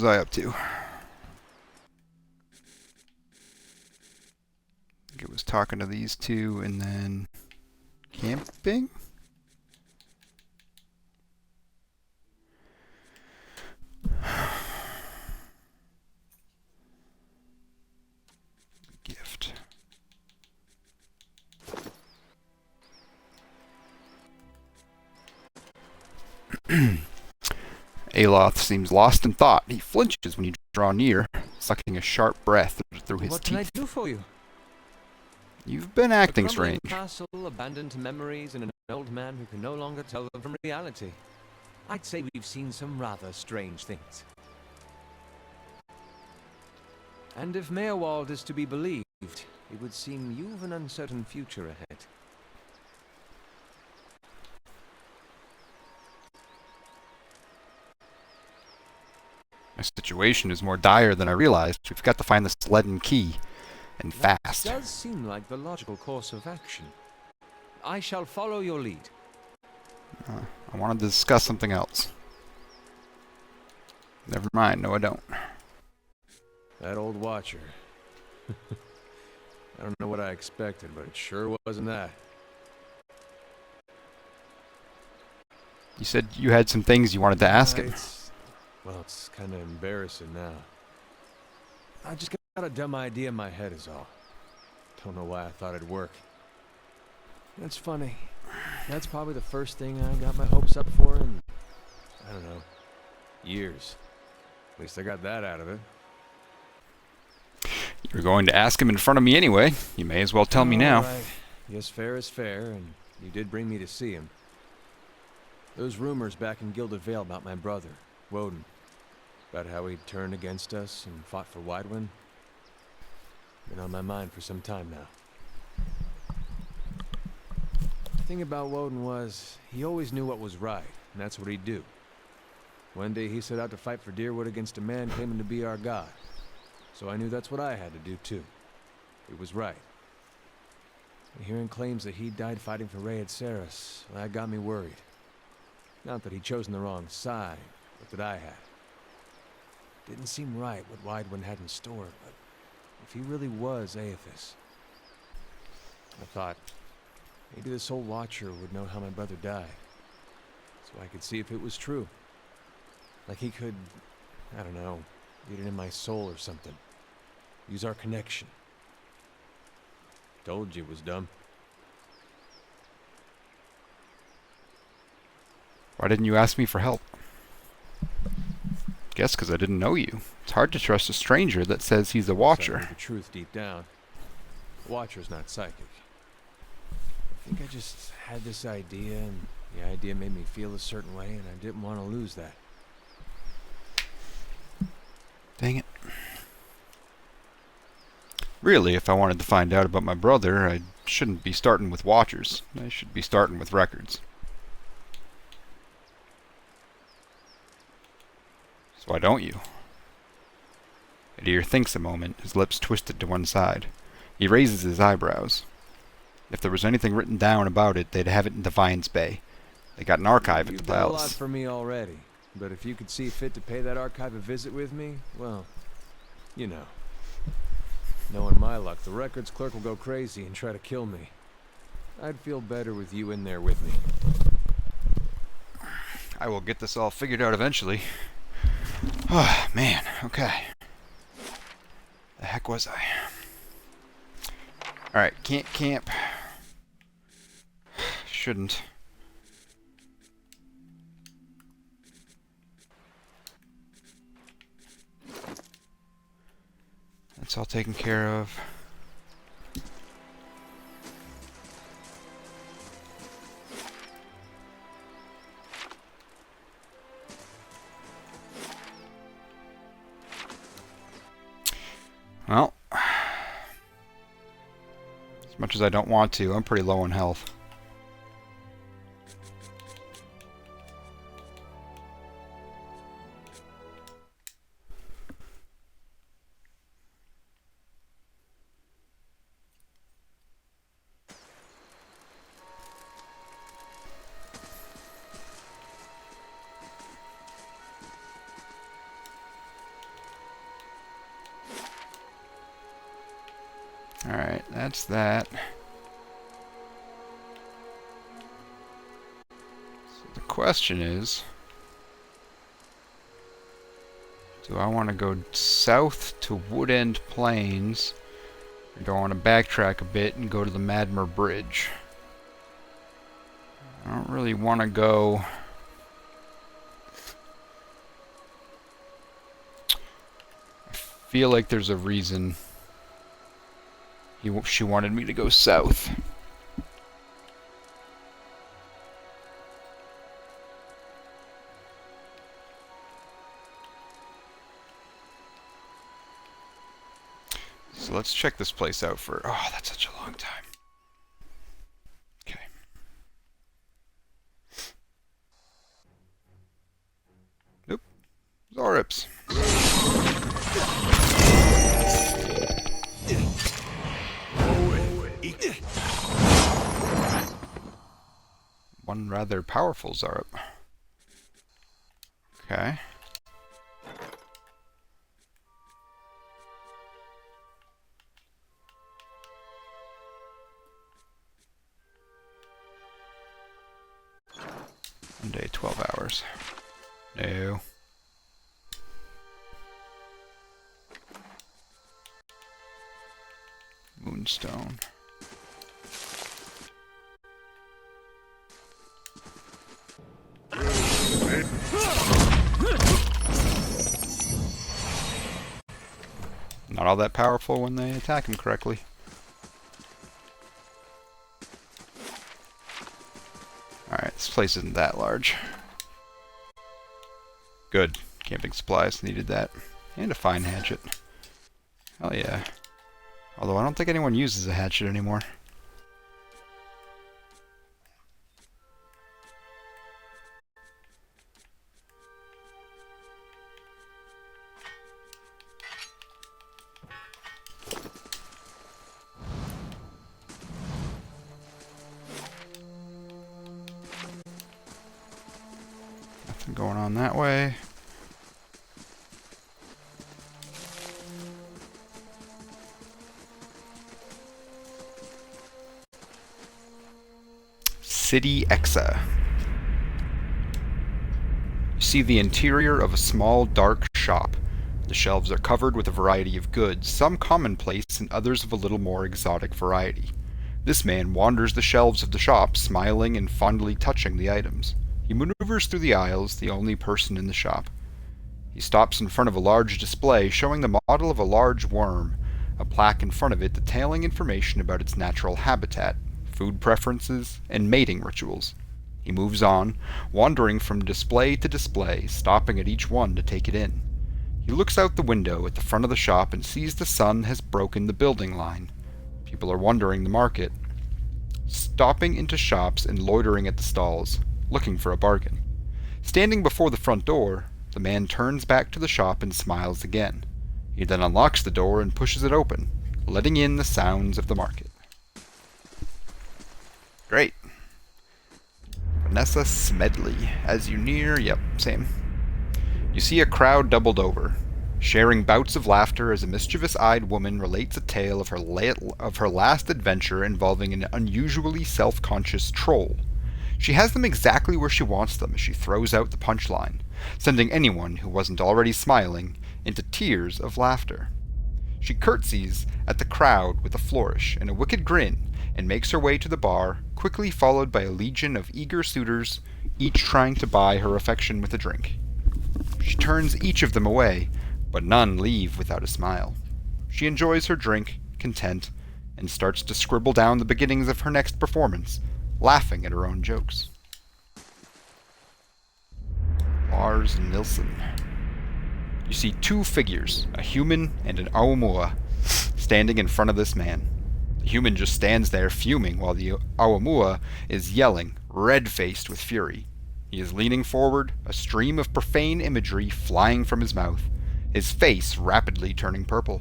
was I up to? I think it was talking to these two and then camping? Gift. Aloth seems lost in thought. He flinches when you draw near, sucking a sharp breath through his What teeth. can I do for you? You've been acting A crumbling strange. castle, abandoned memories, and an old man who can no longer tell them from reality. I'd say we've seen some rather strange things. And if Meowald is to be believed, it would seem you've an uncertain future ahead. My situation is more dire than I realized. We've got to find this leaden key, and fast. It does seem like the logical course of action. I shall follow your lead. I wanted to discuss something else. Never mind, no I don't. That old watcher. I don't know what I expected, but it sure wasn't that. You said you had some things you wanted to ask him. Well, it's kind of embarrassing now. I just got a dumb idea in my head is all. Don't know why I thought it'd work. That's funny. That's probably the first thing I got my hopes up for in, I don't know, years. At least I got that out of it. You're going to ask him in front of me anyway. You may as well tell me now. Right. Yes, fair is fair, and you did bring me to see him. Those rumors back in Gilded Vale about my brother, Woden, about how he turned against us and fought for Widewind, been on my mind for some time now. The thing about Woden was, he always knew what was right, and that's what he'd do. One day he set out to fight for Deerwood against a man claiming to be our god. So I knew that's what I had to do too. It was right. And hearing claims that he died fighting for Rhea Saris, well, that got me worried. Not that he'd chosen the wrong side, but that I had. Didn't seem right what Widewind had in store, but if he really was Aethys, I thought, maybe this old Watcher would know how my brother died, so I could see if it was true. Like he could, I don't know, read it in my soul or something. Use our connection. Told you it was dumb. Why didn't you ask me for help? Guess because I didn't know you. It's hard to trust a stranger that says he's a watcher. I knew the truth deep down. The Watcher's not psychic. I think I just had this idea, and the idea made me feel a certain way, and I didn't want to lose that. Dang it. Really, if I wanted to find out about my brother, I shouldn't be starting with watchers. I should be starting with records. So why don't you? Adir thinks a moment, his lips twisted to one side. He raises his eyebrows. If there was anything written down about it, they'd have it in Defiance Bay. They got an archive at the You've done a lot palace. for me already, but if you could see fit to pay that archive a visit with me, well, you know. Knowing my luck, the records clerk will go crazy and try to kill me. I'd feel better with you in there with me. I will get this all figured out eventually. Oh, man, okay. The heck was I? Alright, can't camp. Shouldn't. That's all taken care of. Well, as much as I don't want to, I'm pretty low on health. Alright, that's that. So the question is, do I want to go south to Wood End Plains, or do I want to backtrack a bit and go to the Madmer Bridge? I don't really want to go... I feel like there's a reason she wanted me to go south. So let's check this place out for... Oh, that's such a long time. Okay. Nope. Zorips. One rather powerful Zarup. Okay. One day, 12 hours. No. Moonstone. Not all that powerful when they attack him correctly. Alright, this place isn't that large. Good. Camping supplies, needed that. And a fine hatchet. Hell yeah. Although I don't think anyone uses a hatchet anymore. Nothing going on that way. City Exa. You see the interior of a small, dark shop. The shelves are covered with a variety of goods, some commonplace and others of a little more exotic variety. This man wanders the shelves of the shop, smiling and fondly touching the items. He maneuvers through the aisles, the only person in the shop. He stops in front of a large display showing the model of a large worm, a plaque in front of it detailing information about its natural habitat, food preferences, and mating rituals. He moves on, wandering from display to display, stopping at each one to take it in. He looks out the window at the front of the shop and sees the sun has broken the building line. People are wandering the market, stopping into shops and loitering at the stalls, looking for a bargain. Standing before the front door, the man turns back to the shop and smiles again. He then unlocks the door and pushes it open, letting in the sounds of the market. Great. Vanessa Smedley. As you near... Yep, same. You see a crowd doubled over, sharing bouts of laughter as a mischievous-eyed woman relates a tale of her last adventure involving an unusually self-conscious troll. She has them exactly where she wants them as she throws out the punchline, sending anyone who wasn't already smiling into tears of laughter. She curtsies at the crowd with a flourish and a wicked grin and makes her way to the bar, quickly followed by a legion of eager suitors, each trying to buy her affection with a drink. She turns each of them away, but none leave without a smile. She enjoys her drink, content, and starts to scribble down the beginnings of her next performance, laughing at her own jokes. Lars Nilsson. You see two figures, a human and an Aomua, standing in front of this man. The human just stands there fuming while the Aomua is yelling, red-faced with fury. He is leaning forward, a stream of profane imagery flying from his mouth, his face rapidly turning purple.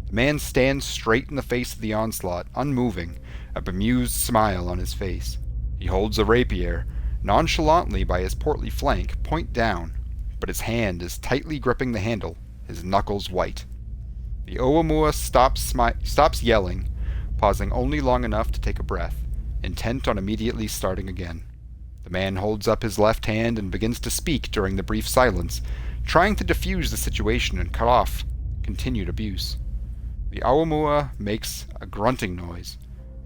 The man stands straight in the face of the onslaught, unmoving, a bemused smile on his face. He holds a rapier, nonchalantly by his portly flank, point down, but his hand is tightly gripping the handle, his knuckles white. The Oumuamua stops yelling, pausing only long enough to take a breath, intent on immediately starting again. The man holds up his left hand and begins to speak during the brief silence, trying to defuse the situation and cut off continued abuse. The Oumuamua makes a grunting noise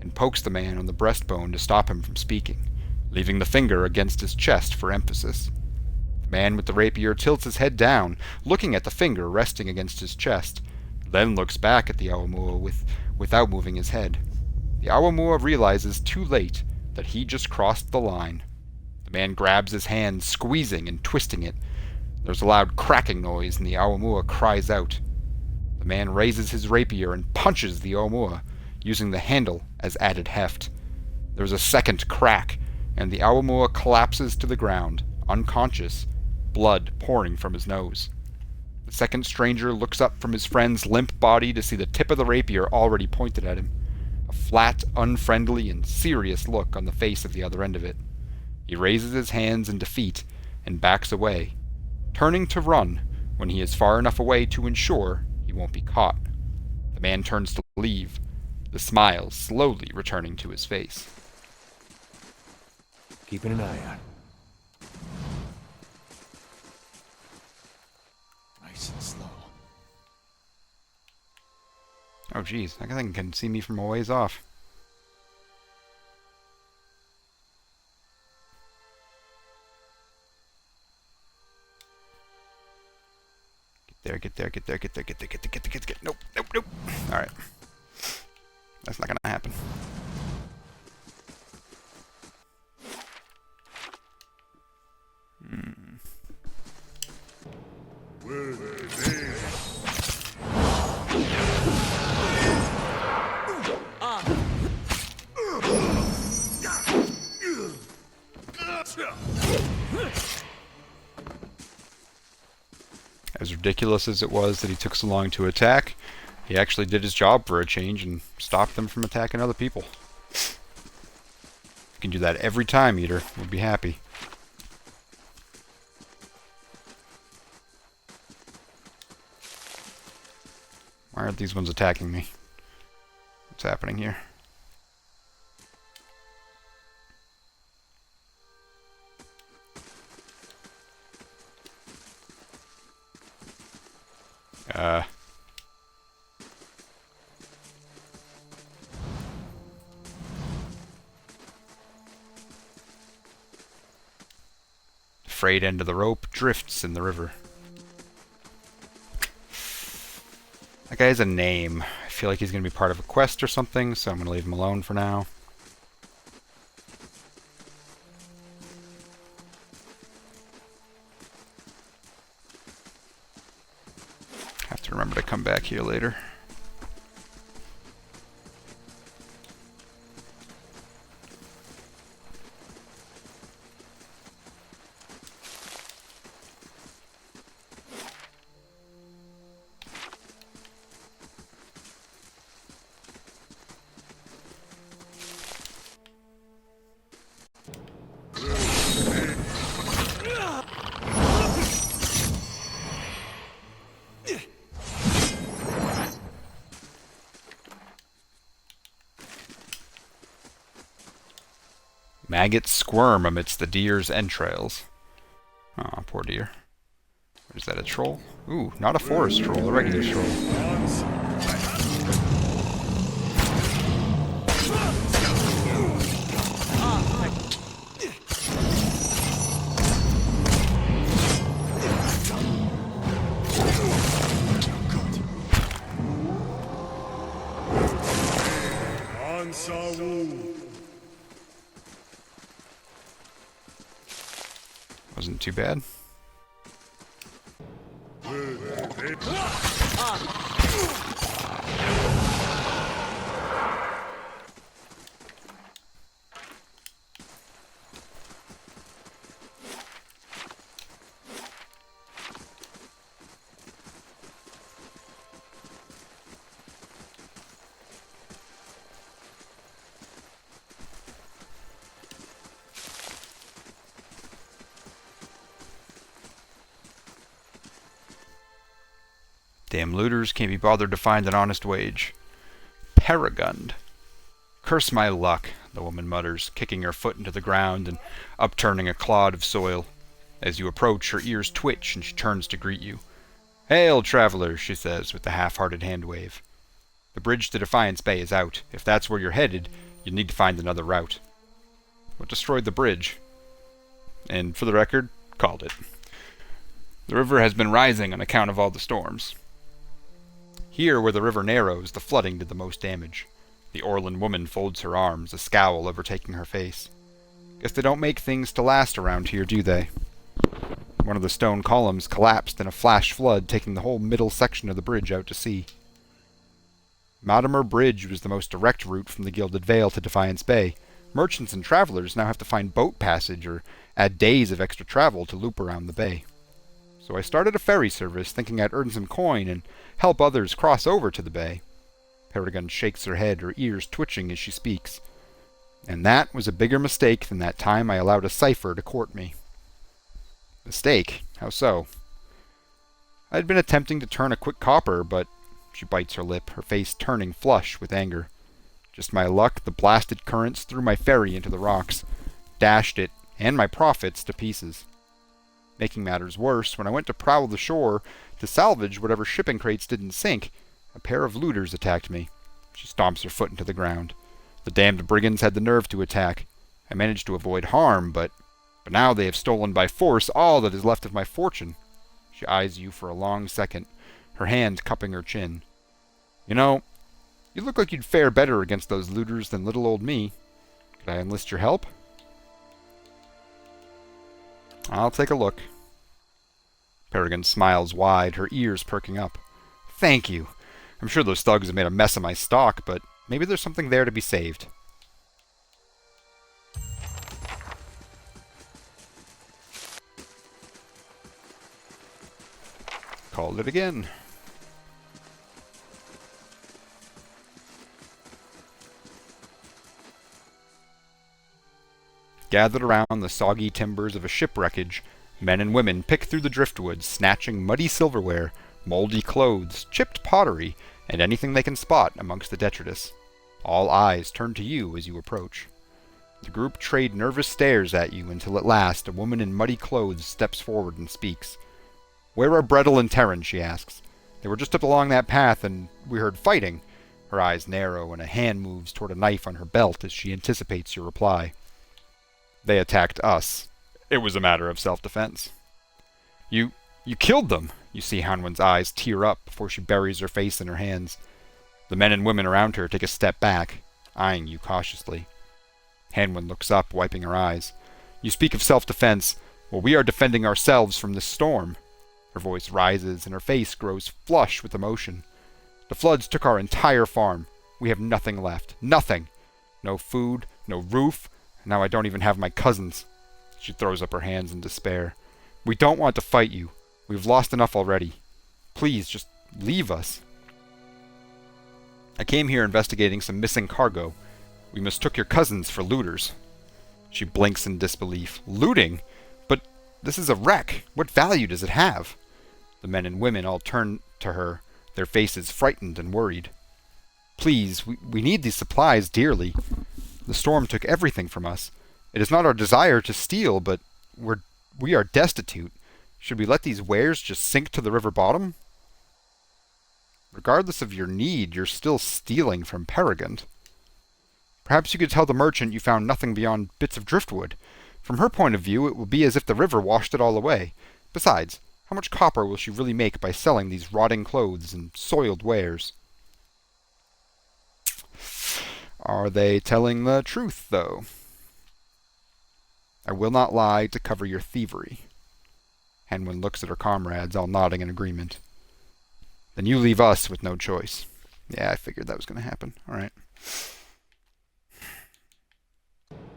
and pokes the man on the breastbone to stop him from speaking, leaving the finger against his chest for emphasis. The man with the rapier tilts his head down, looking at the finger resting against his chest, then looks back at the Oumuamua without moving his head. The Oumuamua realizes too late that he just crossed the line. The man grabs his hand, squeezing and twisting it. There's a loud cracking noise, and the Oumuamua cries out. The man raises his rapier and punches the Oumuamua, using the handle as added heft. There's a second crack, and the Oumuamua collapses to the ground, unconscious, blood pouring from his nose. The second stranger looks up from his friend's limp body to see the tip of the rapier already pointed at him, a flat, unfriendly, and serious look on the face of the other end of it. He raises his hands in defeat and backs away, turning to run when he is far enough away to ensure he won't be caught. The man turns to leave, the smile slowly returning to his face. Keeping an eye out. Nice and slow. Oh geez, that thing can see me from a ways off. Get there. Nope. Alright. That's not gonna happen. As ridiculous as it was that he took so long to attack, he actually did his job for a change and stopped them from attacking other people. If you can do that every time, Eater, we'll be happy. Why aren't these ones attacking me? What's happening here? The frayed end of the rope drifts in the river. That guy has a name. I feel like he's going to be part of a quest or something, so I'm going to leave him alone for now. Have to remember to come back here later. Maggots squirm amidst the deer's entrails. Aw, poor deer. What is that, a troll? Ooh, not a forest troll, a regular troll. Wasn't too bad. Damn looters can't be bothered to find an honest wage. Paragunned. Curse my luck, the woman mutters, kicking her foot into the ground and upturning a clod of soil. As you approach, her ears twitch and she turns to greet you. Hail, traveler, she says with a half-hearted hand wave. The bridge to Defiance Bay is out. If that's where you're headed, you'll need to find another route. What destroyed the bridge? And for the record, called it. The river has been rising on account of all the storms. Here, where the river narrows, the flooding did the most damage. The Orland woman folds her arms, a scowl overtaking her face. Guess they don't make things to last around here, do they? One of the stone columns collapsed in a flash flood, taking the whole middle section of the bridge out to sea. Mortimer Bridge was the most direct route from the Gilded Vale to Defiance Bay. Merchants and travelers now have to find boat passage or add days of extra travel to loop around the bay. So I started a ferry service, thinking I'd earn some coin and help others cross over to the bay. Paragon shakes her head, her ears twitching as she speaks. And that was a bigger mistake than that time I allowed a cipher to court me. Mistake? How so? I'd been attempting to turn a quick copper, but... She bites her lip, her face turning flush with anger. Just my luck, the blasted currents threw my ferry into the rocks, dashed it, and my profits to pieces. Making matters worse, when I went to prowl the shore to salvage whatever shipping crates didn't sink, a pair of looters attacked me. She stomps her foot into the ground. The damned brigands had the nerve to attack. I managed to avoid harm, but now they have stolen by force all that is left of my fortune. She eyes you for a long second, her hand cupping her chin. You know, you look like you'd fare better against those looters than little old me. Could I enlist your help? I'll take a look. Paragon smiles wide, her ears perking up. Thank you. I'm sure those thugs have made a mess of my stock, but maybe there's something there to be saved. Called it again. Gathered around the soggy timbers of a shipwreckage, men and women pick through the driftwood, snatching muddy silverware, moldy clothes, chipped pottery, and anything they can spot amongst the detritus. All eyes turn to you as you approach. The group trade nervous stares at you until at last a woman in muddy clothes steps forward and speaks. Where are Brettel and Terran? She asks. They were just up along that path and we heard fighting. Her eyes narrow and a hand moves toward a knife on her belt as she anticipates your reply. They attacked us. It was a matter of self-defense. You killed them! You see Hanwen's eyes tear up before she buries her face in her hands. The men and women around her take a step back, eyeing you cautiously. Hanwen looks up, wiping her eyes. You speak of self-defense. Well, we are defending ourselves from this storm. Her voice rises and her face grows flush with emotion. The floods took our entire farm. We have nothing left. Nothing! No food, no roof. Now I don't even have my cousins. She throws up her hands in despair. We don't want to fight you. We've lost enough already. Please, just leave us. I came here investigating some missing cargo. We mistook your cousins for looters. She blinks in disbelief. Looting? But this is a wreck. What value does it have? The men and women all turn to her, their faces frightened and worried. Please, we need these supplies dearly. The storm took everything from us. It is not our desire to steal, but we are destitute. Should we let these wares just sink to the river bottom? Regardless of your need, you're still stealing from Paragon. Perhaps you could tell the merchant you found nothing beyond bits of driftwood. From her point of view, it will be as if the river washed it all away. Besides, how much copper will she really make by selling these rotting clothes and soiled wares? Are they telling the truth, though? I will not lie to cover your thievery. Hanwen looks at her comrades, all nodding in agreement. Then you leave us with no choice. Yeah, I figured that was going to happen. All right.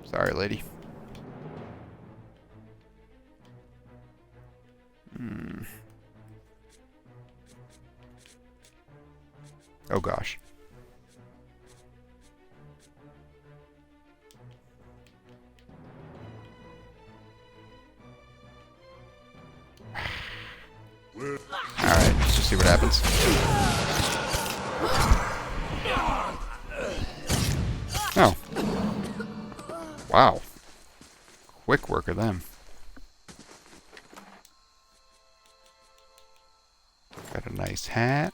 Sorry, lady. Oh, gosh. Alright, let's just see what happens. Oh. Wow. Quick work of them. Got a nice hat.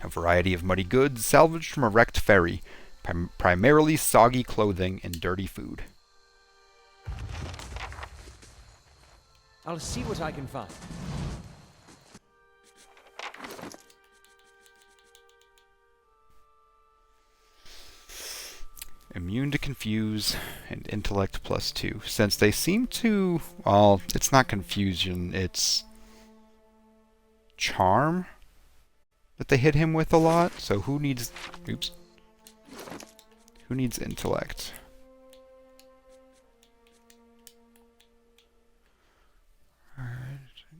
A variety of muddy goods salvaged from a wrecked ferry. Primarily soggy clothing and dirty food. I'll see what I can find. Immune to confuse and intellect +2. Since they seem to... Well, it's not confusion, it's... charm that they hit him with a lot. So who needs... Oops. Who needs intellect?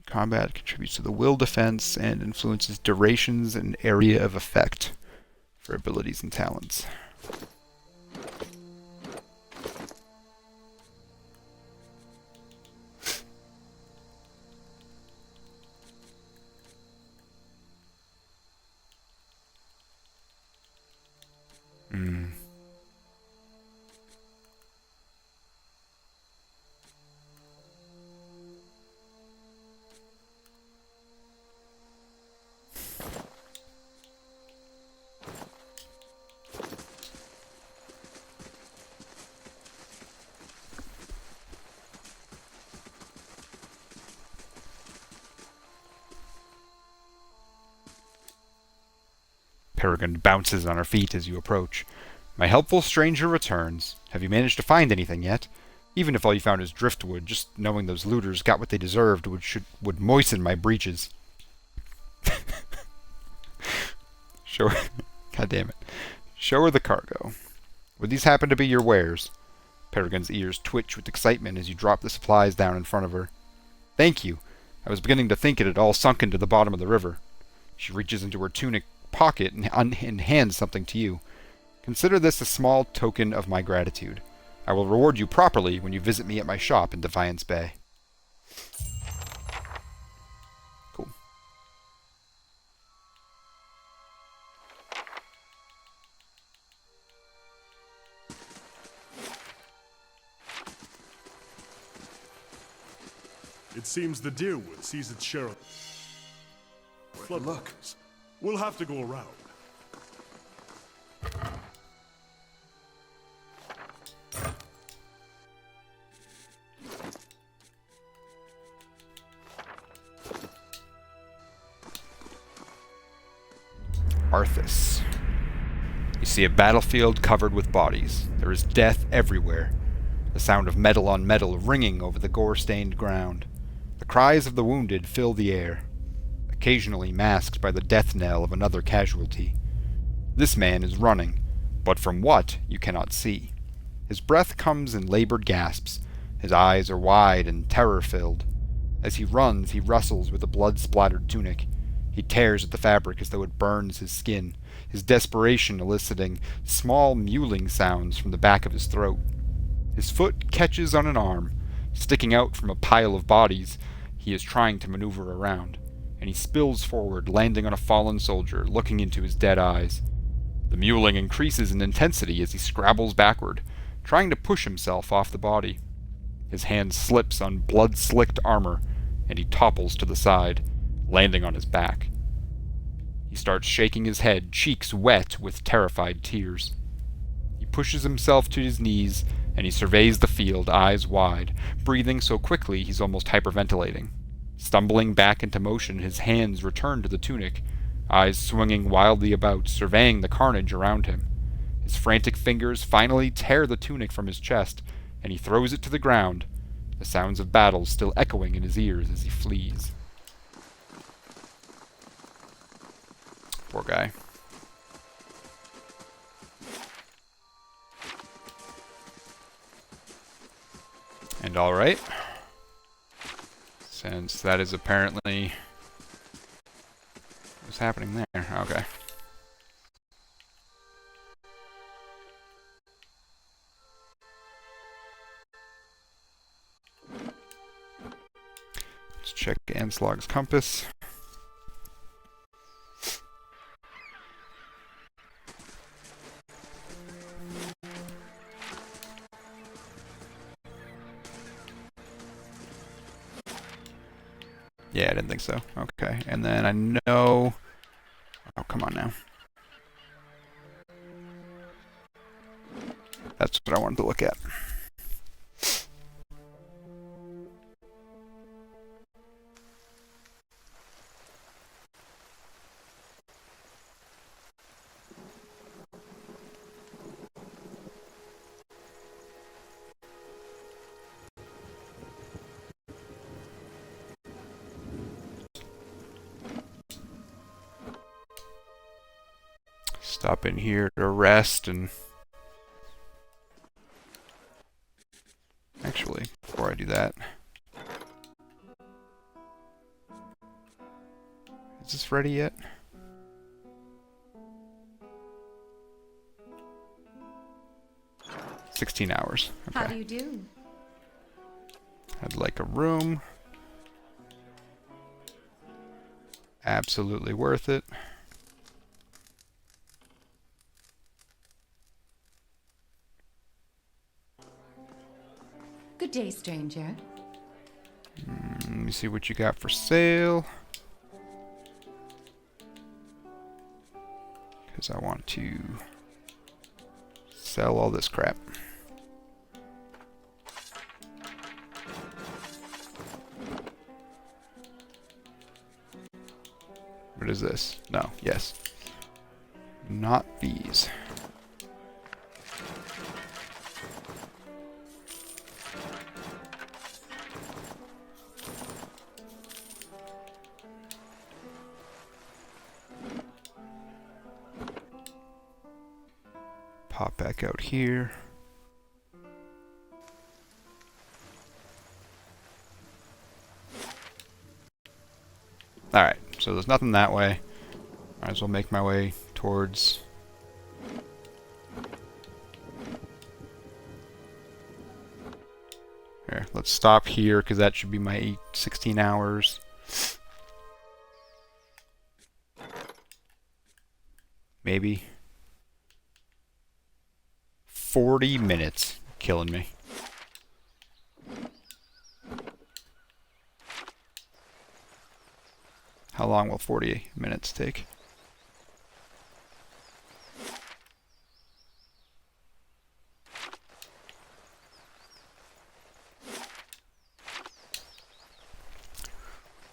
Combat contributes to the will defense and influences durations and area of effect for abilities and talents. Peregrine bounces on her feet as you approach. My helpful stranger returns. Have you managed to find anything yet? Even if all you found is driftwood, just knowing those looters got what they deserved would moisten my breeches. Show her... God damn it. Show her the cargo. Would these happen to be your wares? Peregrine's ears twitch with excitement as you drop the supplies down in front of her. Thank you. I was beginning to think it had all sunk into the bottom of the river. She reaches into her tunic pocket and hands something to you. Consider this a small token of my gratitude. I will reward you properly when you visit me at my shop in Defiance Bay. Cool. It seems the Deerwood sees its share of floodwaters. We'll have to go around. Arthas. You see a battlefield covered with bodies. There is death everywhere. The sound of metal on metal ringing over the gore-stained ground. The cries of the wounded fill the air, occasionally masked by the death knell of another casualty. This man is running, but from what you cannot see. His breath comes in labored gasps. His eyes are wide and terror-filled. As he runs, he wrestles with a blood-splattered tunic. He tears at the fabric as though it burns his skin, his desperation eliciting small mewling sounds from the back of his throat. His foot catches on an arm, sticking out from a pile of bodies he is trying to maneuver around, and he spills forward, landing on a fallen soldier, looking into his dead eyes. The mewling increases in intensity as he scrabbles backward, trying to push himself off the body. His hand slips on blood-slicked armor, and he topples to the side, landing on his back. He starts shaking his head, cheeks wet with terrified tears. He pushes himself to his knees, and he surveys the field, eyes wide, breathing so quickly he's almost hyperventilating. Stumbling back into motion, his hands return to the tunic, eyes swinging wildly about, surveying the carnage around him. His frantic fingers finally tear the tunic from his chest, and he throws it to the ground, the sounds of battle still echoing in his ears as he flees. Poor guy. And alright. Since that is apparently what's happening there. Okay. check Anslog's compass. Yeah, I didn't think so. Okay, and then I know... Oh, come on now. That's what I wanted to look at. Stop in here to rest and... Actually, before I do that... Is this ready yet? "16 hours. Okay. How do you do? I'd like a room. Absolutely worth it. Good day, stranger. Let me see what you got for sale. Because I want to sell all this crap. What is this? No, yes. Not these. Pop back out here. Alright, so there's nothing that way. Might as well make my way towards... Here, let's stop here, because that should be my 16 hours. Maybe. 40 minutes. Killing me. How long will 40 minutes take?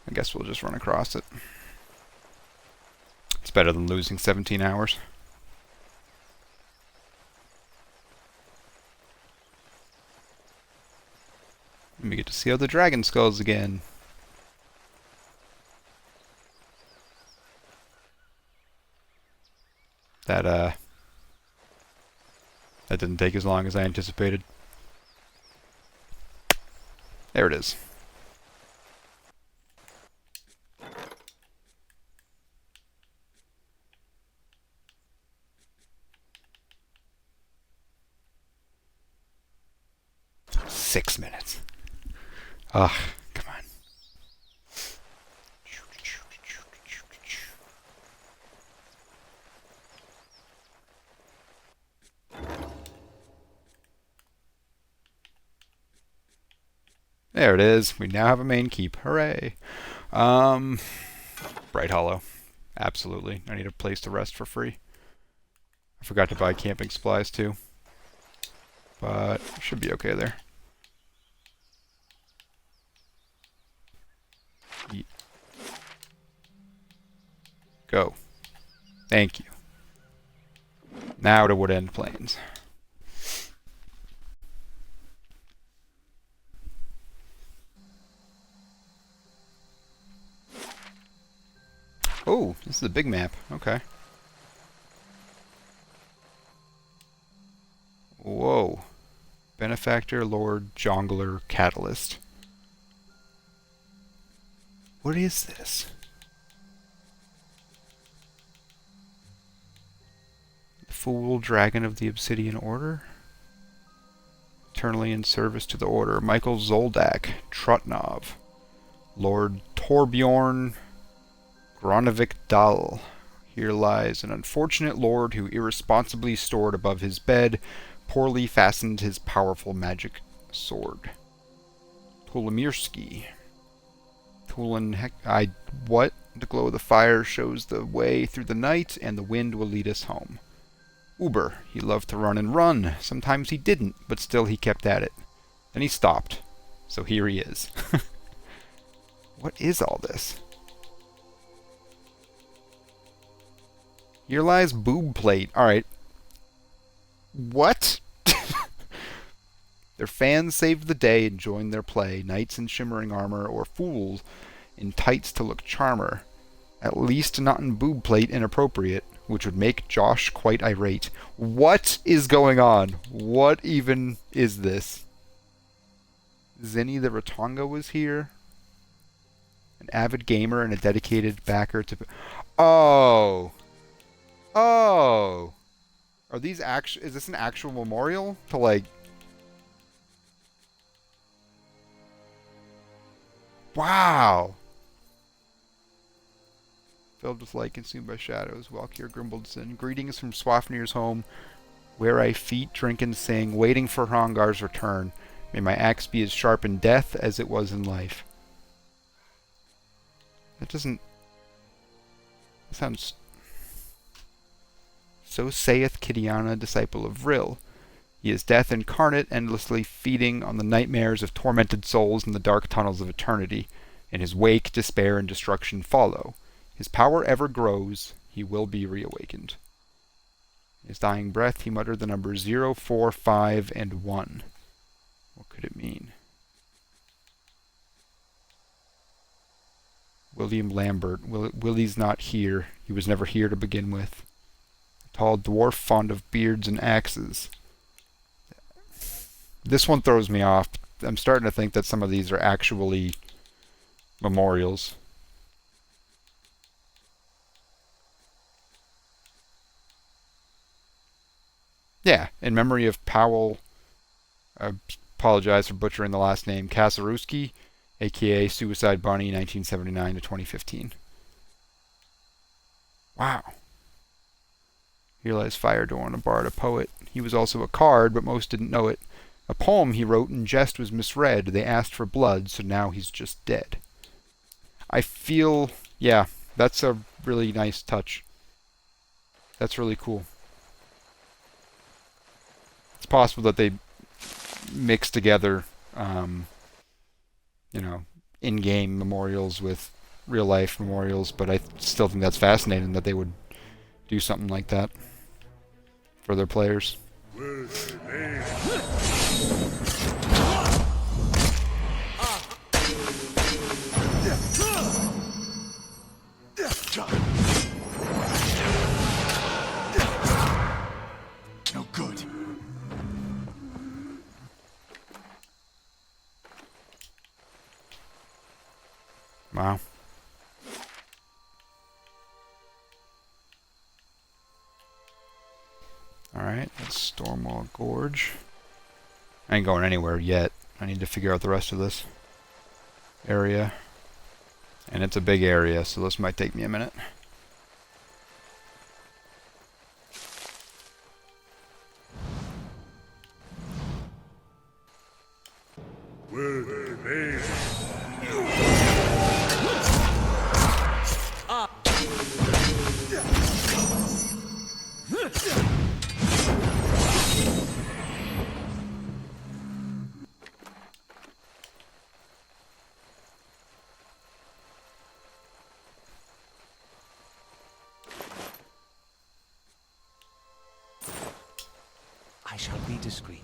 I guess we'll just run across it. It's better than losing 17 hours. And we get to see all the dragon skulls again. That didn't take as long as I anticipated. There it is. Six minutes. Ugh, come on. There it is. We now have a main keep. Hooray. Bright Hollow. Absolutely. I need a place to rest for free. I forgot to buy camping supplies too. But should be okay there. Go. Thank you. Now to Woodend Plains. Oh, this is a big map. Okay. Whoa. Benefactor, Lord, Jongler, Catalyst. What is this? Fool, Dragon of the Obsidian Order. Eternally in service to the Order. Michael Zoldak, Trutnov. Lord Torbjorn Gronevik Dal. Here lies an unfortunate lord who irresponsibly stored above his bed, poorly fastened his powerful magic sword. Tulamirski. What? The glow of the fire shows the way through the night, and the wind will lead us home. Uber. He loved to run and run. Sometimes he didn't, but still he kept at it. Then he stopped. So here he is. What is all this? Here lies boob plate. Alright. What? Their fans saved the day and joined their play. Knights in shimmering armor, or fools in tights to look charmer. At least not in boob plate inappropriate, which would make Josh quite irate. What is going on? What even is this? Zinni the Ratonga was here. An avid gamer and a dedicated backer to... Oh! Oh! Are these is this an actual memorial to, like... Wow! Filled with light, consumed by shadows, Valkyr Grimbaldson. Greetings from Swafnir's home, where I feet, drink, and sing, waiting for Hrongar's return. May my axe be as sharp in death as it was in life. That doesn't... That sounds... So saith Kidiana, disciple of Vril. He is death incarnate, endlessly feeding on the nightmares of tormented souls in the dark tunnels of eternity. In his wake, despair and destruction follow. His power ever grows. He will be reawakened. In his dying breath, he muttered the numbers 0, 4, 5, and 1. What could it mean? William Lambert. Willie's not here. He was never here to begin with. A tall dwarf fond of beards and axes. This one throws me off. I'm starting to think that some of these are actually memorials. Yeah, in memory of Powell, I apologize for butchering the last name, Kasaruski, aka Suicide Bunny, 1979 to 2015. Wow. Here lies Firedorn, a bard, a poet. He was also a card, but most didn't know it. A poem he wrote in jest was misread. They asked for blood, so now he's just dead. I feel, yeah, that's a really nice touch. That's really cool. It's possible that they mix together, you know, in-game memorials with real-life memorials, but I still think that's fascinating that they would do something like that for their players. No good. Wow. Alright, that's Stormwall Gorge. I ain't going anywhere yet. I need to figure out the rest of this area. And it's a big area, so this might take me a minute. I shall be discreet.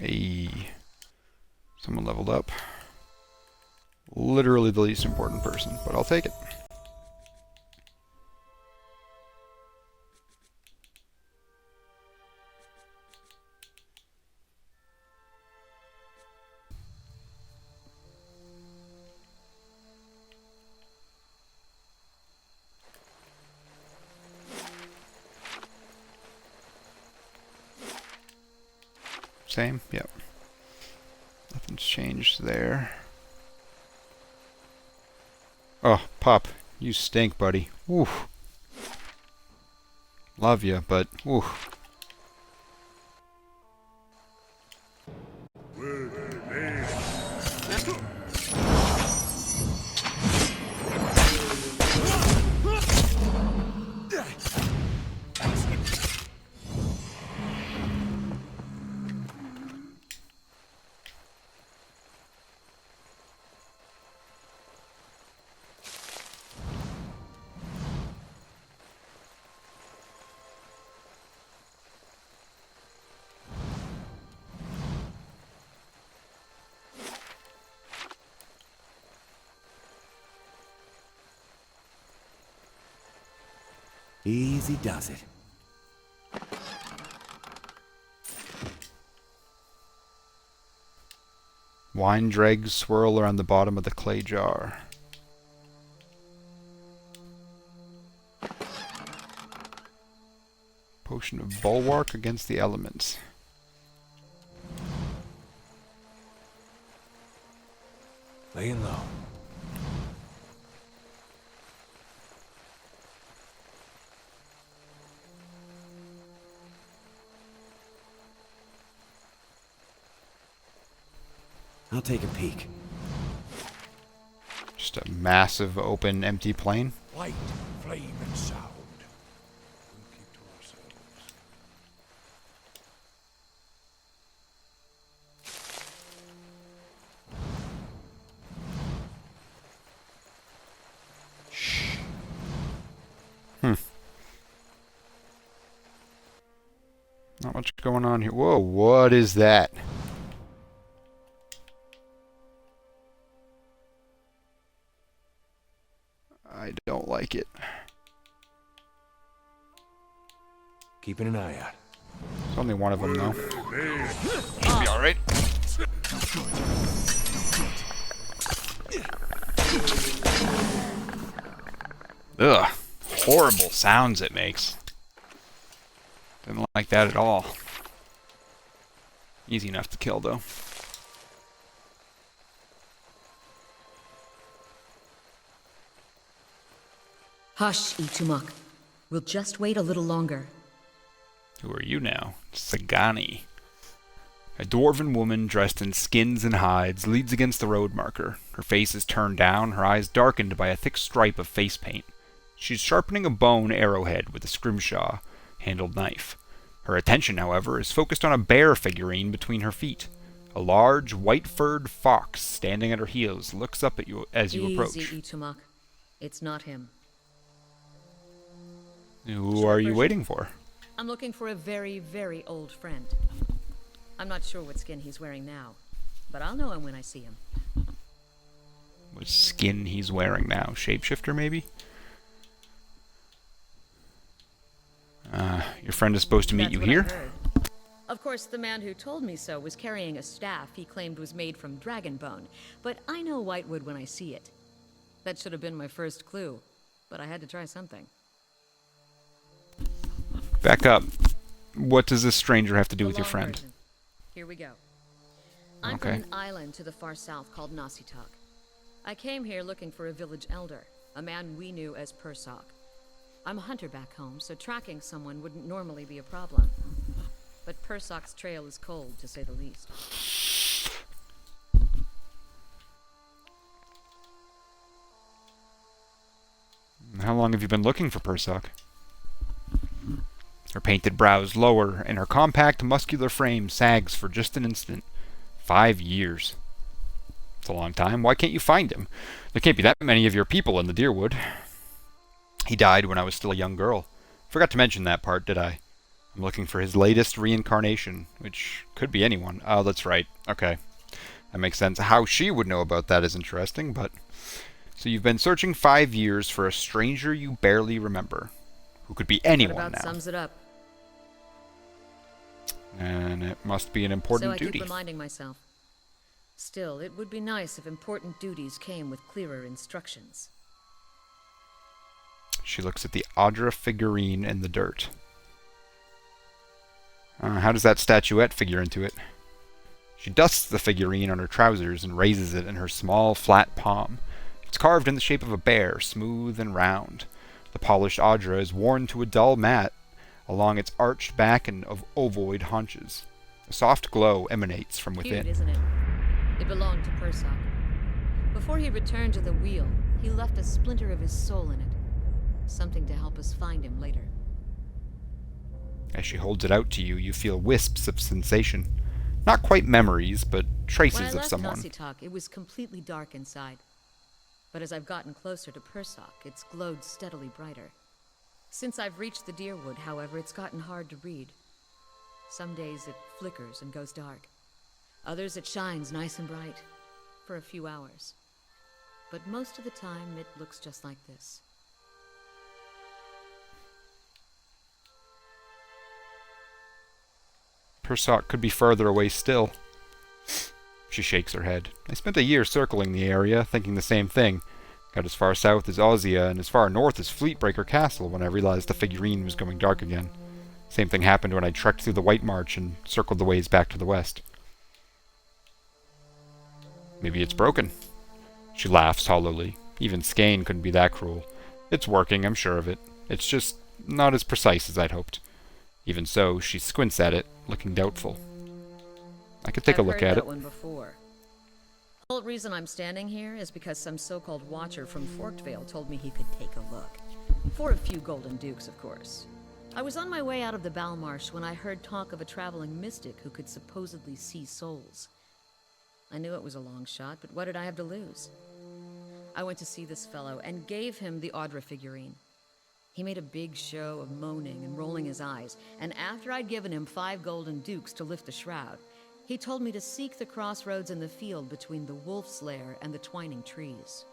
Hey. Someone leveled up. Literally the least important person, but I'll take it. Same? Yep. Nothing's changed there. Oh, Pup, you stink, buddy. Woo. Love you, but woo. Easy does it. Wine dregs swirl around the bottom of the clay jar. Potion of bulwark against the elements. Laying low. I'll take a peek. Just a massive, open, empty plain. Light, flame, and sound. We'll keep to ourselves. Not much going on here. Whoa, what is that? I don't like it. Keeping an eye out. There's only one of them, though. Should be alright. Ugh. Horrible sounds it makes. Didn't like that at all. Easy enough to kill, though. Hush, Itumak. We'll just wait a little longer. Who are you now? Sagani. A dwarven woman dressed in skins and hides leads against the road marker. Her face is turned down, her eyes darkened by a thick stripe of face paint. She's sharpening a bone arrowhead with a scrimshaw-handled knife. Her attention, however, is focused on a bear figurine between her feet. A large, white-furred fox standing at her heels looks up at you as you approach. Easy, Itumak. It's not him. Who are you waiting for? I'm looking for a very, very old friend. I'm not sure what skin he's wearing now, but I'll know him when I see him. What skin he's wearing now? Shapeshifter, maybe? Your friend is supposed to meet That's you what I here? heard. Of course, the man who told me so was carrying a staff he claimed was made from dragon bone, but I know whitewood when I see it. That should have been my first clue, but I had to try something. Back up. What does this stranger have to do with your long friend? version. Here we go. I'm Okay. from an island to the far south called Nasitak. I came here looking for a village elder, a man we knew as Persok. I'm a hunter back home, so tracking someone wouldn't normally be a problem. But Persok's trail is cold, to say the least. How long have you been looking for Persok? Her painted brows lower, and her compact, muscular frame sags for just an instant. 5 years. It's a long time. Why can't you find him? There can't be that many of your people in the Deerwood. He died when I was still a young girl. Forgot to mention that part, did I? I'm looking for his latest reincarnation, which could be anyone. Oh, that's right. Okay. That makes sense. How she would know about that is interesting, but... So you've been searching 5 years for a stranger you barely remember, who could be anyone That about now. sums it up. And it must be an important So I duty. keep reminding myself. Still, it would be nice if important duties came with clearer instructions. She looks at the Audra figurine in the dirt. How does that statuette figure into it? She dusts the figurine on her trousers and raises it in her small, flat palm. It's carved in the shape of a bear, smooth and round. The polished Audra is worn to a dull mat along its arched back and ovoid haunches. A soft glow emanates from within. Cute, isn't it? It belonged to Persock. Before he returned to the wheel, he left a splinter of his soul in it. Something to help us find him later. As she holds it out to you, you feel wisps of sensation. Not quite memories, but traces of someone. When I left Nossitok, it was completely dark inside. But as I've gotten closer to Persock, it's glowed steadily brighter. Since I've reached the Deerwood, however, it's gotten hard to read. Some days it flickers and goes dark. Others it shines nice and bright, for a few hours. But most of the time it looks just like this. Persock could be further away still. She shakes her head. I spent a year circling the area, thinking the same thing. Got as far south as Ozia and as far north as Fleetbreaker Castle when I realized the figurine was going dark again. Same thing happened when I trekked through the White March and circled the ways back to the west. Maybe it's broken. She laughs hollowly. Even Skane couldn't be that cruel. It's working, I'm sure of it. It's just not as precise as I'd hoped. Even so, she squints at it, looking doubtful. I could take a look at it. I've heard that one before. The whole reason I'm standing here is because some so-called watcher from Forkvale told me he could take a look. For a few golden dukes, of course. I was on my way out of the Balmarsh when I heard talk of a traveling mystic who could supposedly see souls. I knew it was a long shot, but what did I have to lose? I went to see this fellow and gave him the Audra figurine. He made a big show of moaning and rolling his eyes, and after I'd given him 5 golden dukes to lift the shroud, he told me to seek the crossroads in the field between the wolf's lair and the twining trees.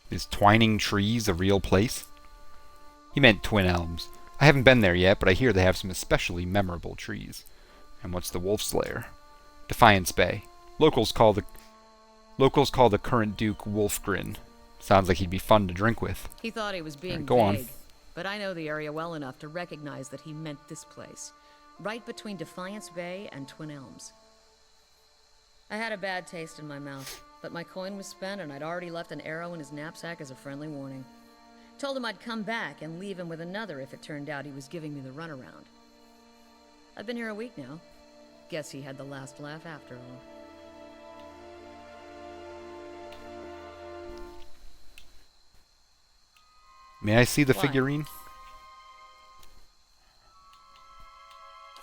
Is Twining Trees a real place? He meant Twin Elms. I haven't been there yet, but I hear they have some especially memorable trees. And what's the wolf's lair? Defiance Bay. Locals call the current Duke Wolfgrin. Sounds like he'd be fun to drink with. He thought he was being Go on. vague, but I know the area well enough to recognize that he meant this place, right between Defiance Bay and Twin Elms. I had a bad taste in my mouth, but my coin was spent and I'd already left an arrow in his knapsack as a friendly warning. Told him I'd come back and leave him with another if it turned out he was giving me the runaround. I've been here a week now. Guess he had the last laugh after all. May I see the Why? figurine?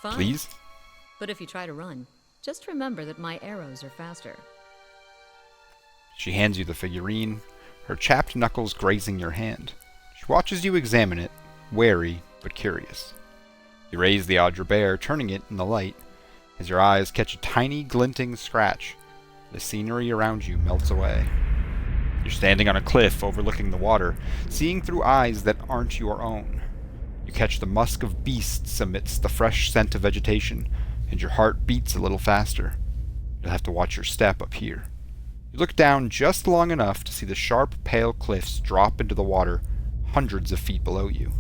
Fine. Please? But if you try to run, just remember that my arrows are faster. She hands you the figurine, her chapped knuckles grazing your hand. She watches you examine it, wary but curious. You raise the Audra bear, turning it in the light. As your eyes catch a tiny, glinting scratch, the scenery around you melts away. You're standing on a cliff overlooking the water, seeing through eyes that aren't your own. You catch the musk of beasts amidst the fresh scent of vegetation, and your heart beats a little faster. You'll have to watch your step up here. You look down just long enough to see the sharp, pale cliffs drop into the water hundreds of feet below you.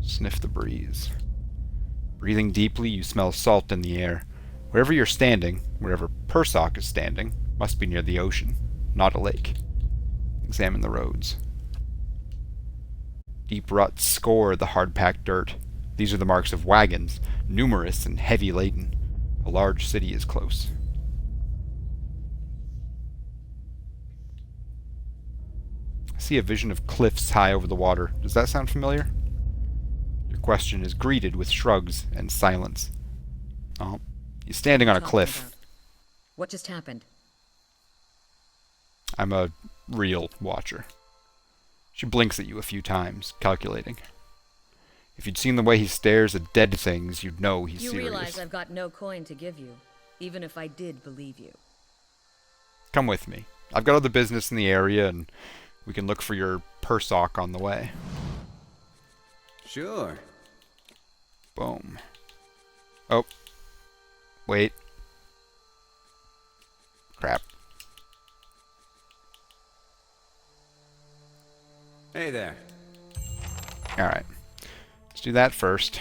Sniff the breeze. Breathing deeply, you smell salt in the air. Wherever you're standing, wherever Persock is standing, must be near the ocean, not a lake. Examine the roads. Deep ruts score the hard-packed dirt. These are the marks of wagons, numerous and heavy laden. A large city is close. I see a vision of cliffs high over the water. Does that sound familiar? Your question is greeted with shrugs and silence. Oh, he's standing on a Talking cliff. about? What just happened? I'm a real watcher. She blinks at you a few times, calculating. If you'd seen the way he stares at dead things, you'd know he's You serious. realize I've got no coin to give you, even if I did believe you. Come with me. I've got other business in the area, and we can look for your Persock on the way. Sure. Boom. Oh. Wait. Crap. Hey there. Alright. Let's do that first.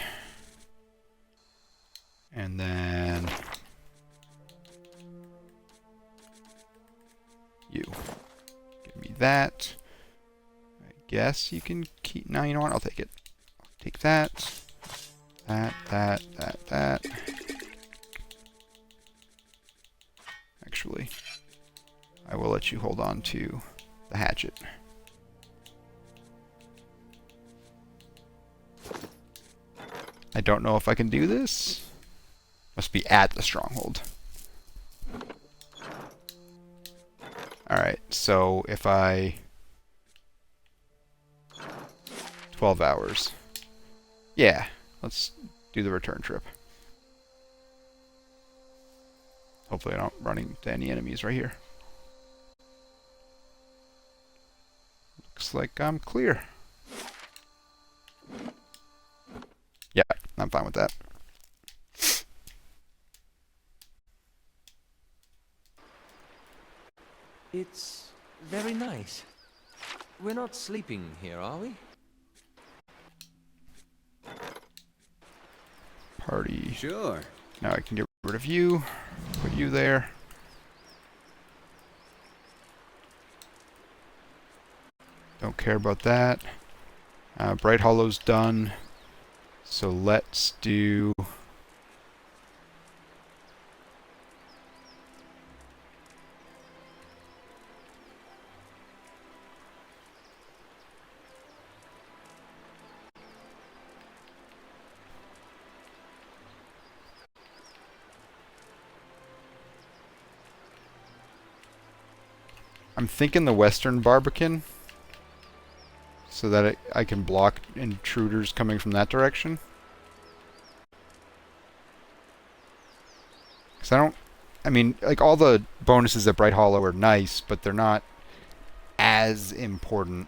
And then... you. Give me that. I guess you can keep... No, you know what? I'll take it. Take that. That. Actually, I will let you hold on to the hatchet. I don't know if I can do this. Must be at the stronghold. Alright, so if I... 12 hours. Yeah, let's do the return trip. Hopefully I don't run into any enemies right here. Looks like I'm clear. Yeah, I'm fine with that. It's very nice. We're not sleeping here, are we? Party. Sure. Now I can get rid of you. Put you there. Don't care about that. Bright Hollow's done. So let's do... I'm thinking the Western Barbican, so that I can block intruders coming from that direction. Because I mean, like, all the bonuses at Bright Hollow are nice, but they're not as important.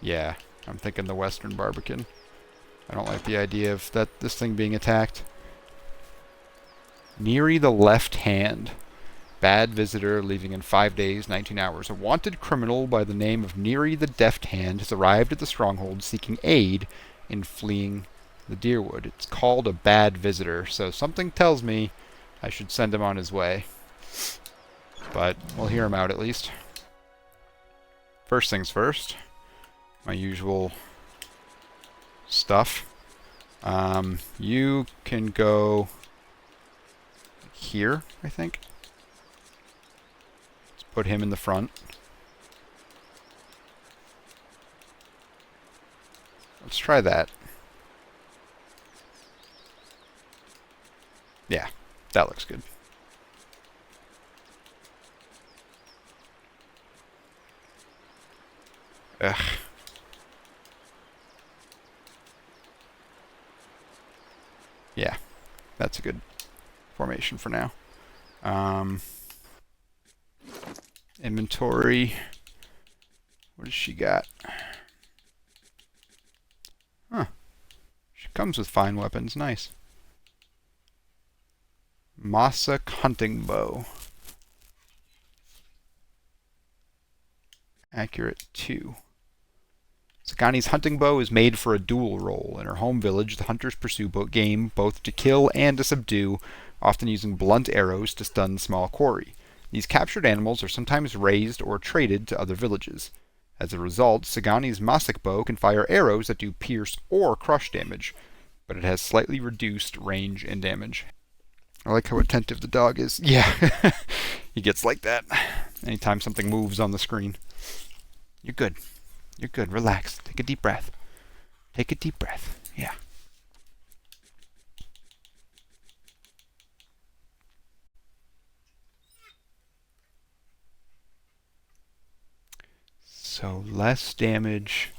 Yeah, I'm thinking the Western Barbican. I don't like the idea of this thing being attacked. Neri the Left Hand. Bad visitor leaving in 5 days, 19 hours. A wanted criminal by the name of Neri the Deft Hand has arrived at the stronghold seeking aid in fleeing the Deerwood. It's called a bad visitor, so something tells me I should send him on his way. But we'll hear him out at least. First things first. My usual stuff. You can go here, I think. Let's put him in the front. Let's try that. Yeah, that looks good. Ugh. Yeah, that's a good formation for now. Inventory. What does she got? Huh. She comes with fine weapons. Nice. Mossack hunting bow. Accurate 2. Sagani's hunting bow is made for a dual role. In her home village, the hunters pursue game both to kill and to subdue, often using blunt arrows to stun small quarry. These captured animals are sometimes raised or traded to other villages. As a result, Sagani's Mossack bow can fire arrows that do pierce or crush damage, but it has slightly reduced range and damage. I like how attentive the dog is. Yeah, he gets like that anytime something moves on the screen. You're good. You're good. Relax. Take a deep breath. Take a deep breath. Yeah. So less damage,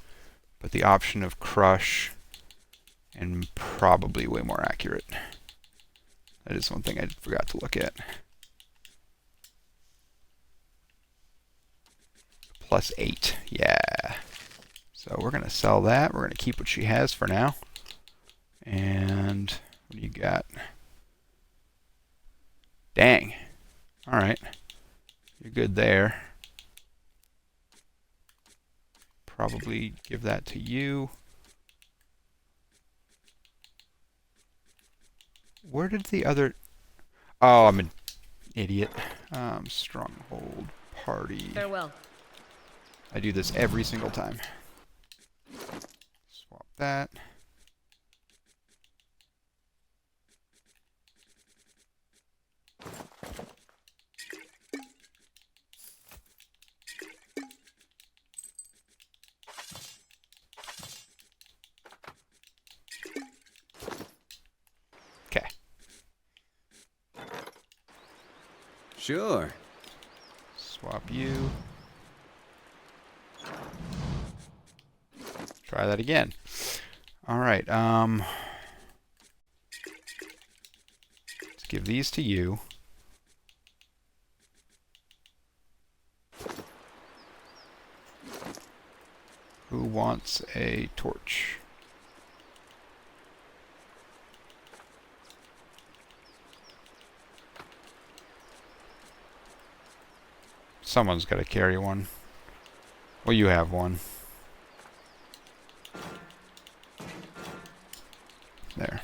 but the option of crush, and probably way more accurate. That is one thing I forgot to look at. +8. Yeah. So we're going to sell that. We're going to keep what she has for now. And what do you got? Dang. All right. You're good there. Probably give that to you. Where did the other... Oh, I'm an idiot. Stronghold party. Farewell. I do this every single time. Swap that. Okay. Sure. Swap you. Try that again. All right. Let's give these to you. Who wants a torch? Someone's got to carry one. Well, you have one. There.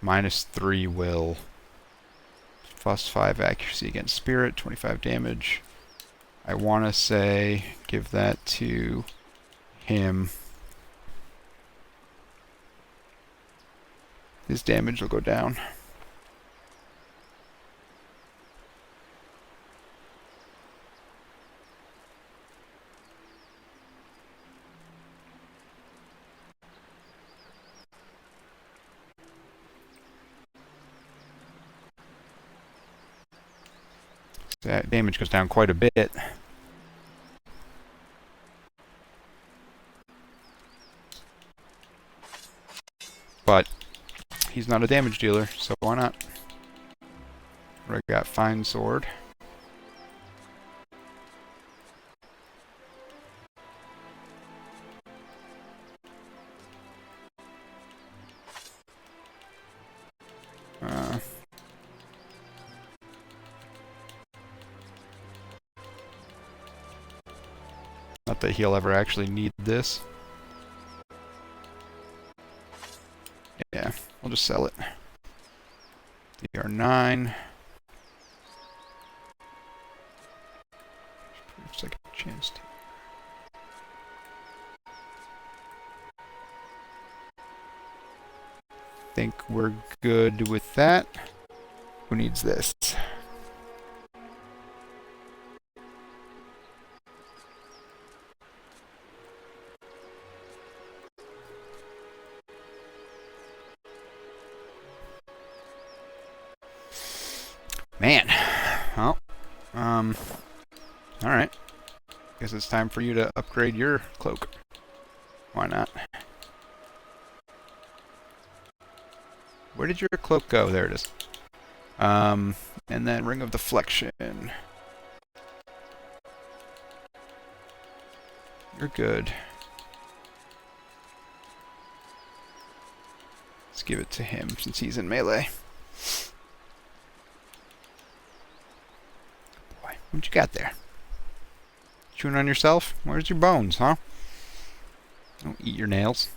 -3 will. +5 accuracy against spirit, 25 damage. I want to say give that to him. His damage will go down. That damage goes down quite a bit. But he's not a damage dealer, so why not? I got fine sword. Not that he'll ever actually need this. Yeah, we'll just sell it. DR9. Second chance to. Think we're good with that. Who needs this? Man. Well, alright. Guess it's time for you to upgrade your cloak. Why not? Where did your cloak go? There it is. And then Ring of Deflection. You're good. Let's give it to him since he's in melee. Boy, what you got there? Chewing on yourself? Where's your bones, huh? Don't eat your nails.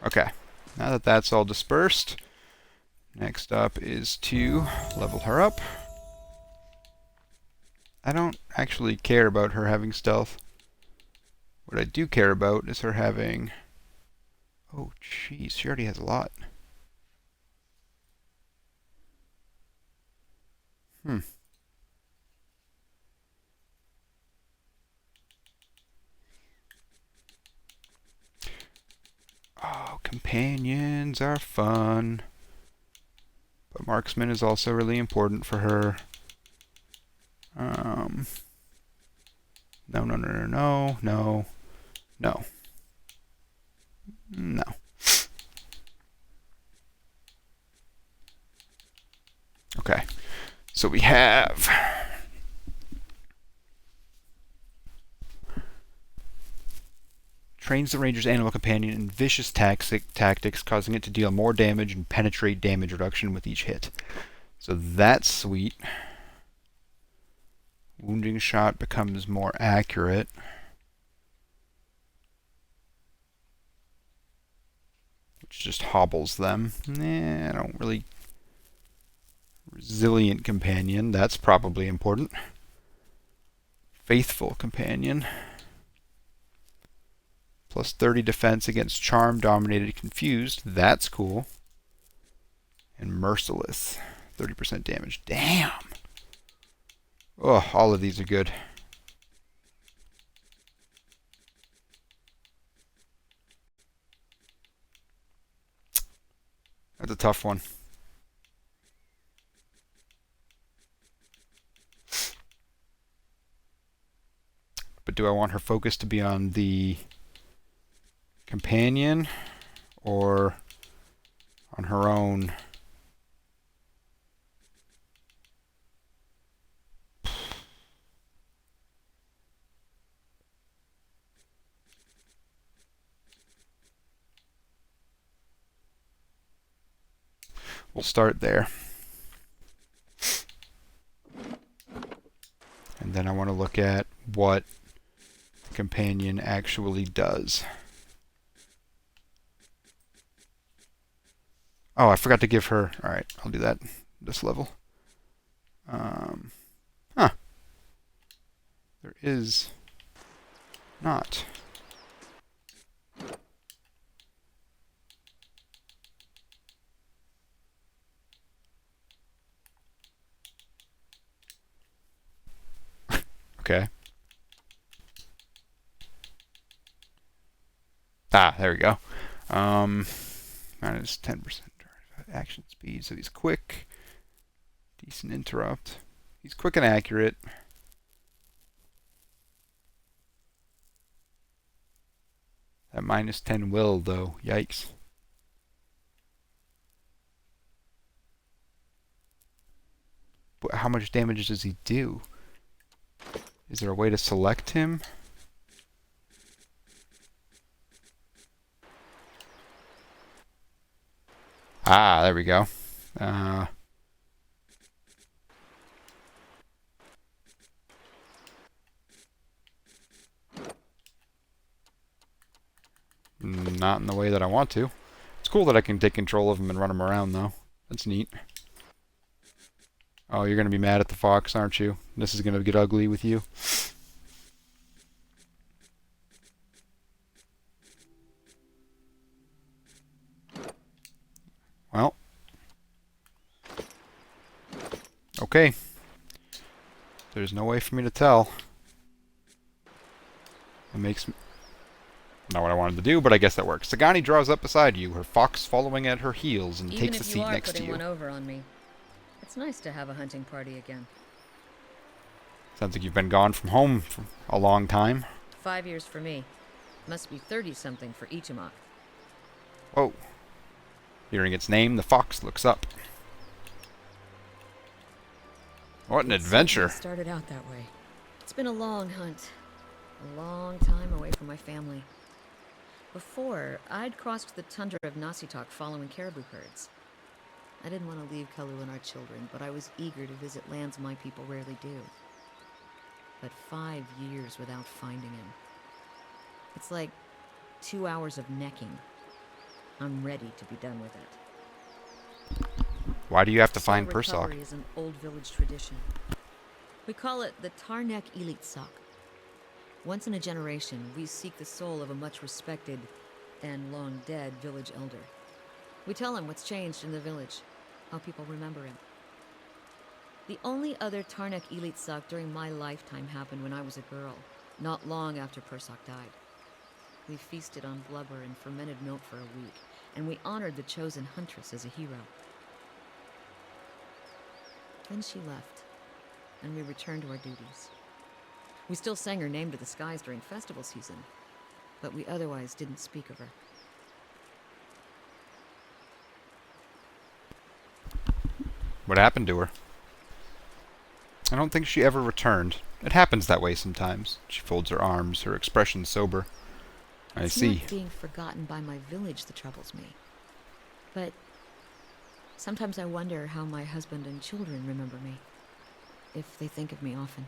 Okay, now that that's all dispersed, next up is to level her up. I don't actually care about her having stealth. What I do care about is her having... Oh, jeez, she already has a lot. Oh, companions are fun. But marksman is also really important for her. No, no, no, no, no, no, no. No. Okay. So we have... Trains the ranger's animal companion in vicious tactics, causing it to deal more damage and penetrate damage reduction with each hit. So that's sweet. Wounding shot becomes more accurate. Which just hobbles them. Nah, I don't really... Resilient companion, that's probably important. Faithful companion. Plus 30 defense against charm, dominated, confused. That's cool. And merciless. 30% damage. Damn! Oh, all of these are good. That's a tough one. But do I want her focus to be on the companion or on her own? We'll start there. And then I want to look at what the companion actually does. Oh, I forgot to give her... Alright, I'll do that this level. Huh. There is not. Okay. Ah, there we go. Minus 10% action speed, so he's quick. Decent interrupt. He's quick and accurate. That minus 10 will, though. Yikes. But how much damage does he do? Is there a way to select him? Ah, there we go. Not in the way that I want to. It's cool that I can take control of him and run him around, though. That's neat. Oh, you're going to be mad at the fox, aren't you? This is going to get ugly with you. Well. Okay. There's no way for me to tell. It makes... Not what I wanted to do, but I guess that works. Sagani draws up beside you, her fox following at her heels, and takes a seat next to you. Even if you are putting one over on me, it's nice to have a hunting party again. Sounds like you've been gone from home for a long time. 5 years for me. Must be 30-something for Ichimok. Whoa. Hearing its name, the fox looks up. What an adventure. It started out that way. It's been a long hunt. A long time away from my family. Before, I'd crossed the tundra of Nasitok following caribou herds. I didn't want to leave Kalu and our children, but I was eager to visit lands my people rarely do. But 5 years without finding him. It's like 2 hours of necking. I'm ready to be done with it. Why do you have to find Soul Persock? recovery is an old village tradition. We call it the Tarnek Elite Sock. Once in a generation, we seek the soul of a much respected and long dead village elder. We tell him what's changed in the village, how people remember him. The only other Tarnek Elite Sock during my lifetime happened when I was a girl, not long after Persoc died. We feasted on blubber and fermented milk for a week, and we honored the chosen huntress as a hero. Then she left, and we returned to our duties. We still sang her name to the skies during festival season, but we otherwise didn't speak of her. What happened to her? I don't think she ever returned. It happens that way sometimes. She folds her arms, her expression sober. I see. It's not being forgotten by my village that troubles me. But sometimes I wonder how my husband and children remember me, if they think of me often.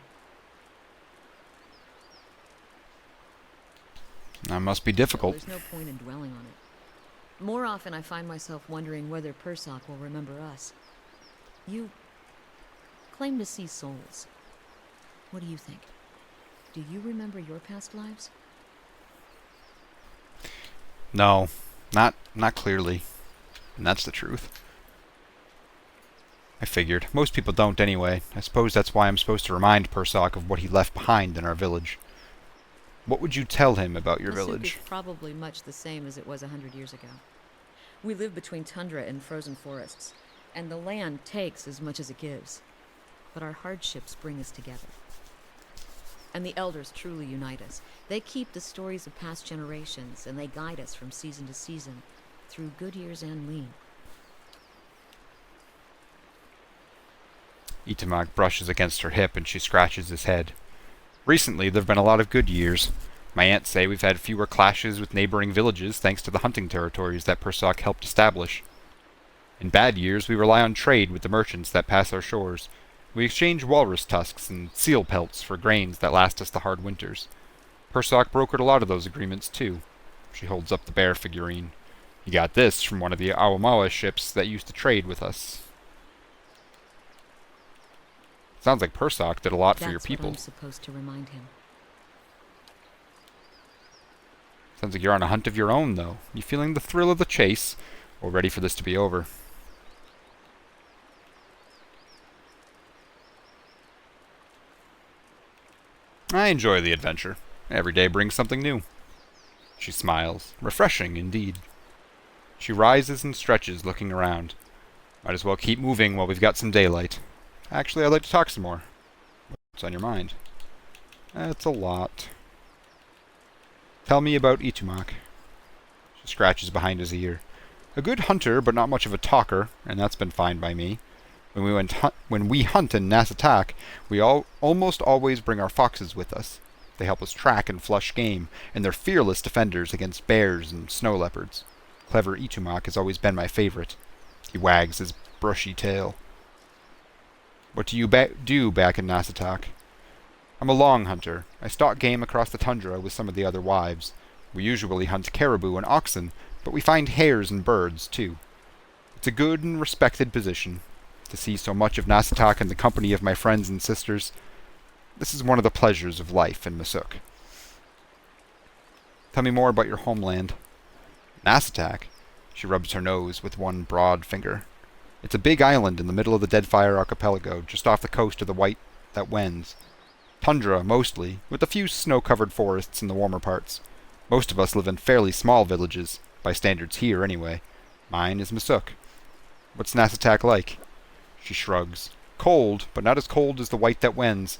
That must be difficult. There's no point in dwelling on it. More often I find myself wondering whether Persoc will remember us. You claim to see souls. What do you think? Do you remember your past lives? No, not clearly. And that's the truth. I figured. Most people don't anyway. I suppose that's why I'm supposed to remind Persoc of what he left behind in our village. What would you tell him about your village? Is probably much the same as it was 100 years ago. We live between tundra and frozen forests, and the land takes as much as it gives. But our hardships bring us together. And the elders truly unite us. They keep the stories of past generations, and they guide us from season to season, through good years and lean. Itamak brushes against her hip and she scratches his head. Recently, there have been a lot of good years. My aunts say we've had fewer clashes with neighboring villages thanks to the hunting territories that Persoc helped establish. In bad years, we rely on trade with the merchants that pass our shores. We exchange walrus tusks and seal pelts for grains that last us the hard winters. Persoc brokered a lot of those agreements, too. She holds up the bear figurine. He got this from one of the Awamawa ships that used to trade with us. Sounds like Persoc did a lot for your people. That's what I'm supposed to remind him. Sounds like you're on a hunt of your own, though. You feeling the thrill of the chase, or ready for this to be over? I enjoy the adventure. Every day brings something new. She smiles. Refreshing, indeed. She rises and stretches, looking around. Might as well keep moving while we've got some daylight. Actually, I'd like to talk some more. What's on your mind? That's a lot. Tell me about Itumak. She scratches behind his ear. A good hunter, but not much of a talker, and that's been fine by me. When we hunt in Nasatak, we almost always bring our foxes with us. They help us track and flush game, and they're fearless defenders against bears and snow leopards. Clever Itumak has always been my favorite. He wags his brushy tail. What do you do back in Nasatak? I'm a long hunter. I stalk game across the tundra with some of the other wives. We usually hunt caribou and oxen, but we find hares and birds, too. It's a good and respected position. To see so much of Nasatak in the company of my friends and sisters. This is one of the pleasures of life in Masuk. Tell me more about your homeland. Nasatak? She rubs her nose with one broad finger. It's a big island in the middle of the Deadfire Archipelago, just off the coast of the White that Wends. Tundra, mostly, with a few snow-covered forests in the warmer parts. Most of us live in fairly small villages, by standards here anyway. Mine is Masuk. What's Nasatak like? She shrugs. Cold, but not as cold as the White that Wends.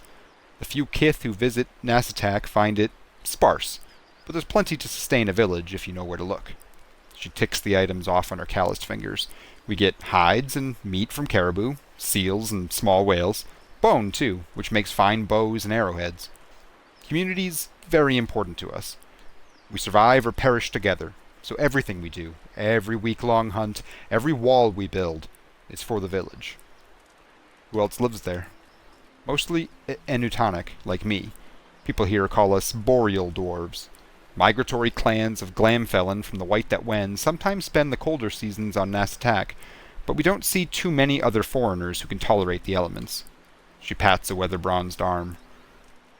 The few kith who visit Nasatak find it sparse, but there's plenty to sustain a village if you know where to look. She ticks the items off on her calloused fingers. We get hides and meat from caribou, seals and small whales, bone too, which makes fine bows and arrowheads. Community's very important to us. We survive or perish together, so everything we do, every week-long hunt, every wall we build, is for the village. Who else lives there? Mostly Enutonic, like me. People here call us boreal dwarves. Migratory clans of Glamfelon from the White that Wends sometimes spend the colder seasons on Nasatak, but we don't see too many other foreigners who can tolerate the elements. She pats a weather-bronzed arm.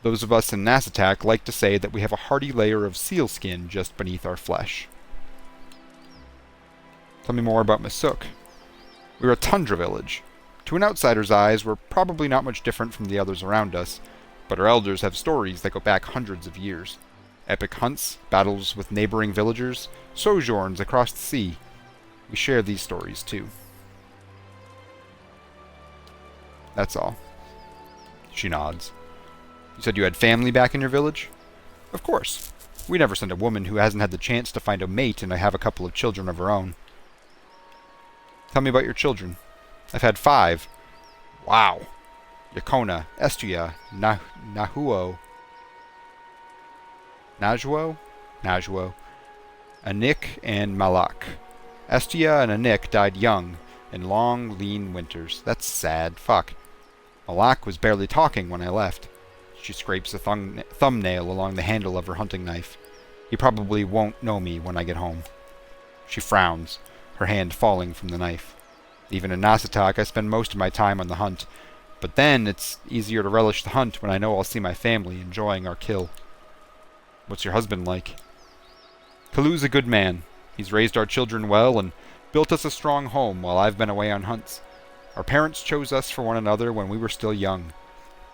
Those of us in Nasatak like to say that we have a hardy layer of seal skin just beneath our flesh. Tell me more about Masuk. We're a tundra village. To an outsider's eyes, we're probably not much different from the others around us, but our elders have stories that go back hundreds of years. Epic hunts, battles with neighboring villagers, sojourns across the sea. We share these stories too. That's all. She nods. You said you had family back in your village? Of course. We never send a woman who hasn't had the chance to find a mate and have a couple of children of her own. Tell me about your children. I've had 5. Wow. Yakona, Estia, Nahuo, Najwo, Anik, and Malak. Estia and Anik died young, in long, lean winters. That's sad. Fuck. Malak was barely talking when I left. She scrapes a thumbnail along the handle of her hunting knife. He probably won't know me when I get home. She frowns, her hand falling from the knife. Even in Nasatak, I spend most of my time on the hunt. But then, it's easier to relish the hunt when I know I'll see my family enjoying our kill. What's your husband like? Kalu's a good man. He's raised our children well and built us a strong home while I've been away on hunts. Our parents chose us for one another when we were still young.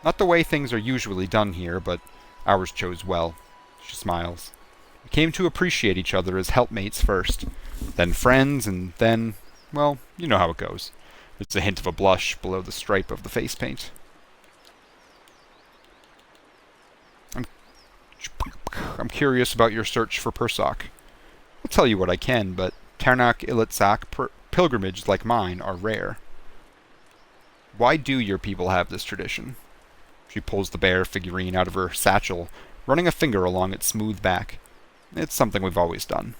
Not the way things are usually done here, but ours chose well. She smiles. We came to appreciate each other as helpmates first, then friends, and then, well, you know how it goes. There's a hint of a blush below the stripe of the face paint. I'm curious about your search for Persoc. I'll tell you what I can, but Tarnak-Ilitsak pilgrimages like mine are rare. Why do your people have this tradition? She pulls the bear figurine out of her satchel, running a finger along its smooth back. It's something we've always done.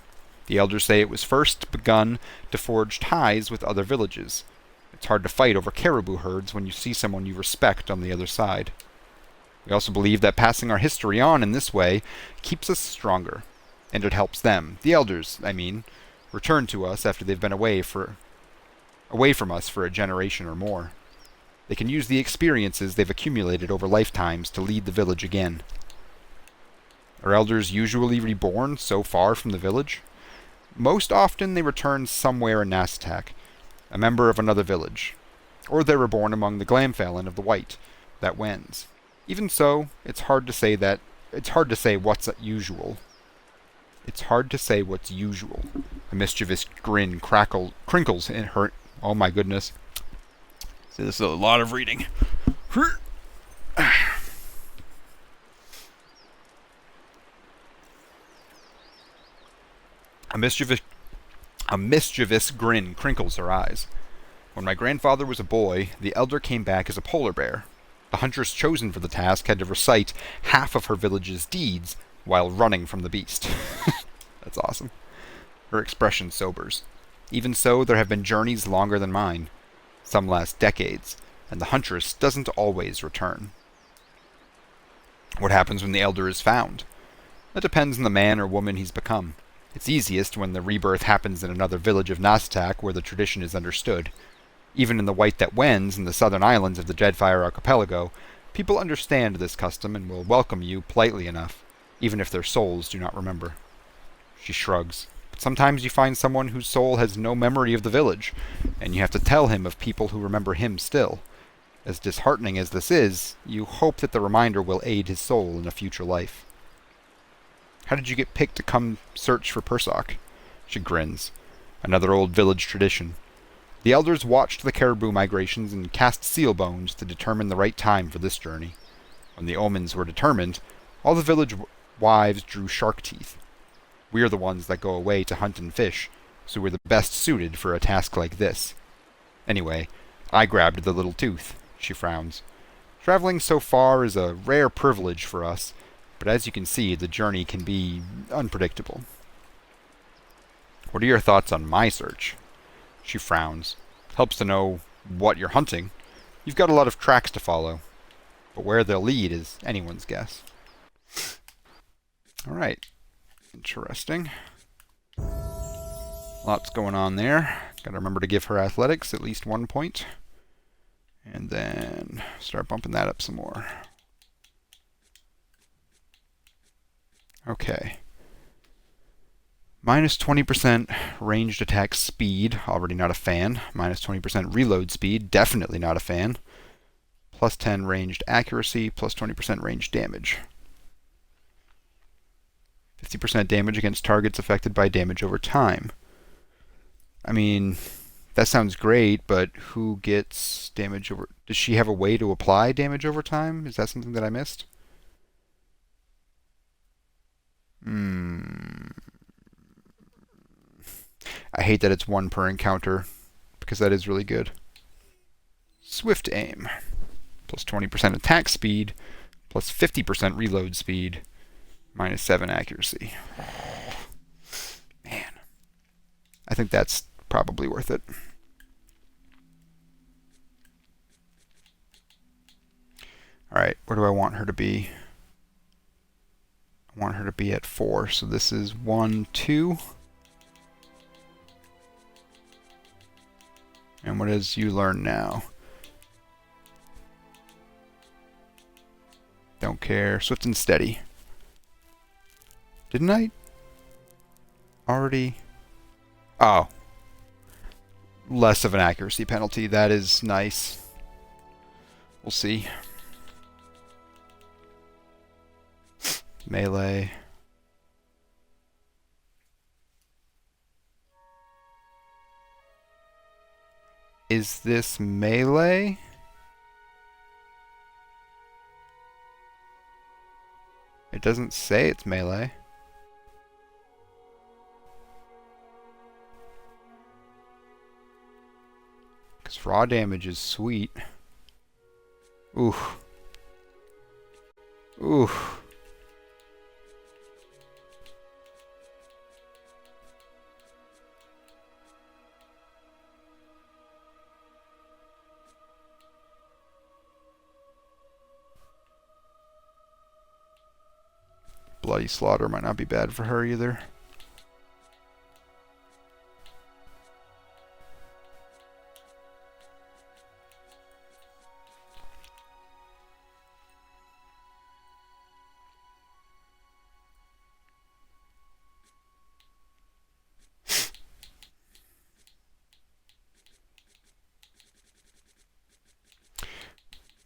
The elders say it was first begun to forge ties with other villages. It's hard to fight over caribou herds when you see someone you respect on the other side. We also believe that passing our history on in this way keeps us stronger, and it helps them, the elders, I mean, return to us after they've been away from us for a generation or more. They can use the experiences they've accumulated over lifetimes to lead the village again. Are elders usually reborn so far from the village? Most often they return somewhere in Nasatak, a member of another village, or they're reborn among the Glamphalen of the White, that wends. Even so, it's hard to say what's usual. It's hard to say what's usual. A mischievous grin crinkles in her. Oh my goodness. See, this is a lot of reading. A mischievous grin crinkles her eyes. When my grandfather was a boy, the elder came back as a polar bear. The huntress chosen for the task had to recite half of her village's deeds while running from the beast. That's awesome. Her expression sobers. Even so, there have been journeys longer than mine. Some last decades, and the huntress doesn't always return. What happens when the elder is found? That depends on the man or woman he's become. It's easiest when the rebirth happens in another village of Nasatak where the tradition is understood. Even in the White that Wends in the southern islands of the Dreadfire Archipelago, people understand this custom and will welcome you politely enough, even if their souls do not remember. She shrugs. But sometimes you find someone whose soul has no memory of the village, and you have to tell him of people who remember him still. As disheartening as this is, you hope that the reminder will aid his soul in a future life. How did you get picked to come search for Persoc? She grins. Another old village tradition. The elders watched the caribou migrations and cast seal bones to determine the right time for this journey. When the omens were determined, all the village wives drew shark teeth. We're the ones that go away to hunt and fish, so we're the best suited for a task like this. Anyway, I grabbed the little tooth. She frowns. Traveling so far is a rare privilege for us, but as you can see, the journey can be unpredictable. What are your thoughts on my search? She frowns. Helps to know what you're hunting. You've got a lot of tracks to follow, but where they'll lead is anyone's guess. Alright. Interesting. Lots going on there. Gotta remember to give her athletics at least 1 point. And then start bumping that up some more. Okay. Minus 20% ranged attack speed, already not a fan. Minus 20% reload speed, definitely not a fan. Plus 10 ranged accuracy, plus 20% ranged damage. 50% damage against targets affected by damage over time. I mean, that sounds great, but who gets damage over... Does she have a way to apply damage over time? Is that something that I missed? I hate that it's 1 per encounter, because that is really good. Swift aim. Plus 20% attack speed, plus 50% reload speed, minus 7 accuracy. Man. I think that's probably worth it. Alright, where do I want her to be? I want her to be at 4, so this is 1, 2. And what does you learn now? Don't care. Swift and steady. Didn't I already? Oh. Less of an accuracy penalty. That is nice. We'll see. Melee. Is this melee? It doesn't say it's melee. Because raw damage is sweet. Oof. Oof. Bloody slaughter might not be bad for her either.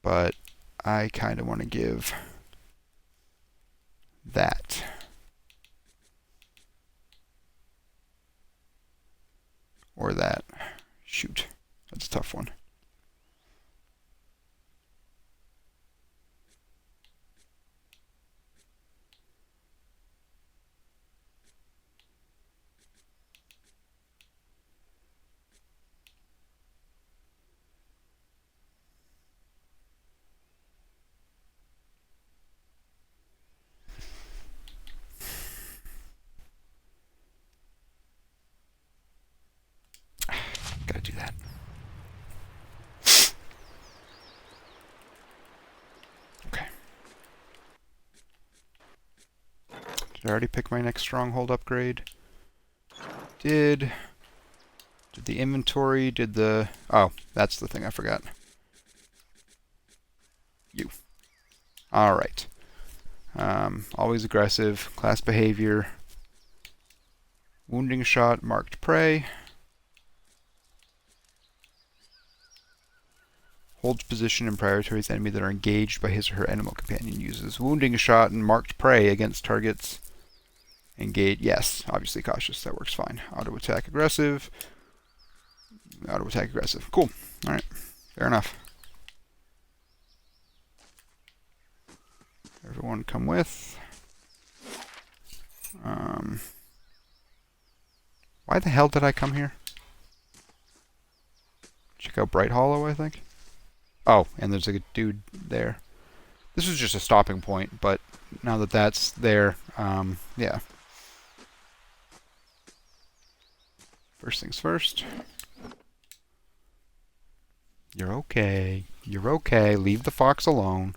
But I kind of want to give that. Or that. Shoot. That's a tough one. Gotta do that. Okay. Did I already pick my next stronghold upgrade? Did the inventory, did the... Oh, that's the thing I forgot. You. Alright. Always aggressive. Class behavior. Wounding shot, marked prey. Holds position and prioritizes enemy that are engaged by his or her animal companion. Uses wounding shot and marked prey against targets. Engage. Yes, obviously cautious. That works fine. Auto attack aggressive. Auto attack aggressive. Cool. Alright. Fair enough. Everyone come with. Why the hell did I come here? Check out Bright Hollow, I think. Oh, and there's a dude there. This was just a stopping point, but now that that's there, yeah. First things first. You're okay. You're okay. Leave the fox alone.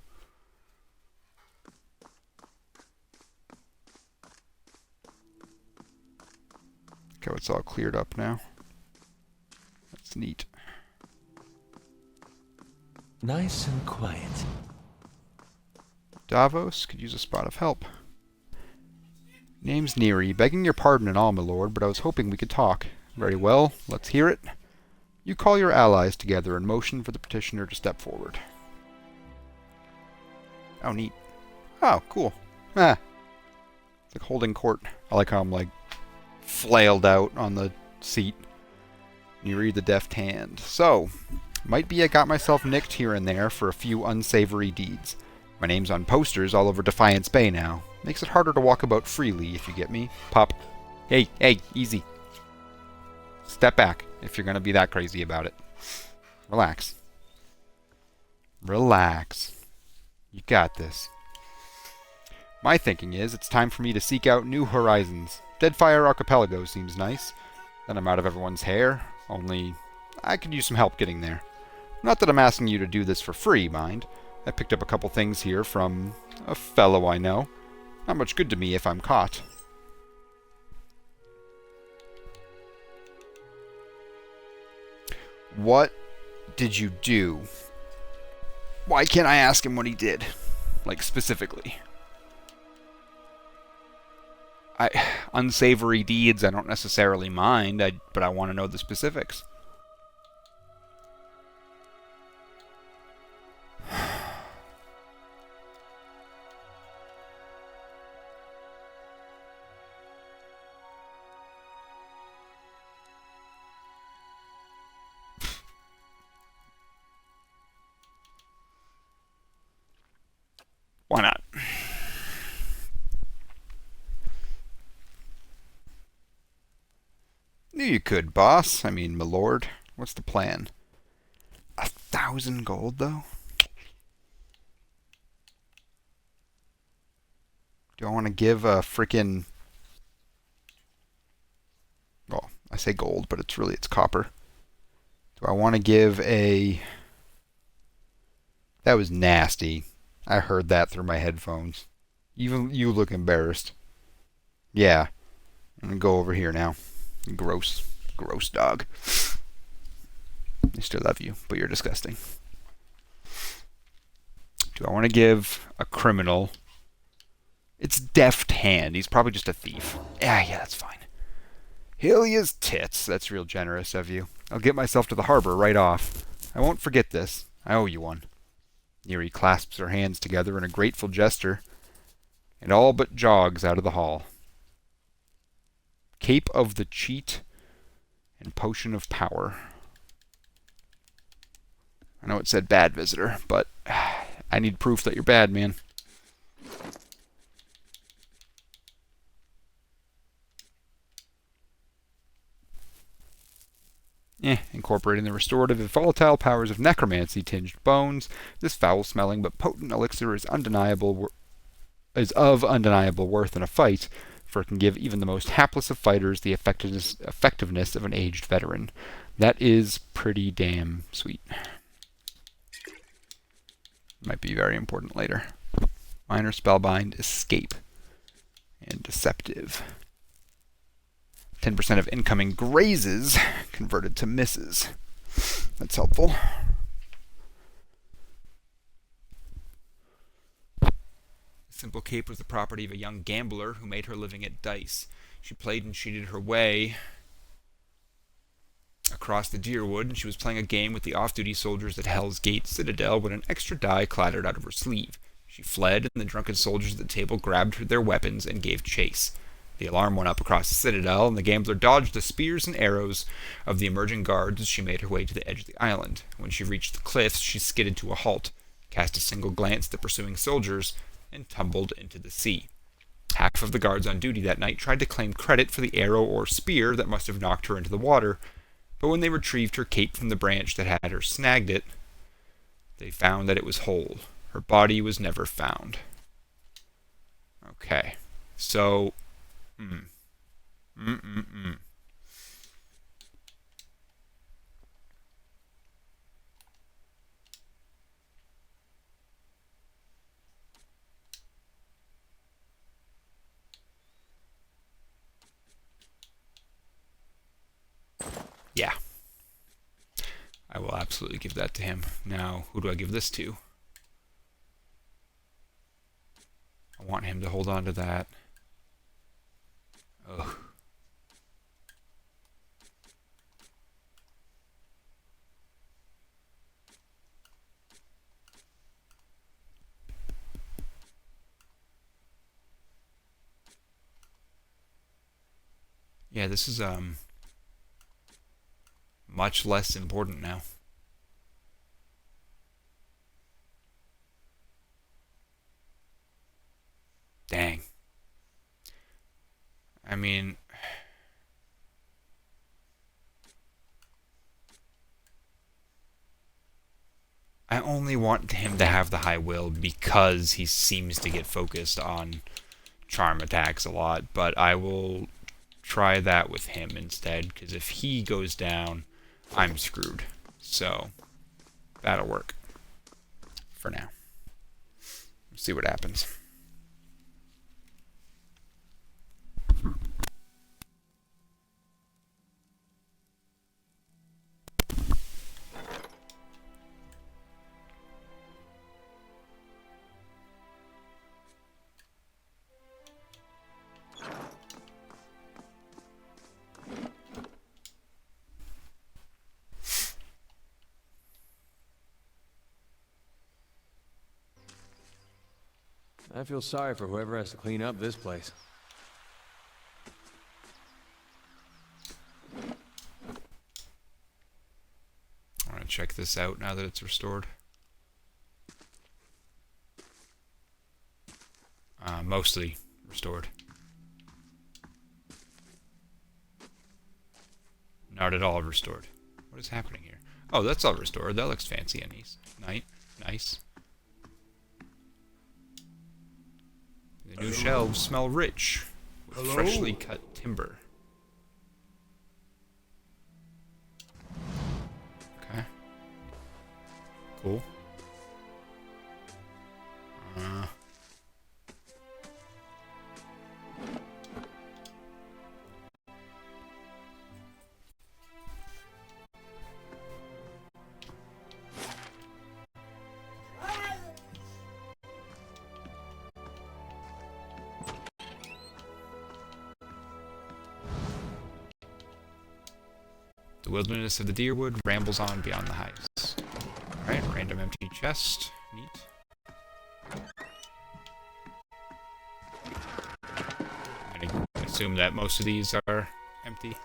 Okay, it's all cleared up now. That's neat. Nice and quiet. Davos could use a spot of help. Name's Neary. Begging your pardon and all, my lord, but I was hoping we could talk. Very well, let's hear it. You call your allies together and motion for the petitioner to step forward. Oh, neat. Oh, cool. Ah. It's like holding court. I like how I'm, like, flailed out on the seat. Neary the deft hand. So, might be I got myself nicked here and there for a few unsavory deeds. My name's on posters all over Defiance Bay now. Makes it harder to walk about freely, if you get me. Pop. Hey, easy. Step back, if you're going to be that crazy about it. Relax. Relax. You got this. My thinking is, it's time for me to seek out new horizons. Deadfire Archipelago seems nice. Then I'm out of everyone's hair. Only, I could use some help getting there. Not that I'm asking you to do this for free, mind. I picked up a couple things here from a fellow I know. Not much good to me if I'm caught. What did you do? Why can't I ask him what he did? Like, specifically. Unsavory deeds I don't necessarily mind, but I want to know the specifics. Why not? Knew you could, boss. I mean, my lord. What's the plan? 1,000 gold, though? Do I want to give a frickin'... Well, I say gold, but it's copper. Do I want to give a... That was nasty. I heard that through my headphones. Even you look embarrassed. Yeah. I'm gonna go over here now. Gross. Gross dog. I still love you, but you're disgusting. Do I want to give a criminal... It's deft hand. He's probably just a thief. Yeah, that's fine. Helia's tits. That's real generous of you. I'll get myself to the harbor right off. I won't forget this. I owe you one. Neary clasps her hands together in a grateful gesture, and all but jogs out of the hall. Cape of the Cheat and Potion of Power. I know it said bad visitor, but I need proof that you're bad, man. Incorporating the restorative and volatile powers of necromancy tinged bones, this foul-smelling but potent elixir is of undeniable worth in a fight, for it can give even the most hapless of fighters the effectiveness of an aged veteran. That is pretty damn sweet. Might be very important later. Minor spellbind, escape, and deceptive. 10% of incoming grazes converted to misses. That's helpful. The simple cape was the property of a young gambler who made her living at dice. She played and cheated her way across the Deerwood, and she was playing a game with the off-duty soldiers at Hell's Gate Citadel when an extra die clattered out of her sleeve. She fled, and the drunken soldiers at the table grabbed their weapons and gave chase. The alarm went up across the citadel, and the gambler dodged the spears and arrows of the emerging guards as she made her way to the edge of the island. When she reached the cliffs, she skidded to a halt, cast a single glance at the pursuing soldiers, and tumbled into the sea. Half of the guards on duty that night tried to claim credit for the arrow or spear that must have knocked her into the water, but when they retrieved her cape from the branch that had her snagged it, they found that it was whole. Her body was never found. Okay, so... Yeah. I will absolutely give that to him. Now, who do I give this to? I want him to hold on to that. Ugh. Yeah, this is much less important now. Dang. I mean, I only want him to have the high will because he seems to get focused on charm attacks a lot, but I will try that with him instead, because if he goes down, I'm screwed. So, that'll work. For now. Let's see what happens. I feel sorry for whoever has to clean up this place. I want to check this out now that it's restored. Mostly restored. Not at all restored. What is happening here? Oh, that's all restored. That looks fancy and nice. The new shelves smell rich with freshly cut timber. Okay. Cool. The wilderness of the Deerwood rambles on beyond the heights. Alright, random empty chest. Neat. I'm gonna assume that most of these are empty.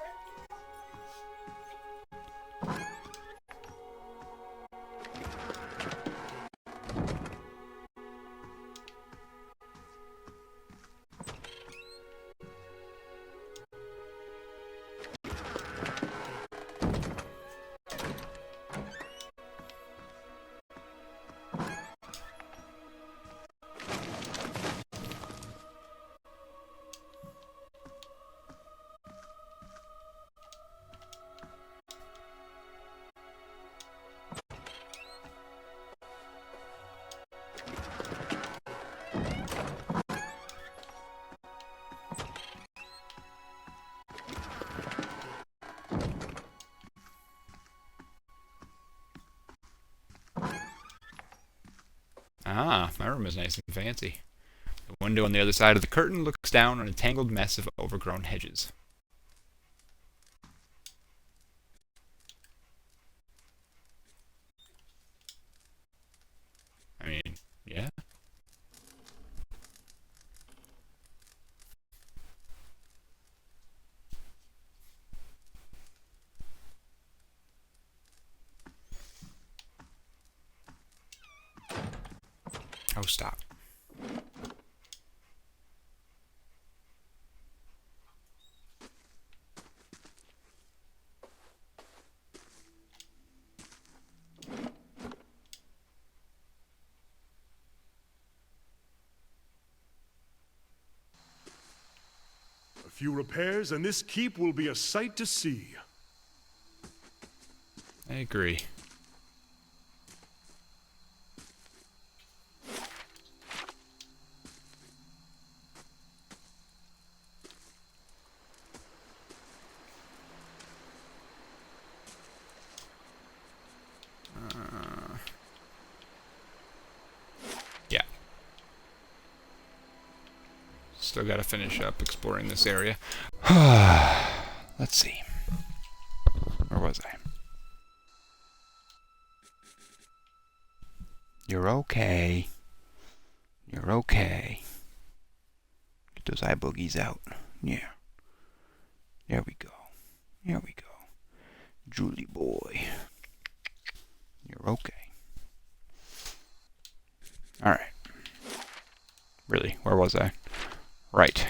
Ah, my room is nice and fancy. The window on the other side of the curtain looks down on a tangled mess of overgrown hedges. I mean, yeah. Oh, stop. A few repairs, and this keep will be a sight to see. I agree. Still gotta finish up exploring this area. Let's see. Where was I? You're okay. You're okay. Get those eye boogies out. Yeah. There we go. There we go. Julie boy. You're okay. Alright. Really, where was I? Right.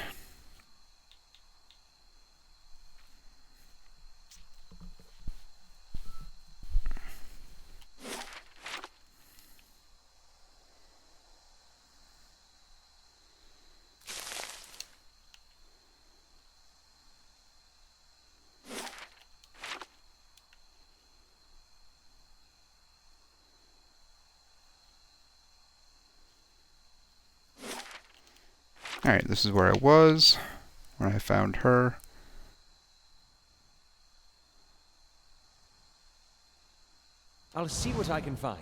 Alright, this is where I was when I found her. I'll see what I can find.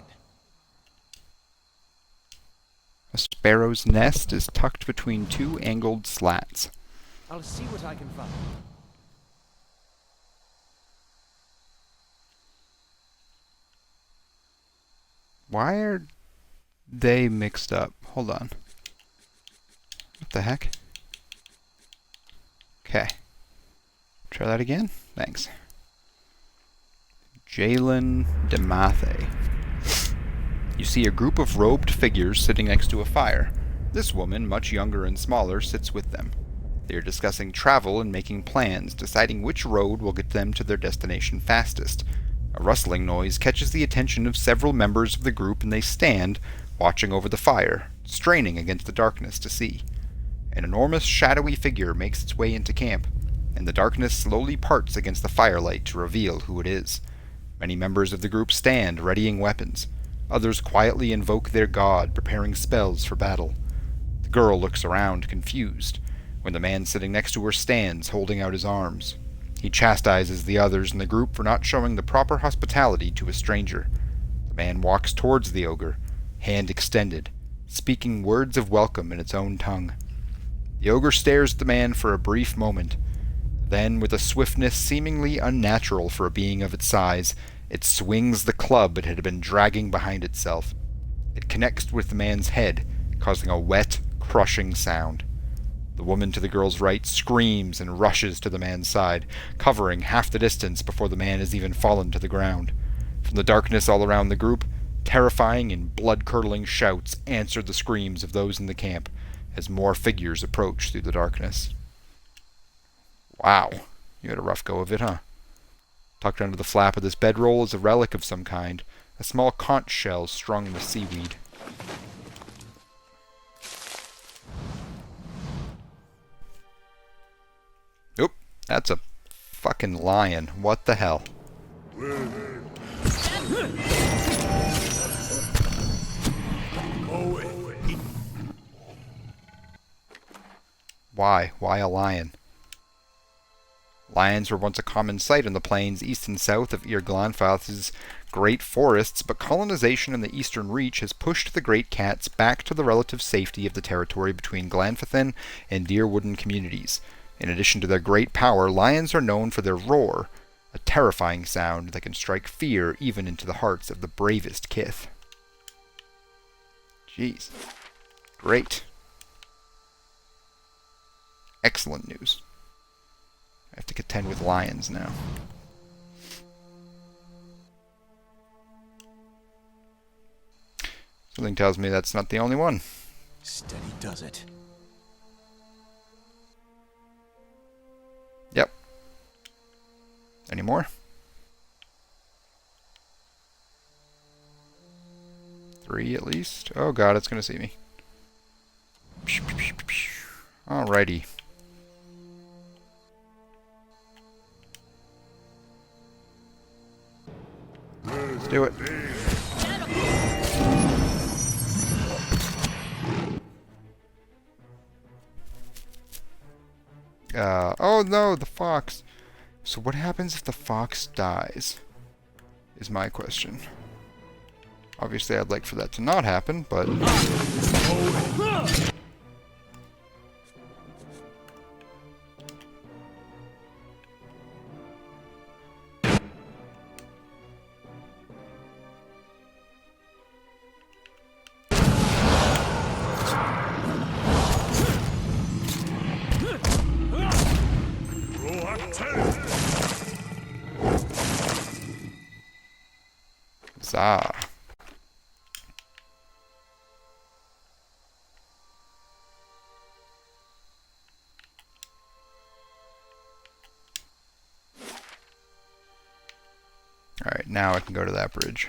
A sparrow's nest is tucked between two angled slats. I'll see what I can find. Why are they mixed up? Hold on. What the heck? Okay. Try that again? Thanks. Jalen Demathe. You see a group of robed figures sitting next to a fire. This woman, much younger and smaller, sits with them. They are discussing travel and making plans, deciding which road will get them to their destination fastest. A rustling noise catches the attention of several members of the group, and they stand, watching over the fire, straining against the darkness to see. An enormous shadowy figure makes its way into camp, and the darkness slowly parts against the firelight to reveal who it is. Many members of the group stand, readying weapons. Others quietly invoke their god, preparing spells for battle. The girl looks around, confused, when the man sitting next to her stands, holding out his arms. He chastises the others in the group for not showing the proper hospitality to a stranger. The man walks towards the ogre, hand extended, speaking words of welcome in its own tongue. The ogre stares at the man for a brief moment. Then, with a swiftness seemingly unnatural for a being of its size, it swings the club it had been dragging behind itself. It connects with the man's head, causing a wet, crushing sound. The woman to the girl's right screams and rushes to the man's side, covering half the distance before the man has even fallen to the ground. From the darkness all around the group, terrifying and blood-curdling shouts answer the screams of those in the camp as more figures approach through the darkness. Wow, you had a rough go of it, huh? Tucked under the flap of this bedroll is a relic of some kind, a small conch shell strung with seaweed. Oop, that's a fucking lion. What the hell? Why? Why a lion? Lions were once a common sight on the plains east and south of Glanfath's great forests, but colonization in the eastern reach has pushed the great cats back to the relative safety of the territory between Glanfathan and Deerwooden communities. In addition to their great power, lions are known for their roar, a terrifying sound that can strike fear even into the hearts of the bravest kith. Jeez. Great. Excellent news. I have to contend with lions now. Something tells me that's not the only one. Steady does it. Yep. Any more? 3 at least. Oh god, it's gonna see me. Alrighty. Let's do it. Oh no, the fox. So what happens if the fox dies? Is my question. Obviously I'd like for that to not happen, but... Zah. Alright, now I can go to that bridge.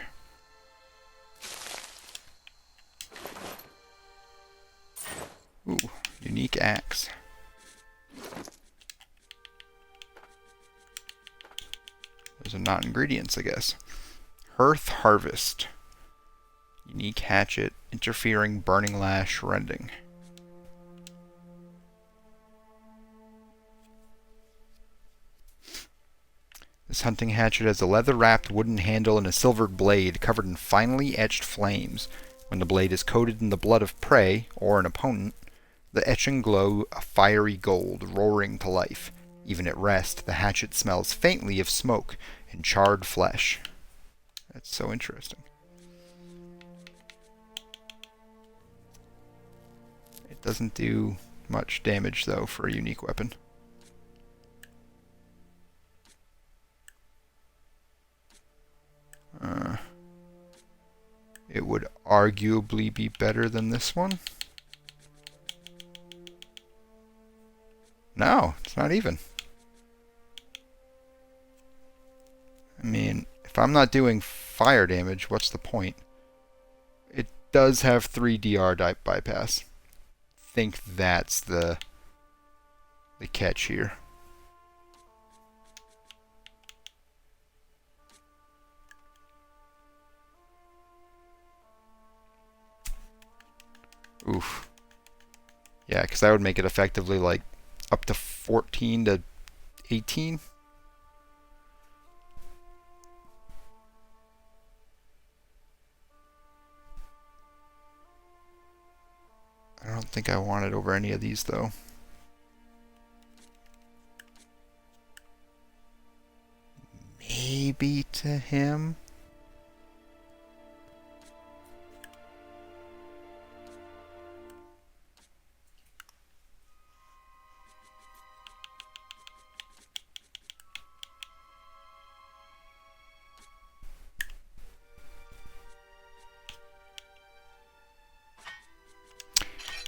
Ooh, unique axe. Those are not ingredients, I guess. Hearth Harvest. Unique hatchet, interfering, burning lash, rending. This hunting hatchet has a leather-wrapped wooden handle and a silvered blade covered in finely etched flames. When the blade is coated in the blood of prey, or an opponent, the etching glow a fiery gold, roaring to life. Even at rest, the hatchet smells faintly of smoke and charred flesh. That's so interesting. It doesn't do much damage, though, for a unique weapon. It would arguably be better than this one. No, it's not even. I mean, if I'm not doing fire damage, what's the point? It does have 3 DR bypass. I think that's the catch here. Oof. Yeah, because that would make it effectively like up to 14 to 18. I don't think I want it over any of these, though. Maybe to him.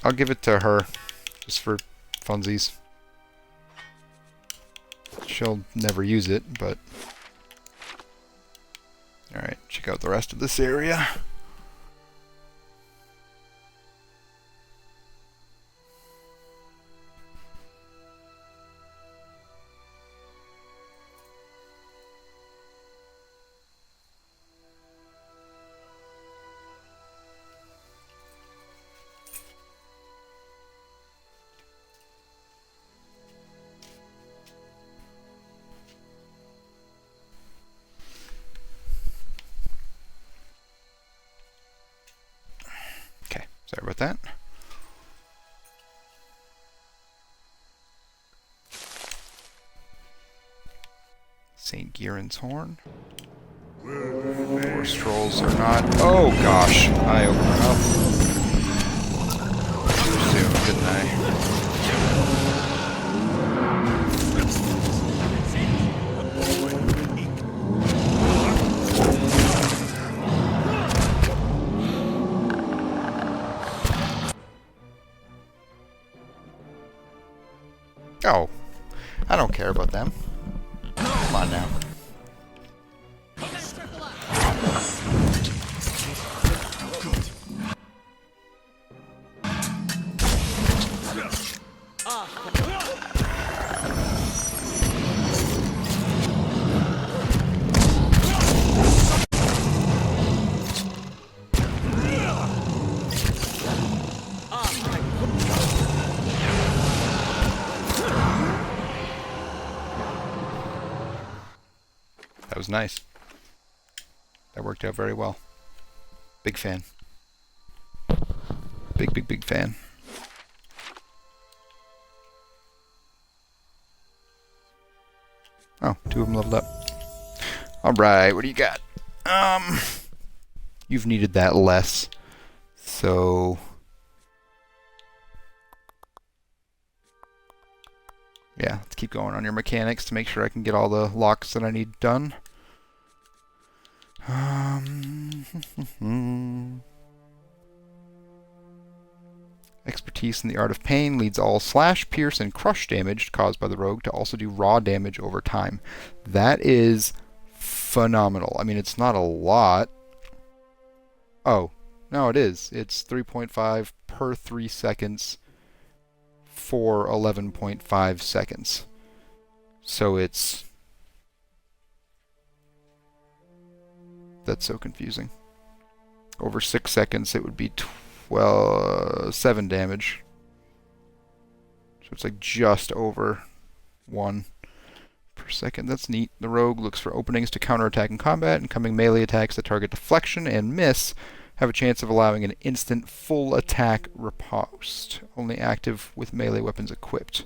I'll give it to her, just for funsies. She'll never use it, but... Alright, check out the rest of this area. Sorry about that. St. Gieran's Horn. Forest trolls are not... Oh gosh! I opened it up too soon, didn't I? Oh, I don't care about them. Come on now. That was nice. That worked out very well. Big fan. Big fan. Oh, 2 of them leveled up. Alright, what do you got? You've needed that less. So... yeah, let's keep going on your mechanics to make sure I can get all the locks that I need done. Expertise in the art of pain leads all slash, pierce, and crush damage caused by the rogue to also do raw damage over time. That is phenomenal. I mean, it's not a lot. Oh, no, it is. It's 3.5 per 3 seconds for 11.5 seconds. So it's... That's so confusing. Over 6 seconds, it would be 7 damage. So it's like just over 1 per second. That's neat. The rogue looks for openings to counterattack in combat. Incoming melee attacks that target deflection and miss have a chance of allowing an instant full attack riposte. Only active with melee weapons equipped.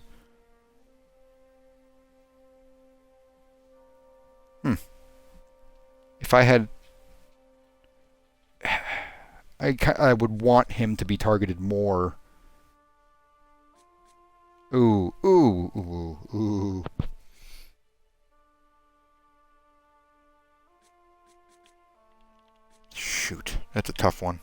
If I had... I would want him to be targeted more. Ooh, ooh, ooh, ooh. Shoot, that's a tough one.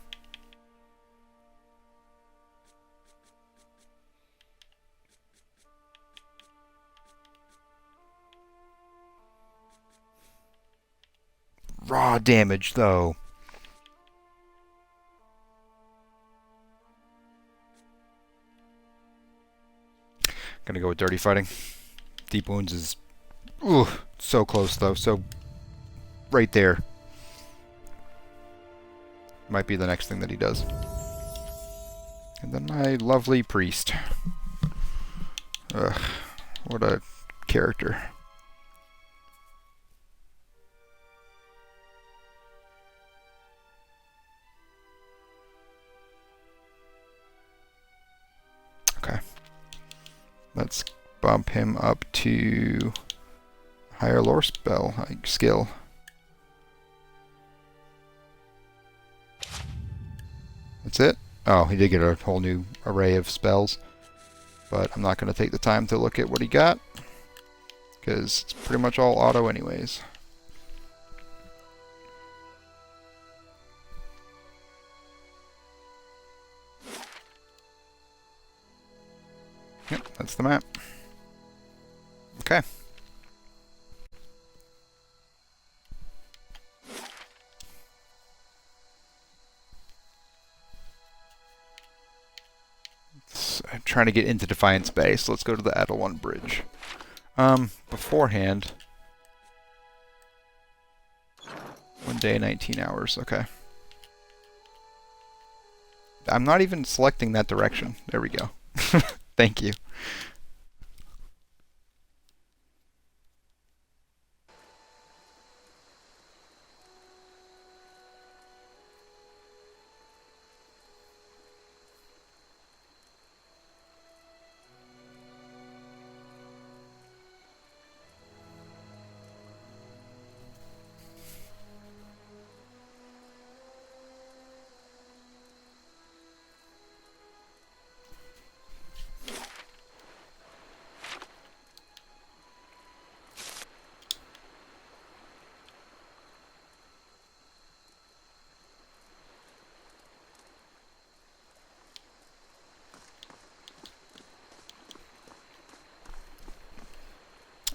Raw damage, though. Gonna go with dirty fighting. Deep wounds is... Ooh, so close, though. So, right there. Might be the next thing that he does. And then my lovely priest. Ugh, what a character. Okay. Let's bump him up to higher lore spell skill. That's it? Oh, he did get a whole new array of spells. But I'm not going to take the time to look at what he got, because it's pretty much all auto anyways. Yep, that's the map. Okay. I'm trying to get into Defiance Bay, so let's go to the Adelwan Bridge. Beforehand... 1 day, 19 hours, okay. I'm not even selecting that direction. There we go. Thank you.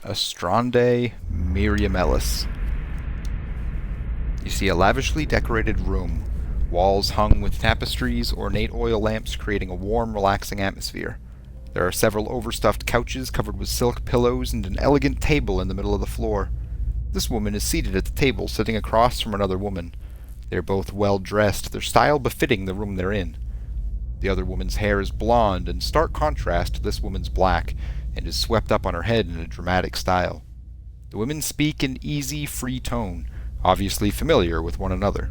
Astrande Miriamelis. You see a lavishly decorated room, walls hung with tapestries, ornate oil lamps creating a warm, relaxing atmosphere. There are several overstuffed couches covered with silk pillows and an elegant table in the middle of the floor. This woman is seated at the table, sitting across from another woman. They are both well dressed, their style befitting the room they're in. The other woman's hair is blonde, in stark contrast to this woman's black, and is swept up on her head in a dramatic style. The women speak in easy, free tone, obviously familiar with one another.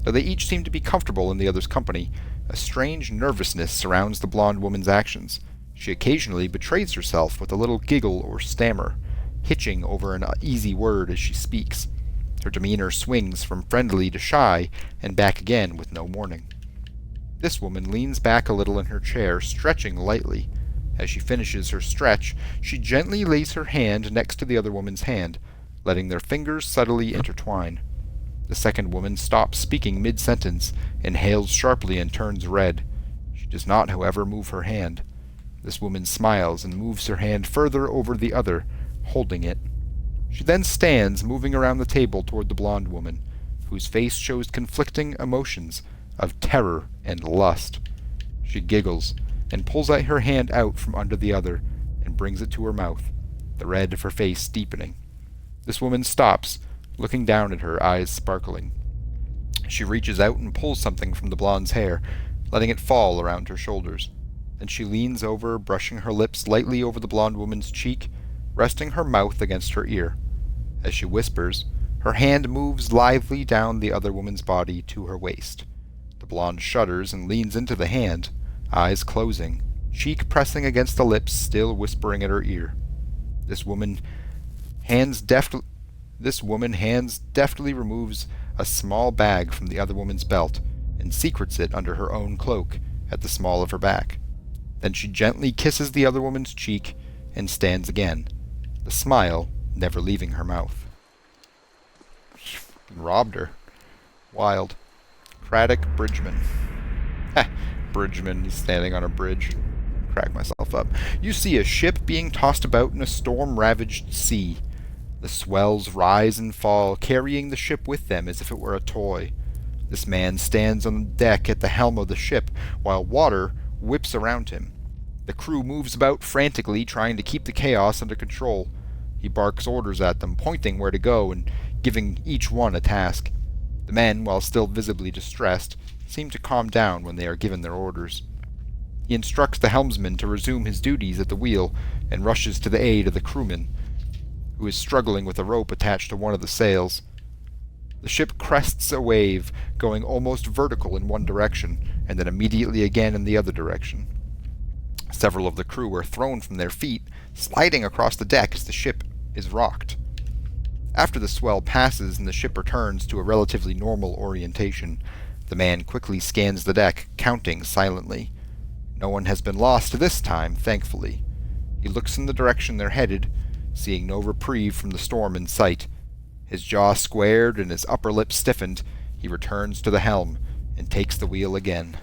Though they each seem to be comfortable in the other's company, a strange nervousness surrounds the blonde woman's actions. She occasionally betrays herself with a little giggle or stammer, hitching over an easy word as she speaks. Her demeanor swings from friendly to shy, and back again with no warning. This woman leans back a little in her chair, stretching lightly. As she finishes her stretch, she gently lays her hand next to the other woman's hand, letting their fingers subtly intertwine. The second woman stops speaking mid-sentence, inhales sharply, and turns red. She does not, however, move her hand. This woman smiles and moves her hand further over the other, holding it. She then stands, moving around the table toward the blonde woman, whose face shows conflicting emotions of terror and lust. She giggles and pulls her hand out from under the other and brings it to her mouth, the red of her face deepening. This woman stops, looking down at her, eyes sparkling. She reaches out and pulls something from the blonde's hair, letting it fall around her shoulders. Then she leans over, brushing her lips lightly over the blonde woman's cheek, resting her mouth against her ear. As she whispers, her hand moves lithely down the other woman's body to her waist. The blonde shudders and leans into the hand, eyes closing, cheek pressing against the lips, still whispering at her ear. This woman hands deftly removes a small bag from the other woman's belt and secretes it under her own cloak at the small of her back. Then she gently kisses the other woman's cheek and stands again, the smile never leaving her mouth. Robbed her. Wild. Craddock Bridgman. Ha! Bridgman, he's standing on a bridge. Crack myself up. You see a ship being tossed about in a storm-ravaged sea. The swells rise and fall, carrying the ship with them as if it were a toy. This man stands on the deck at the helm of the ship, while water whips around him. The crew moves about frantically, trying to keep the chaos under control. He barks orders at them, pointing where to go and giving each one a task. The men, while still visibly distressed, seem to calm down when they are given their orders. He instructs the helmsman to resume his duties at the wheel and rushes to the aid of the crewman, who is struggling with a rope attached to one of the sails. The ship crests a wave, going almost vertical in one direction, and then immediately again in the other direction. Several of the crew are thrown from their feet, sliding across the deck as the ship is rocked. After the swell passes and the ship returns to a relatively normal orientation, the man quickly scans the deck, counting silently. No one has been lost this time, thankfully. He looks in the direction they're headed, seeing no reprieve from the storm in sight. His jaw squared and his upper lip stiffened, he returns to the helm and takes the wheel again.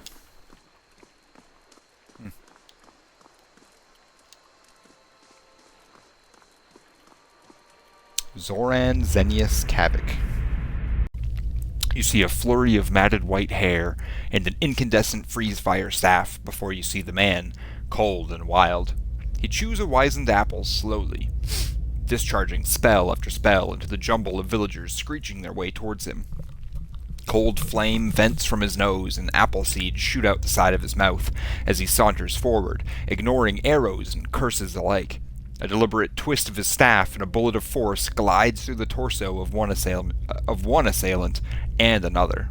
Zoran Zenius Kavik. You see a flurry of matted white hair and an incandescent freeze-fire staff before you see the man, cold and wild. He chews a wizened apple slowly, discharging spell after spell into the jumble of villagers screeching their way towards him. Cold flame vents from his nose and apple seeds shoot out the side of his mouth as he saunters forward, ignoring arrows and curses alike. A deliberate twist of his staff and a bullet of force glides through the torso of one assailant and another.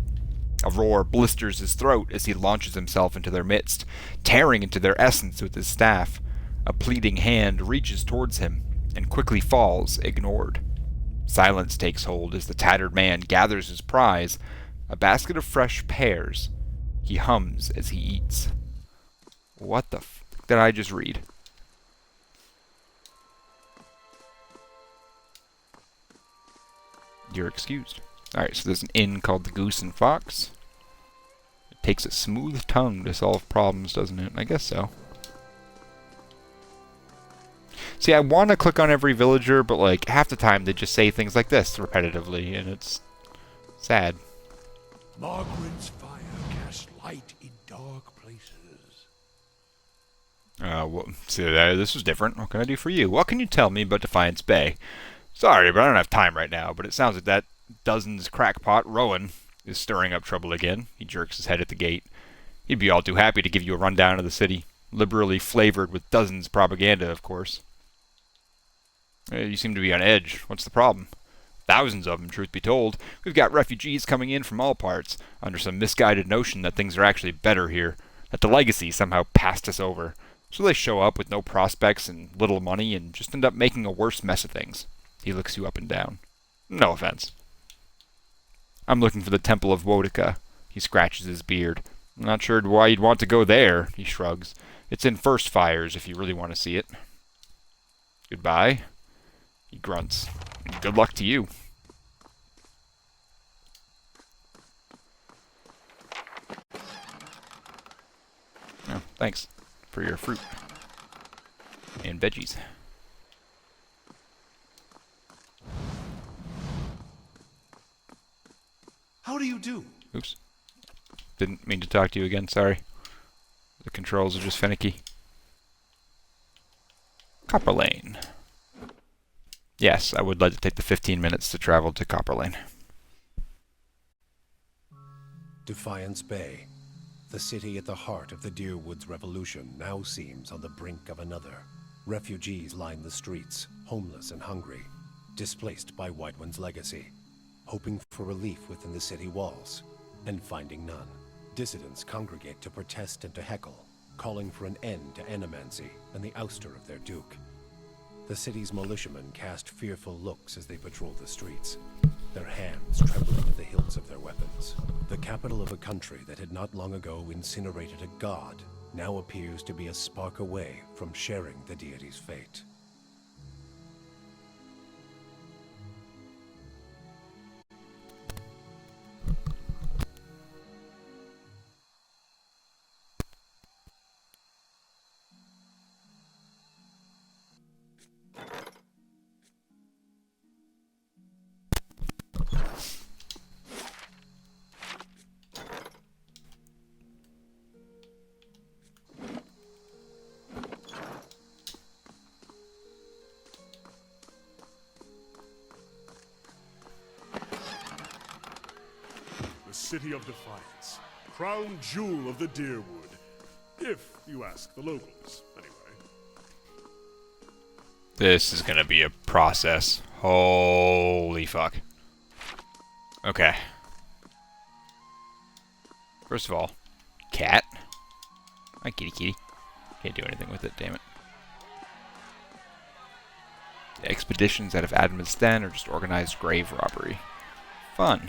A roar blisters his throat as he launches himself into their midst, tearing into their essence with his staff. A pleading hand reaches towards him and quickly falls, ignored. Silence takes hold as the tattered man gathers his prize, a basket of fresh pears. He hums as he eats. What the f*** did I just read? You're excused. Alright, so there's an inn called the Goose and Fox. It takes a smooth tongue to solve problems, doesn't it? I guess so. See, I want to click on every villager, but like half the time they just say things like this repetitively, and it's sad. Margaret's fire casts light in dark places. Well, see, this is different. What can I do for you? What can you tell me about Defiance Bay? Sorry, but I don't have time right now, but it sounds like that Dozens crackpot Rowan is stirring up trouble again. He jerks his head at the gate. He'd be all too happy to give you a rundown of the city, liberally flavored with Dozens propaganda, of course. You seem to be on edge. What's the problem? Thousands of them, truth be told. We've got refugees coming in from all parts, under some misguided notion that things are actually better here, that the legacy somehow passed us over. So they show up with no prospects and little money and just end up making a worse mess of things. He looks you up and down. No offense. I'm looking for the Temple of Wotica. He scratches his beard. I'm not sure why you'd want to go there, he shrugs. It's in First Fires if you really want to see it. Goodbye. He grunts. Good luck to you. Oh, thanks for your fruit. And veggies. How do you do? Oops. Didn't mean to talk to you again, sorry. The controls are just finicky. Copper Lane. Yes, I would like to take the 15 minutes to travel to Copper Lane. Defiance Bay. The city at the heart of the Deerwoods Revolution now seems on the brink of another. Refugees line the streets, homeless and hungry, displaced by White One's legacy, hoping for relief within the city walls, and finding none. Dissidents congregate to protest and to heckle, calling for an end to animancy and the ouster of their duke. The city's militiamen cast fearful looks as they patrol the streets, their hands trembling at the hilts of their weapons. The capital of a country that had not long ago incinerated a god now appears to be a spark away from sharing the deity's fate. The city of Defiance. Crown jewel of the Deerwood. If you ask the locals, anyway. This is gonna be a process. Holy fuck. Okay. First of all, cat. Hi, kitty kitty. Can't do anything with it, damn it. The expeditions out of Adam's Den are just organized grave robbery. Fun.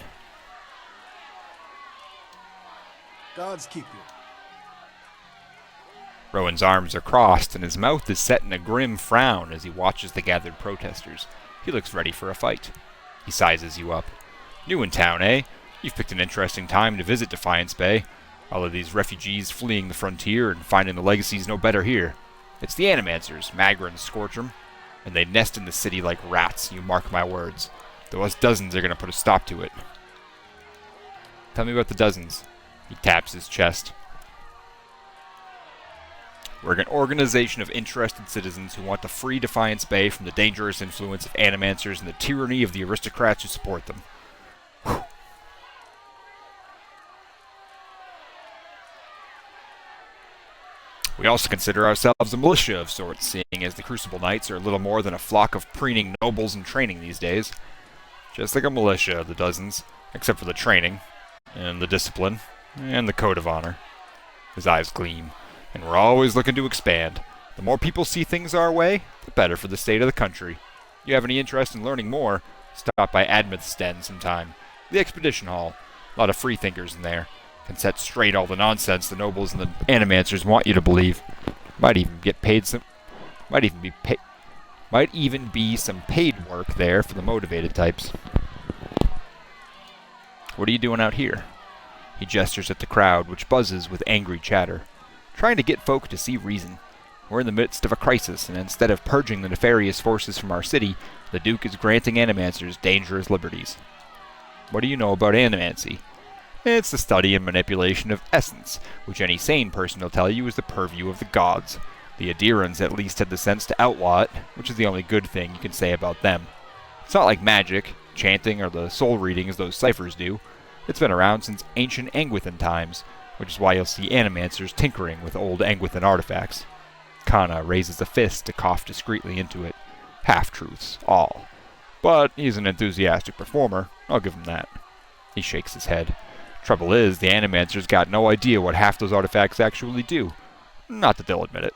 Gods keep you. Rowan's arms are crossed and his mouth is set in a grim frown as he watches the gathered protesters. He looks ready for a fight. He sizes you up. New in town, eh? You've picked an interesting time to visit Defiance Bay. All of these refugees fleeing the frontier and finding the legacies no better here. It's the Animancers, Magra and Scorch'em, and they nest in the city like rats, you mark my words. Though us dozens are gonna put a stop to it. Tell me about the dozens. He taps his chest. We're an organization of interested citizens who want to free Defiance Bay from the dangerous influence of Animancers and the tyranny of the aristocrats who support them. Whew. We also consider ourselves a militia of sorts, seeing as the Crucible Knights are little more than a flock of preening nobles in training these days. Just like a militia of the dozens, except for the training, and the discipline, and the code of honor. His eyes gleam, and we're always looking to expand. The more people see things our way, the better for the state of the country. You have any interest in learning more, stop by Admith's Den sometime. The Expedition Hall. A lot of freethinkers in there. Can set straight all the nonsense the nobles and the Animancers want you to believe. Might even be some paid work there for the motivated types. What are you doing out here? He gestures at the crowd, which buzzes with angry chatter. Trying to get folk to see reason. We're in the midst of a crisis, and instead of purging the nefarious forces from our city, the Duke is granting Animancers dangerous liberties. What do you know about Animancy? It's the study and manipulation of essence, which any sane person will tell you is the purview of the gods. The Adirans at least had the sense to outlaw it, which is the only good thing you can say about them. It's not like magic, chanting, or the soul readings those ciphers do. It's been around since ancient Angwithan times, which is why you'll see Animancers tinkering with old Angwithan artifacts. Kana raises a fist to cough discreetly into it. Half-truths, all. But he's an enthusiastic performer, I'll give him that. He shakes his head. Trouble is, the Animancers got no idea what half those artifacts actually do. Not that they'll admit it.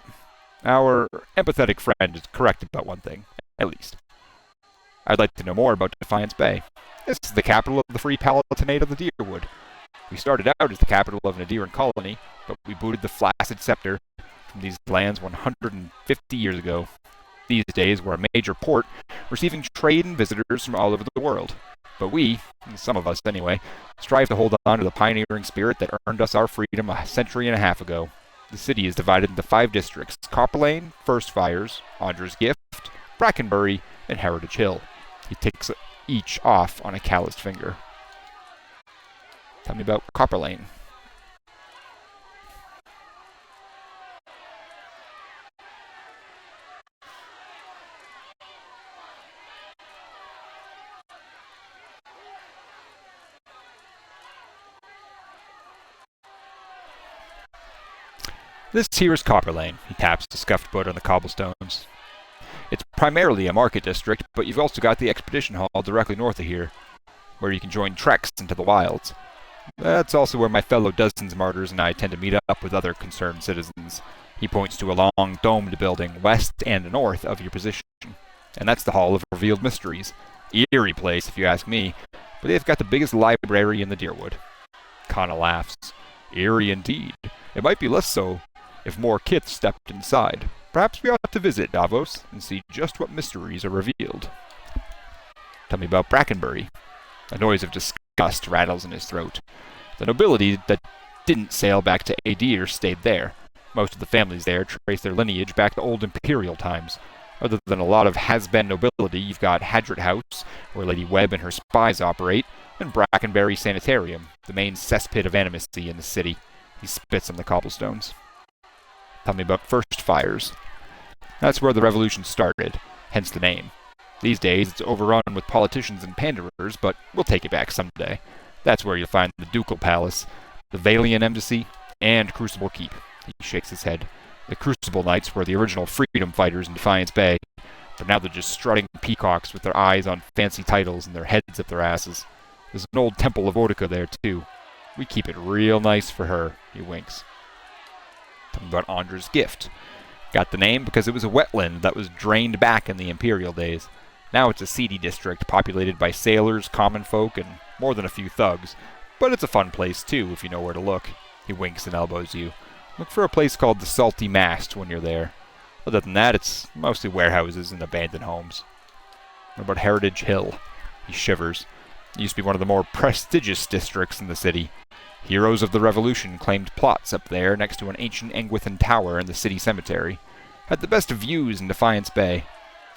Our empathetic friend is correct about one thing, at least. I'd like to know more about Defiance Bay. This is the capital of the Free Palatinate of the Deerwood. We started out as the capital of an Adiran colony, but we booted the Flaccid Scepter from from these lands 150 years ago. These days, we're a major port, receiving trade and visitors from all over the world. But we, some of us anyway, strive to hold on to the pioneering spirit that earned us our freedom a century and a half ago. The city is divided into 5 districts: Copperlane, First Fires, Andre's Gift, Brackenbury, and Heritage Hill. He ticks each off on a calloused finger. Tell me about Copperlane. This here is Copperlane. He taps the scuffed foot on the cobblestones. It's primarily a market district, but you've also got the Expedition Hall directly north of here, where you can join treks into the wilds. That's also where my fellow Dozens Martyrs and I tend to meet up with other concerned citizens. He points to a long, domed building west and north of your position, and that's the Hall of Revealed Mysteries. Eerie place, if you ask me, but they've got the biggest library in the Deerwood. Kana laughs. Eerie indeed. It might be less so if more kith stepped inside. Perhaps we ought to visit Davos and see just what mysteries are revealed. Tell me about Brackenbury. A noise of disgust rattles in his throat. The nobility that didn't sail back to Adir stayed there. Most of the families there trace their lineage back to old imperial times. Other than a lot of has-been nobility, you've got Hadrit House, where Lady Webb and her spies operate, and Brackenbury Sanitarium, the main cesspit of animacy in the city. He spits on the cobblestones. Tell me about First Fires. That's where the revolution started, hence the name. These days it's overrun with politicians and panderers, but we'll take it back someday. That's where you'll find the Ducal Palace, the Valian Embassy, and Crucible Keep. He shakes his head. The Crucible Knights were the original freedom fighters in Defiance Bay, but now they're just strutting peacocks with their eyes on fancy titles and their heads up their asses. There's an old temple of Ortica there, too. We keep it real nice for her, he winks. Talking about Andre's Gift. Got the name because it was a wetland that was drained back in the Imperial days. Now it's a seedy district populated by sailors, common folk, and more than a few thugs. But it's a fun place, too, if you know where to look. He winks and elbows you. Look for a place called the Salty Mast when you're there. Other than that, it's mostly warehouses and abandoned homes. What about Heritage Hill? He shivers. It used to be one of the more prestigious districts in the city. Heroes of the Revolution claimed plots up there next to an ancient Engwithan tower in the city cemetery. Had the best of views in Defiance Bay.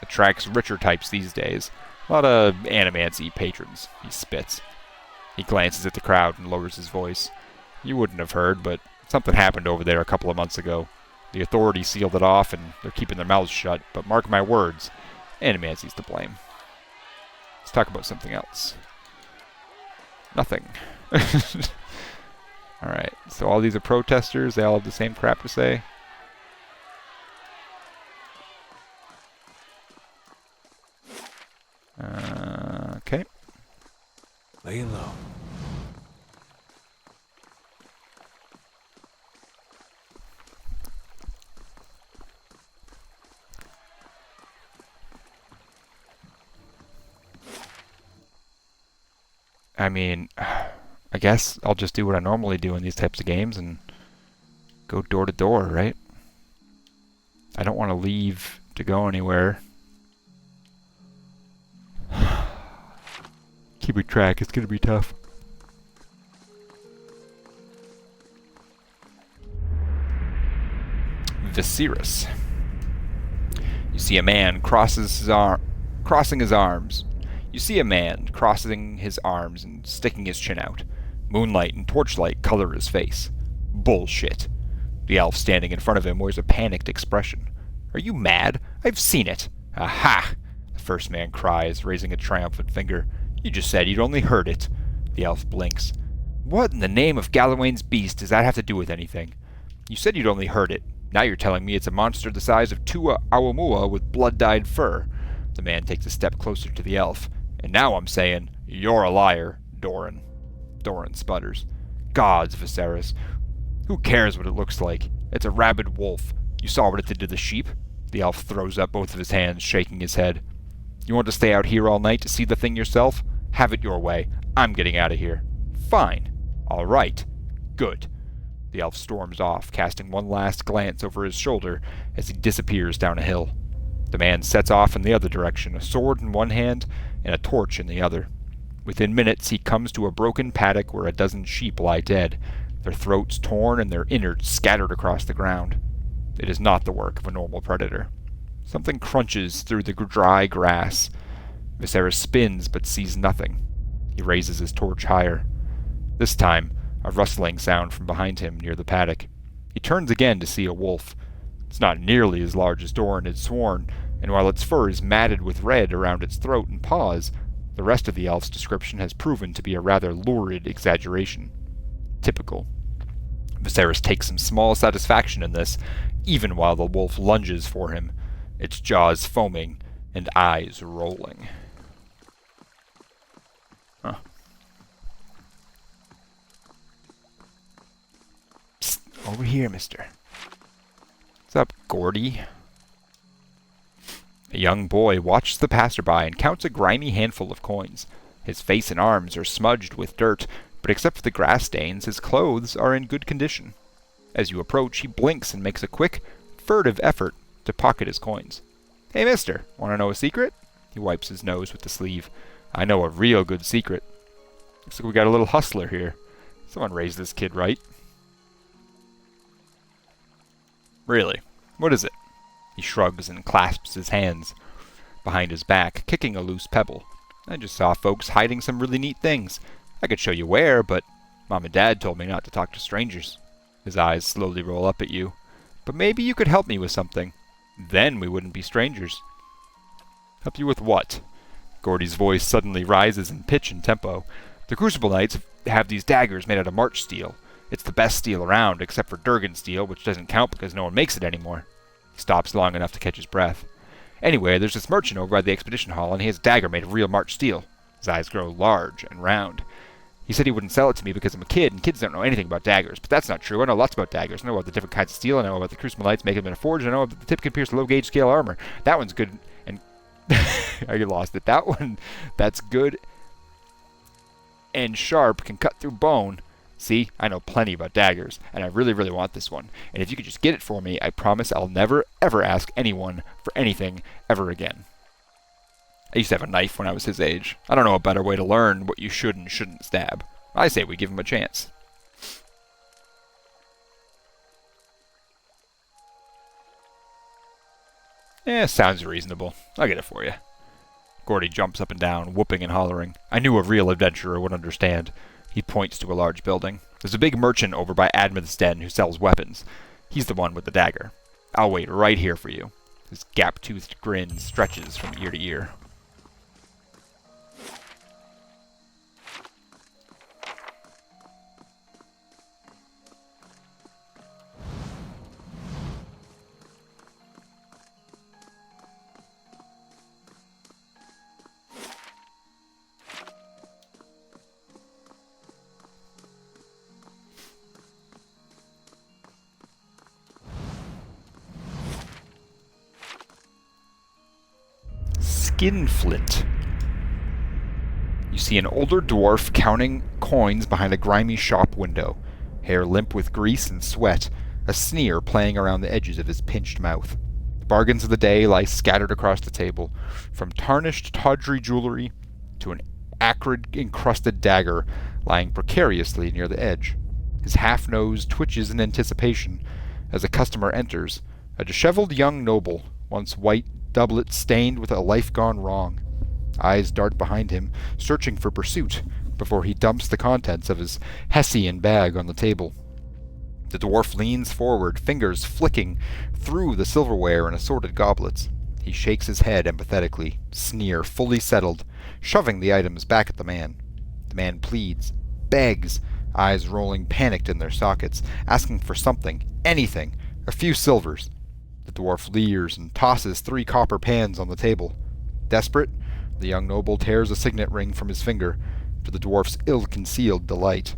Attracts richer types these days. A lot of animancy patrons. He spits. He glances at the crowd and lowers his voice. You wouldn't have heard, but something happened over there a couple of months ago. The authorities sealed it off and they're keeping their mouths shut, but mark my words, animancy's to blame. Let's talk about something else. Nothing. Alright, so all these are protesters, they all have the same crap to say. Okay. Lay low. I mean, I guess I'll just do what I normally do in these types of games and go door to door, right? I don't want to leave to go anywhere. Keeping track, it's going to be tough. Viserys. You see a man crossing his arms. You see a man crossing his arms and sticking his chin out. Moonlight and torchlight color his face. Bullshit. The elf standing in front of him wears a panicked expression. Are you mad? I've seen it. Aha! The first man cries, raising a triumphant finger. You just said you'd only heard it. The elf blinks. What in the name of Galawain's beast does that have to do with anything? You said you'd only heard it. Now you're telling me it's a monster the size of 2 Awamua with blood-dyed fur. The man takes a step closer to the elf. And now I'm saying, you're a liar, Doran. Doran sputters. Gods, Viserys. Who cares what it looks like? It's a rabid wolf. You saw what it did to the sheep? The elf throws up both of his hands, shaking his head. You want to stay out here all night to see the thing yourself? Have it your way. I'm getting out of here. Fine. All right. Good. The elf storms off, casting one last glance over his shoulder as he disappears down a hill. The man sets off in the other direction, a sword in one hand and a torch in the other. Within minutes he comes to a broken paddock where a dozen sheep lie dead, their throats torn and their innards scattered across the ground. It is not the work of a normal predator. Something crunches through the dry grass. Viserys spins but sees nothing. He raises his torch higher. This time, a rustling sound from behind him near the paddock. He turns again to see a wolf. It's not nearly as large as Doran had sworn, and while its fur is matted with red around its throat and paws, the rest of the elf's description has proven to be a rather lurid exaggeration. Typical. Viserys takes some small satisfaction in this, even while the wolf lunges for him, its jaws foaming and eyes rolling. Huh. Psst, over here, mister. What's up, Gordy? A young boy watches the passerby and counts a grimy handful of coins. His face and arms are smudged with dirt, but except for the grass stains, his clothes are in good condition. As you approach, he blinks and makes a quick, furtive effort to pocket his coins. Hey, mister, want to know a secret? He wipes his nose with the sleeve. I know a real good secret. Looks like we got a little hustler here. Someone raised this kid right. Really? What is it? He shrugs and clasps his hands behind his back, kicking a loose pebble. I just saw folks hiding some really neat things. I could show you where, but Mom and Dad told me not to talk to strangers. His eyes slowly roll up at you. But maybe you could help me with something. Then we wouldn't be strangers. Help you with what? Gordy's voice suddenly rises in pitch and tempo. The Crucible Knights have these daggers made out of March steel. It's the best steel around, except for Durgan steel, which doesn't count because no one makes it anymore. He stops long enough to catch his breath. Anyway, there's this merchant over by the Expedition Hall, and he has a dagger made of real March steel. His eyes grow large and round. He said he wouldn't sell it to me because I'm a kid, and kids don't know anything about daggers. But that's not true. I know lots about daggers. I know about the different kinds of steel. I know about the Crucible Knights making them in a forge. I know that the tip can pierce low-gauge scale armor. That one's good. And I lost it. That one, that's good and sharp, can cut through bone. See, I know plenty about daggers, and I really, really want this one. And if you could just get it for me, I promise I'll never, ever ask anyone for anything ever again. I used to have a knife when I was his age. I don't know a better way to learn what you should and shouldn't stab. I say we give him a chance. Sounds reasonable. I'll get it for you. Gordy jumps up and down, whooping and hollering. I knew a real adventurer would understand. He points to a large building. There's a big merchant over by Admeth's Den who sells weapons. He's the one with the dagger. I'll wait right here for you. His gap-toothed grin stretches from ear to ear. Skinflint. You see an older dwarf counting coins behind a grimy shop window, hair limp with grease and sweat, a sneer playing around the edges of his pinched mouth. The bargains of the day lie scattered across the table, from tarnished tawdry jewelry to an acrid encrusted dagger lying precariously near the edge. His half-nose twitches in anticipation as a customer enters, a disheveled young noble, once white doublet stained with a life gone wrong. Eyes dart behind him, searching for pursuit, before he dumps the contents of his Hessian bag on the table. The dwarf leans forward, fingers flicking through the silverware and assorted goblets. He shakes his head empathetically, sneer fully settled, shoving the items back at the man. The man pleads, begs, eyes rolling panicked in their sockets, asking for something, anything, a few silvers. The dwarf leers and tosses 3 copper pans on the table. Desperate, the young noble tears a signet ring from his finger, to the dwarf's ill-concealed delight.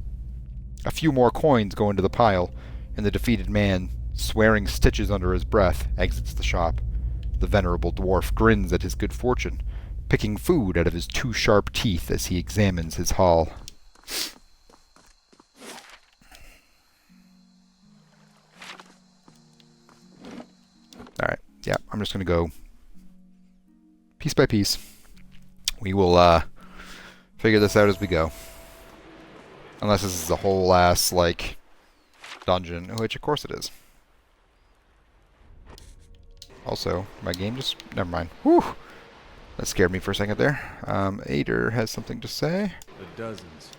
A few more coins go into the pile, and the defeated man, swearing stitches under his breath, exits the shop. The venerable dwarf grins at his good fortune, picking food out of his 2 sharp teeth as he examines his haul. just going to go piece by piece. We will figure this out as we go. Unless this is a whole ass, like, dungeon, which of course it is. Also, my game just... never mind. Whew! That scared me for a second there. Ader has something to say. The dozens.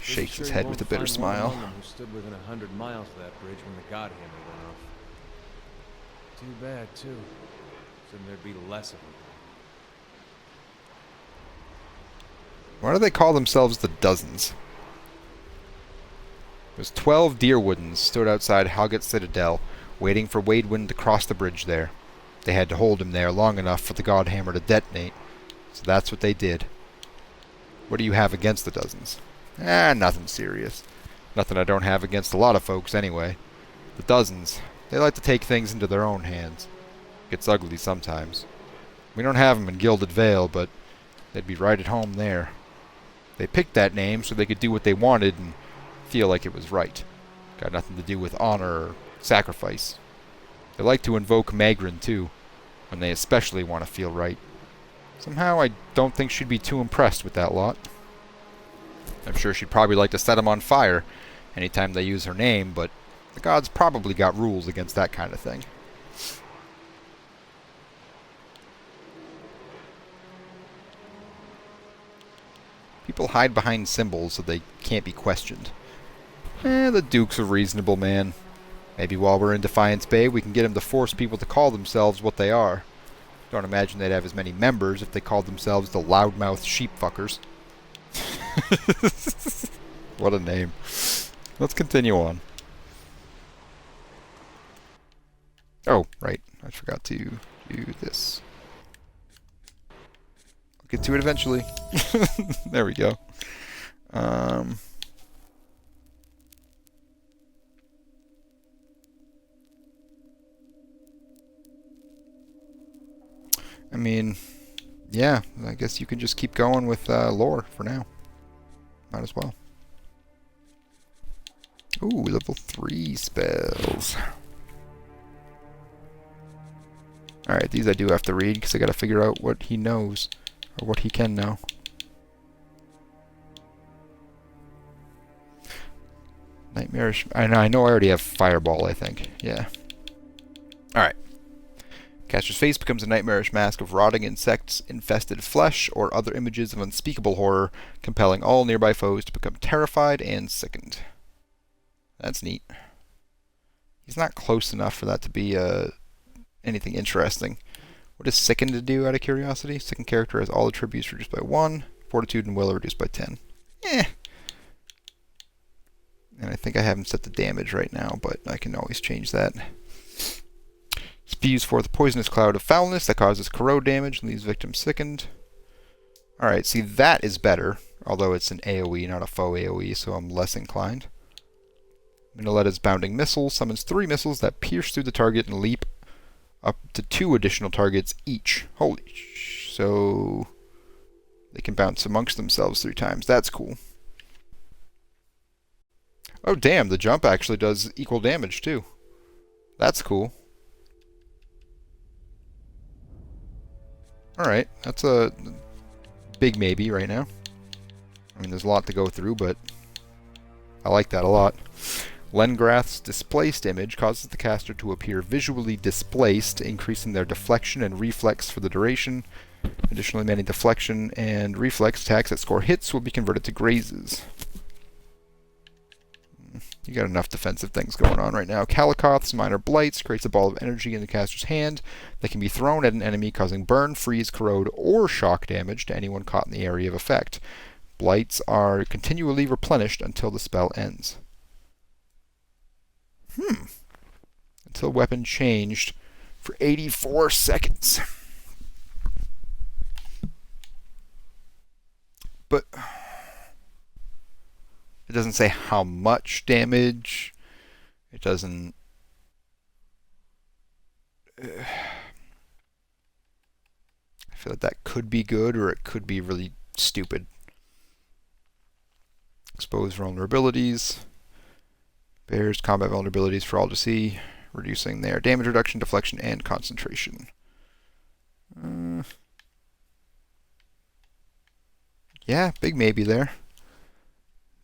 Shakes his Sure head you with a won't bitter find smile. one among them who stood within 100 miles of that bridge when the Godhammer went off. Too bad, too. Then there'd be less of them. Why do they call themselves the Dozens? There's 12 Deerwoodens stood outside Halget Citadel, waiting for Wadewind to cross the bridge there. They had to hold him there long enough for the Godhammer to detonate, so that's what they did. What do you have against the Dozens? Nothing serious. Nothing I don't have against a lot of folks anyway. The Dozens, they like to take things into their own hands. Gets ugly sometimes. We don't have them in Gilded Vale, but they'd be right at home there. They picked that name so they could do what they wanted and feel like it was right. Got nothing to do with honor or sacrifice. They like to invoke Magrin too, when they especially want to feel right. Somehow I don't think she'd be too impressed with that lot. I'm sure she'd probably like to set them on fire anytime they use her name, but the gods probably got rules against that kind of thing. People hide behind symbols so they can't be questioned. The Duke's a reasonable man. Maybe while we're in Defiance Bay, we can get him to force people to call themselves what they are. Don't imagine they'd have as many members if they called themselves the Loudmouth Sheepfuckers. What a name. Let's continue on. Oh, right. I forgot to do this. I'll get to it eventually. There we go. I mean, yeah, I guess you can just keep going with lore for now. Might as well. Ooh, level 3 spells. Alright, these I do have to read because I gotta figure out what he knows. Or what he can know. Nightmarish... I know I already have Fireball, I think. Yeah. Alright. Caster's face becomes a nightmarish mask of rotting insects, infested flesh, or other images of unspeakable horror, compelling all nearby foes to become terrified and sickened. That's neat. He's not close enough for that to be anything interesting. What does Sickened to do, out of curiosity? Sickened character has all attributes reduced by 1, Fortitude and Will are reduced by 10. And I think I haven't set the damage right now, but I can always change that. Spews forth a poisonous cloud of foulness that causes corrode damage and leaves victims sickened. Alright, see, that is better, although it's an AoE, not a faux AoE, so I'm less inclined. Minnaletta's Bounding Missile summons 3 missiles that pierce through the target and leap up to 2 additional targets each. Holy so they can bounce amongst themselves 3 times. That's cool. Oh damn, the jump actually does equal damage too. That's cool. Alright, that's a big maybe right now. I mean, there's a lot to go through, but I like that a lot. Lengrath's displaced image causes the caster to appear visually displaced, increasing their deflection and reflex for the duration. Additionally, many deflection and reflex attacks that score hits will be converted to grazes. You got enough defensive things going on right now. Kalikoth's Minor Blights creates a ball of energy in the caster's hand that can be thrown at an enemy, causing burn, freeze, corrode, or shock damage to anyone caught in the area of effect. Blights are continually replenished until the spell ends. Until weapon changed for 84 seconds. But it doesn't say how much damage. It doesn't... I feel like that could be good, or it could be really stupid. Expose vulnerabilities. Bears combat vulnerabilities for all to see. reducing their damage reduction, deflection, and concentration. Yeah, big maybe there.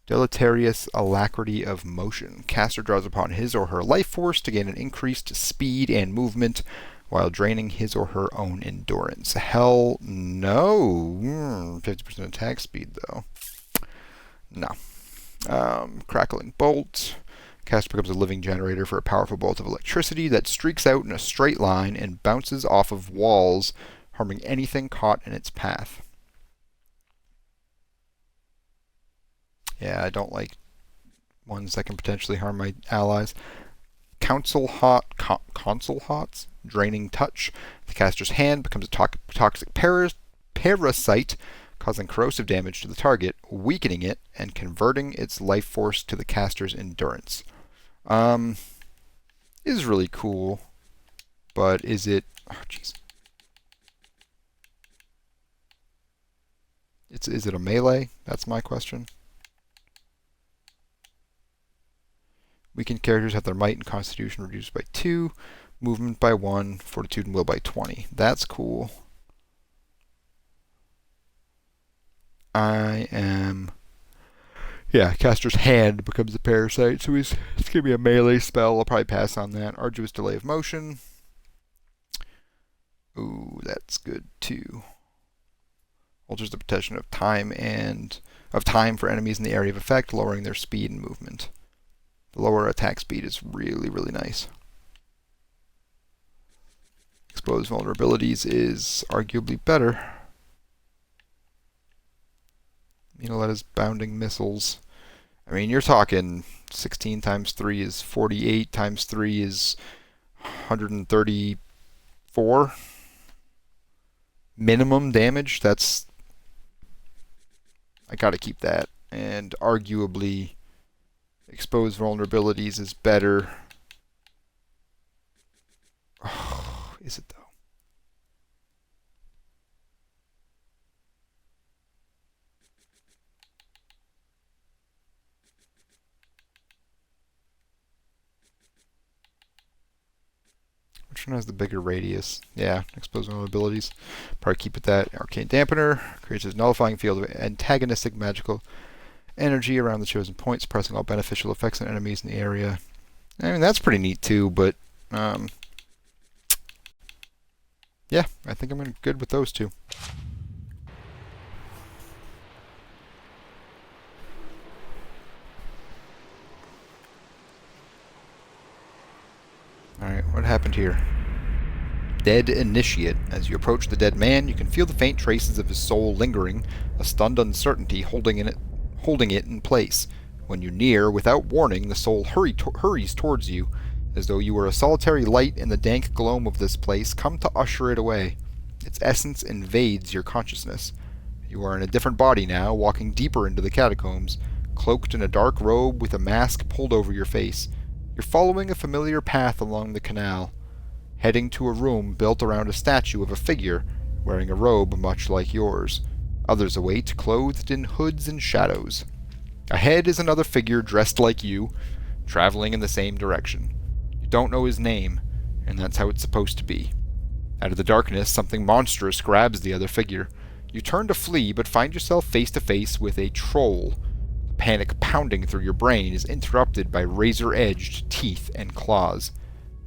Deleterious alacrity of motion. Caster draws upon his or her life force to gain an increased speed and movement while draining his or her own endurance. Hell no. 50% attack speed, though. No. Crackling bolt. Caster becomes a living generator for a powerful bolt of electricity that streaks out in a straight line and bounces off of walls, harming anything caught in its path. Yeah, I don't like ones that can potentially harm my allies. Console Hots, draining touch. The caster's hand becomes a toxic parasite, causing corrosive damage to the target, weakening it, and converting its life force to the caster's endurance. Is really cool, but is it... Oh, jeez. Is it a melee? That's my question. Weakened characters have their might and constitution reduced by 2, movement by 1, fortitude and will by 20. That's cool. Yeah, caster's hand becomes a parasite, so it's going to be a melee spell. I'll probably pass on that. Arduous delay of motion. Ooh, that's good too. Alters the protection of time for enemies in the area of effect, lowering their speed and movement. The lower attack speed is really, really nice. Exposed vulnerabilities is arguably better. Minelet's bounding missiles. I mean, you're talking 16 times 3 is 48 times 3 is 134 minimum damage. That's... I gotta keep that. And arguably... exposed vulnerabilities is better. Oh, is it though? Which one has the bigger radius? Yeah, exposed vulnerabilities. Probably keep it that. Arcane Dampener creates a nullifying field of antagonistic magical energy around the chosen point, suppressing all beneficial effects on enemies in the area. I mean, that's pretty neat too, but yeah, I think I'm good with those two. Alright, what happened here? Dead Initiate. As you approach the dead man, you can feel the faint traces of his soul lingering, a stunned uncertainty holding it in place. When you near, without warning, the soul hurries towards you, as though you were a solitary light in the dank gloom of this place, come to usher it away. Its essence invades your consciousness. You are in a different body now, walking deeper into the catacombs, cloaked in a dark robe with a mask pulled over your face. You're following a familiar path along the canal, heading to a room built around a statue of a figure wearing a robe much like yours. Others await, clothed in hoods and shadows. Ahead is another figure dressed like you, traveling in the same direction. You don't know his name, and that's how it's supposed to be. Out of the darkness, something monstrous grabs the other figure. You turn to flee, but find yourself face to face with a troll. The panic pounding through your brain is interrupted by razor-edged teeth and claws.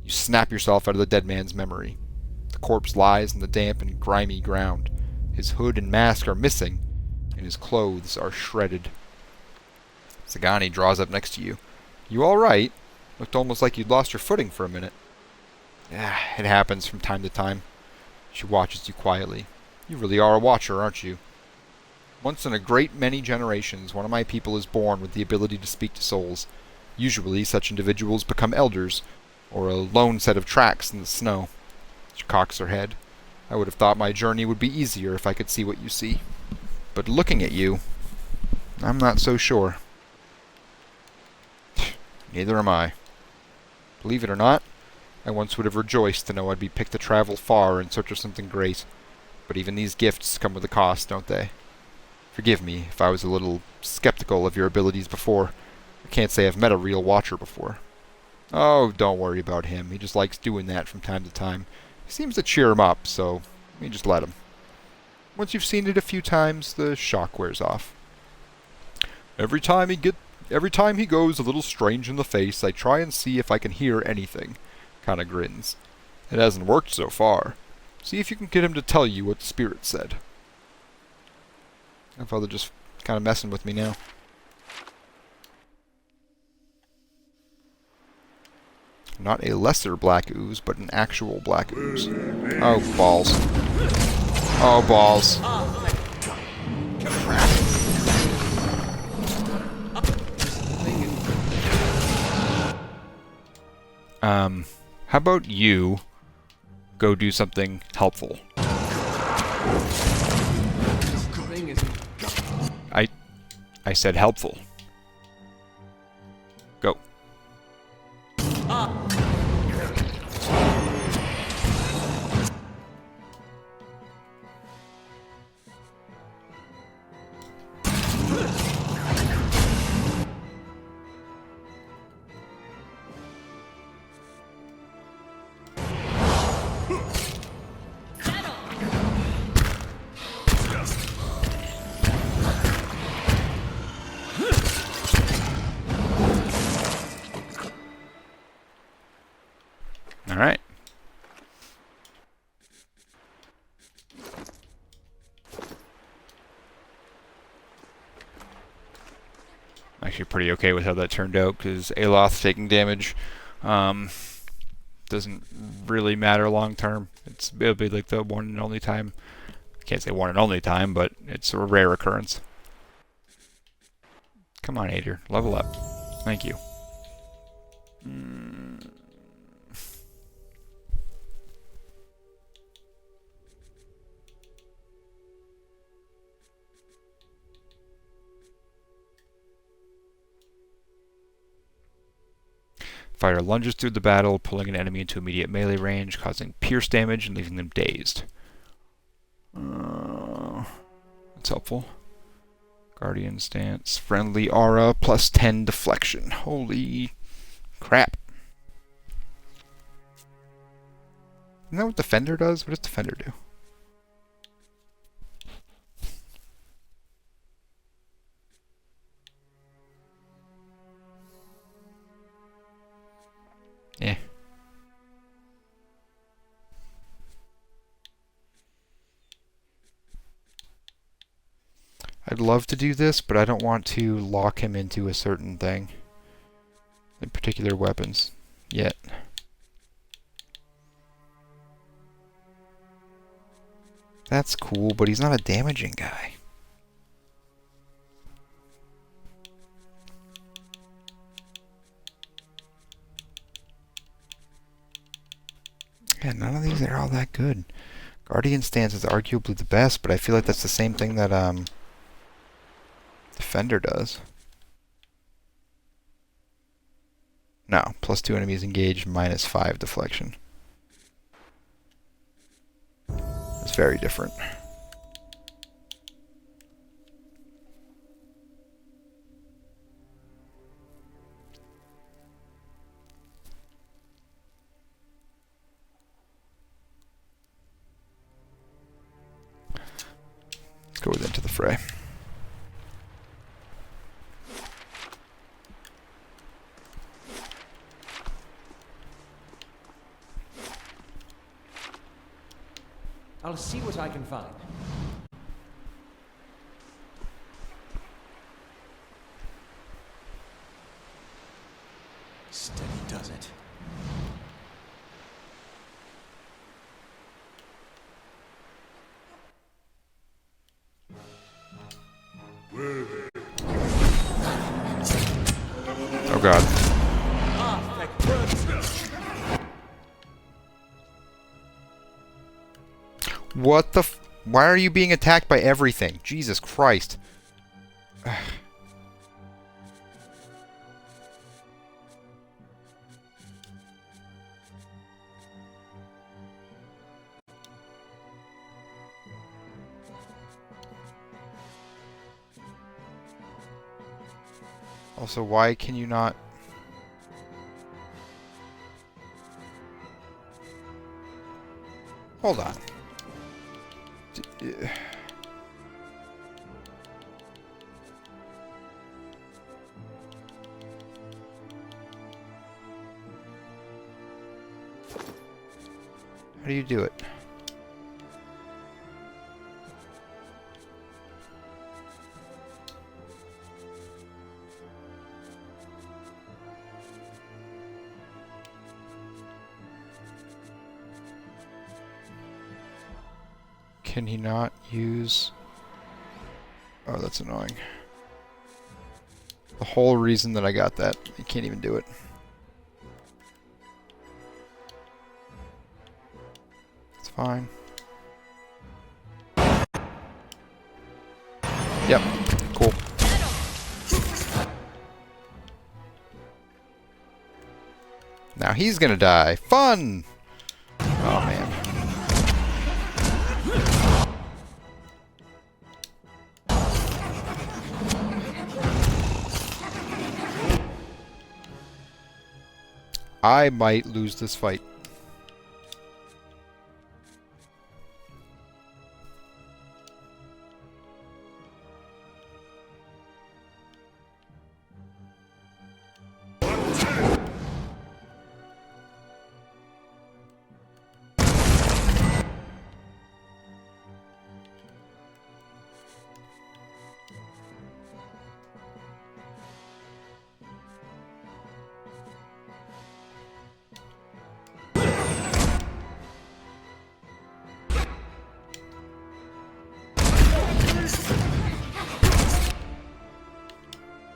You snap yourself out of the dead man's memory. The corpse lies in the damp and grimy ground. His hood and mask are missing, and his clothes are shredded. Sagani draws up next to you. You alright? Looked almost like you'd lost your footing for a minute. Yeah, it happens from time to time. She watches you quietly. You really are a watcher, aren't you? Once in a great many generations, one of my people is born with the ability to speak to souls. Usually, such individuals become elders, or a lone set of tracks in the snow. She cocks her head. I would have thought my journey would be easier if I could see what you see. But looking at you, I'm not so sure. Neither am I. Believe it or not, I once would have rejoiced to know I'd be picked to travel far in search of something great. But even these gifts come with a cost, don't they? Forgive me if I was a little skeptical of your abilities before. I can't say I've met a real watcher before. Oh, don't worry about him. He just likes doing that from time to time. It seems to cheer him up, so we just let him. Once you've seen it a few times, the shock wears off. Every time he goes a little strange in the face, I try and see if I can hear anything. Kinda grins. It hasn't worked so far. See if you can get him to tell you what the spirit said. My father just kinda messing with me now. Not a lesser black ooze, but an actual black ooze. Oh, balls. Oh, balls. How about you go do something helpful? I said helpful. Go. Alright. Actually pretty okay with how that turned out, because Aloth taking damage doesn't really matter long term. It'll be like the one and only time. I can't say one and only time, but it's a rare occurrence. Come on, Ader. Level up. Thank you. Fighter lunges through the battle, pulling an enemy into immediate melee range, causing pierce damage and leaving them dazed. That's helpful. Guardian stance, friendly aura, plus 10 deflection. Holy crap. Isn't that what Defender does? What does Defender do? Yeah. I'd love to do this, but I don't want to lock him into a certain thing. In particular weapons. Yet. That's cool, but he's not a damaging guy. Yeah, none of these are all that good. Guardian stance is arguably the best, but I feel like that's the same thing that Defender does. No, plus 2 enemies engaged, minus 5 deflection. It's very different. Let's go into the fray. I'll see what I can find. Steady does it. Oh god. What the f- Why are you being attacked by everything? Jesus Christ. Also, why can you not... Hold on. How do you do it? Can he not use... Oh, that's annoying. The whole reason that I got that, he can't even do it. It's fine. Yep, cool. Now he's gonna die. Fun! Oh man. I might lose this fight.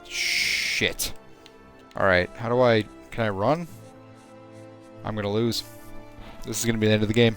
Shit. Alright, how do I... Can I run? I'm gonna lose. This is gonna be the end of the game.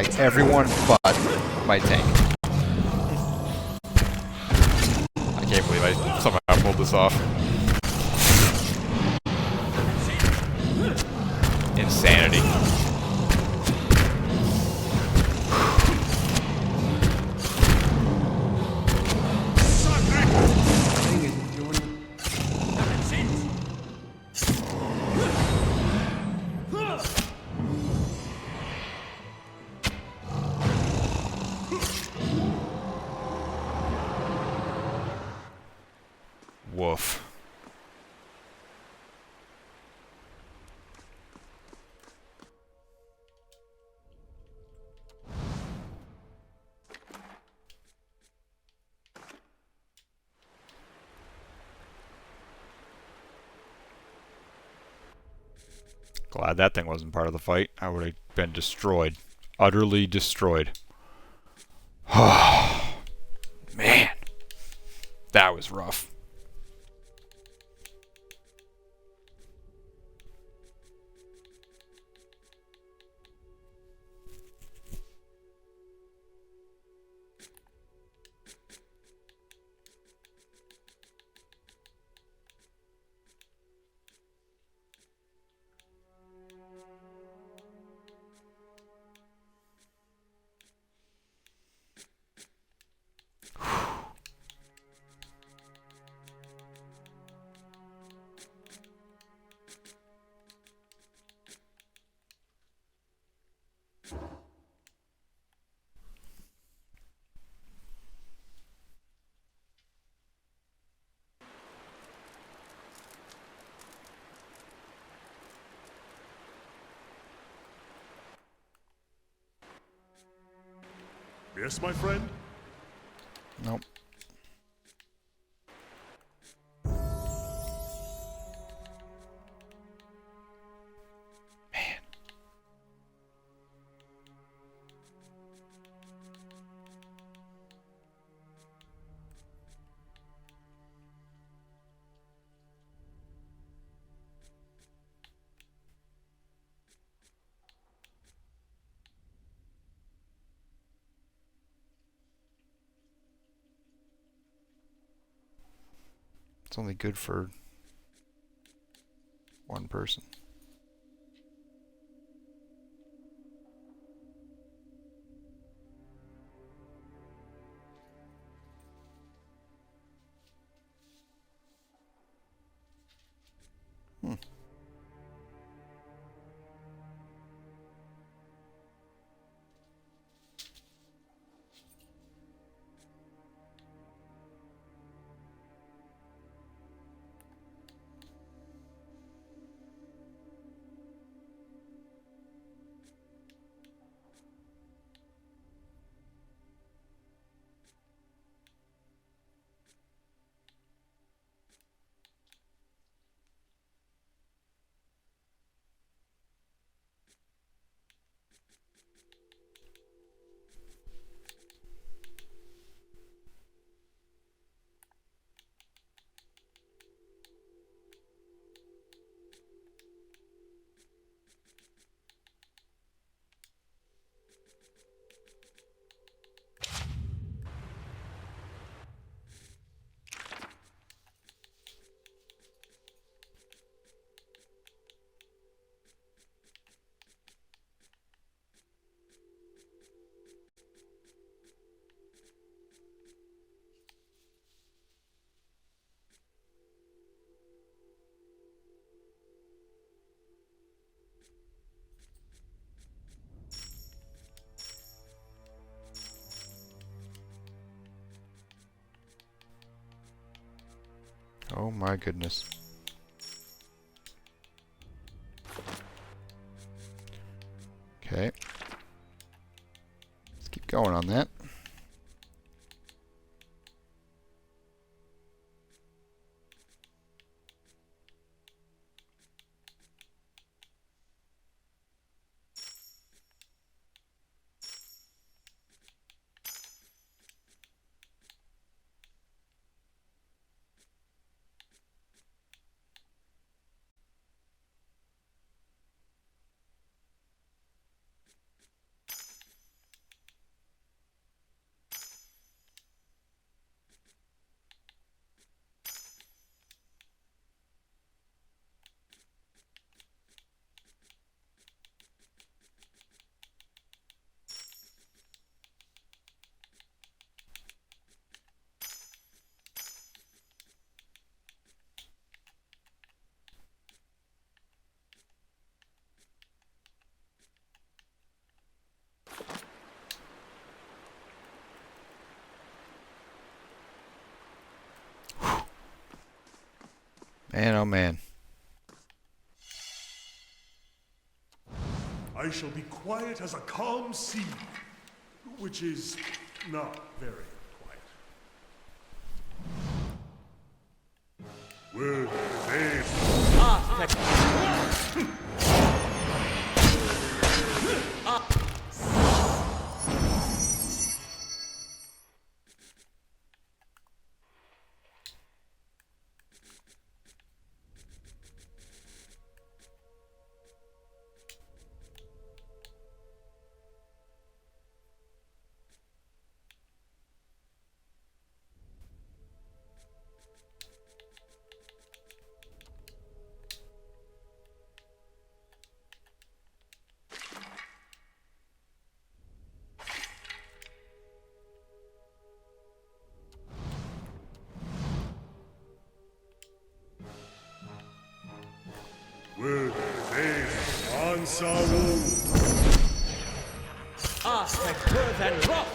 attack everyone but my tank. I can't believe I somehow pulled this off. Insanity. Woof. Glad that thing wasn't part of the fight. I would have been destroyed. Utterly destroyed. Man. That was rough. Yes, my friend? Nope. Man. It's only good for one person. Oh my goodness. Okay. Let's keep going on that. Man, oh man. I shall be quiet as a calm sea, which is not very quiet. Will they? Will they answer? Aspect worth and rough.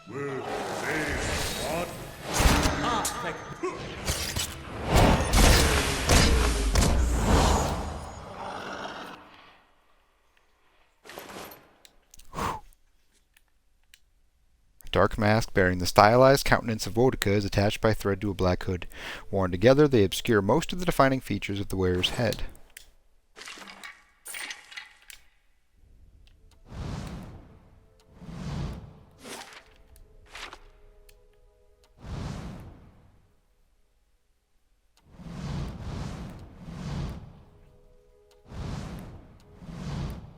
Will they what? Aspect. A dark mask bearing the stylized countenance of Wodica is attached by thread to a black hood. Worn together, they obscure most of the defining features of the wearer's head.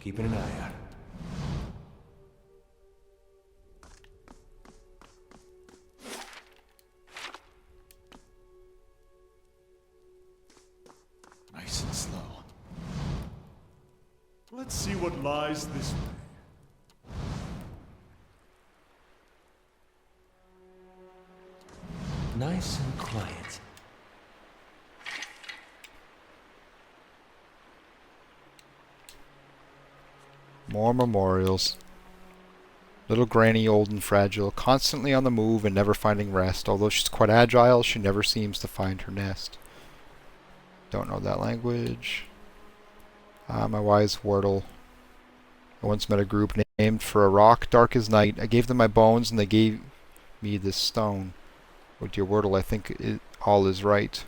Keeping an eye out. Nice and slow. Let's see what lies this way. Nice and quiet. More memorials. Little Granny, old and fragile, constantly on the move and never finding rest. Although she's quite agile, she never seems to find her nest. Don't know that language. My wise Wordle. I once met a group named for a rock dark as night. I gave them my bones and they gave me this stone. Oh dear Wordle, I think all is right.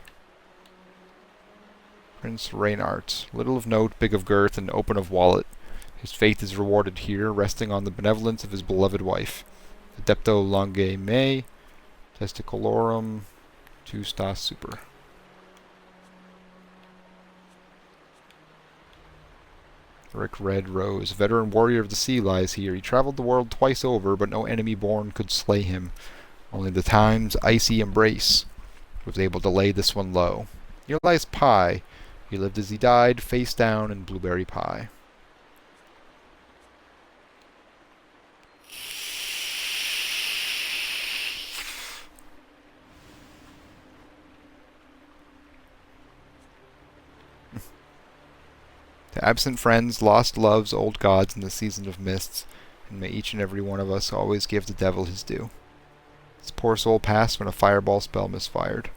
Prince Reynart. Little of note, big of girth, and open of wallet. His faith is rewarded here, resting on the benevolence of his beloved wife. Adepto longe me, testicolorum, tu sta super. Rick Red Rose, veteran warrior of the sea, lies here. He traveled the world twice over, but no enemy born could slay him. Only the time's icy embrace was able to lay this one low. Here lies Pie. He lived as he died, face down in blueberry pie. To absent friends, lost loves, old gods in the season of mists, and may each and every one of us always give the devil his due. His poor soul passed when a fireball spell misfired.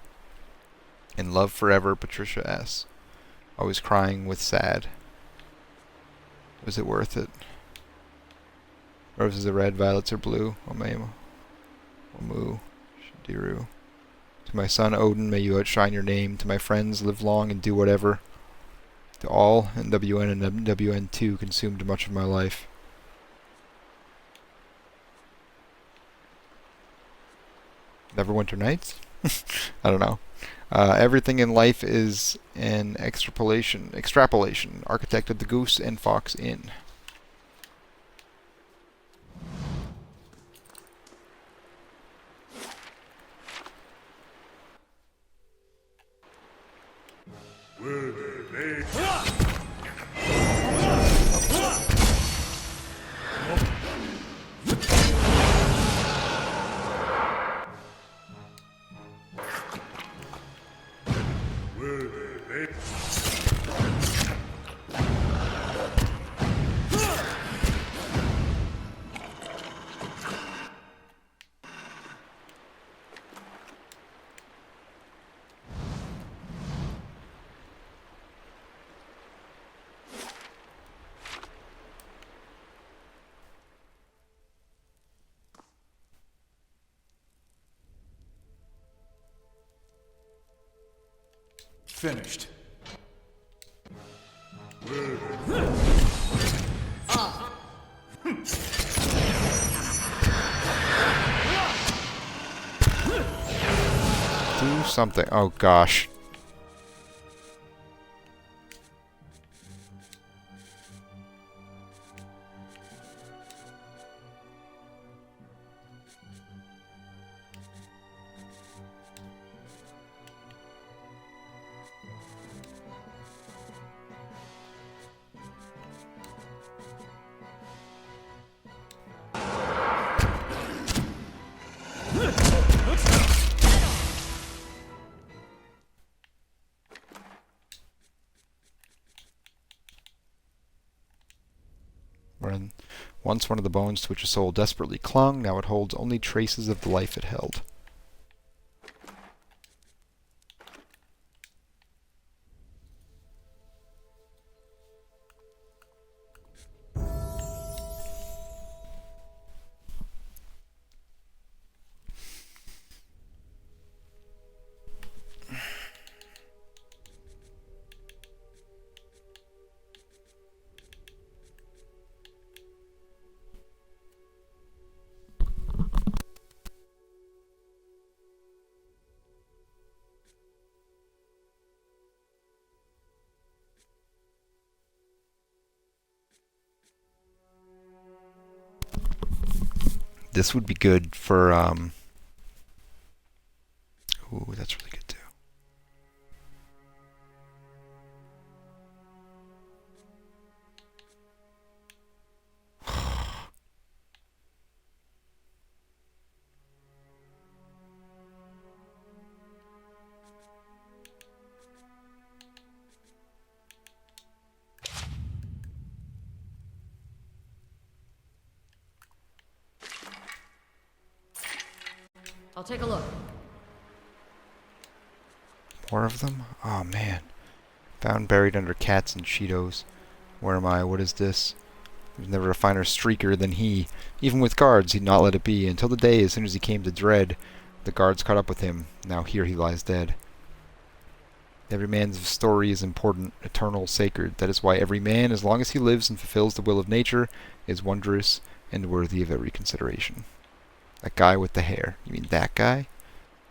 In love forever, Patricia S. Always crying with sad. Was it worth it? Roses are red, violets are blue. Omu, Shindiru. To my son Odin, may you outshine your name. To my friends, live long and do whatever. To all, NWN and NWN2 consumed much of my life. Neverwinter Nights? I don't know. Everything in life is an extrapolation. Architect of the Goose and Fox Inn. Will they? finished. Do something. Oh gosh. Once one of the bones to which a soul desperately clung, now it holds only traces of the life it held. This would be good for, ooh, that's really good too. I'll take a look. More of them? Oh man. Found buried under cats and Cheetos. Where am I? What is this? There's never a finer streaker than he. Even with guards, he'd not let it be, until the day as soon as he came to dread. The guards caught up with him. Now here he lies dead. Every man's story is important, eternal, sacred. That is why every man, as long as he lives and fulfills the will of nature, is wondrous and worthy of every consideration. That guy with the hair. You mean that guy?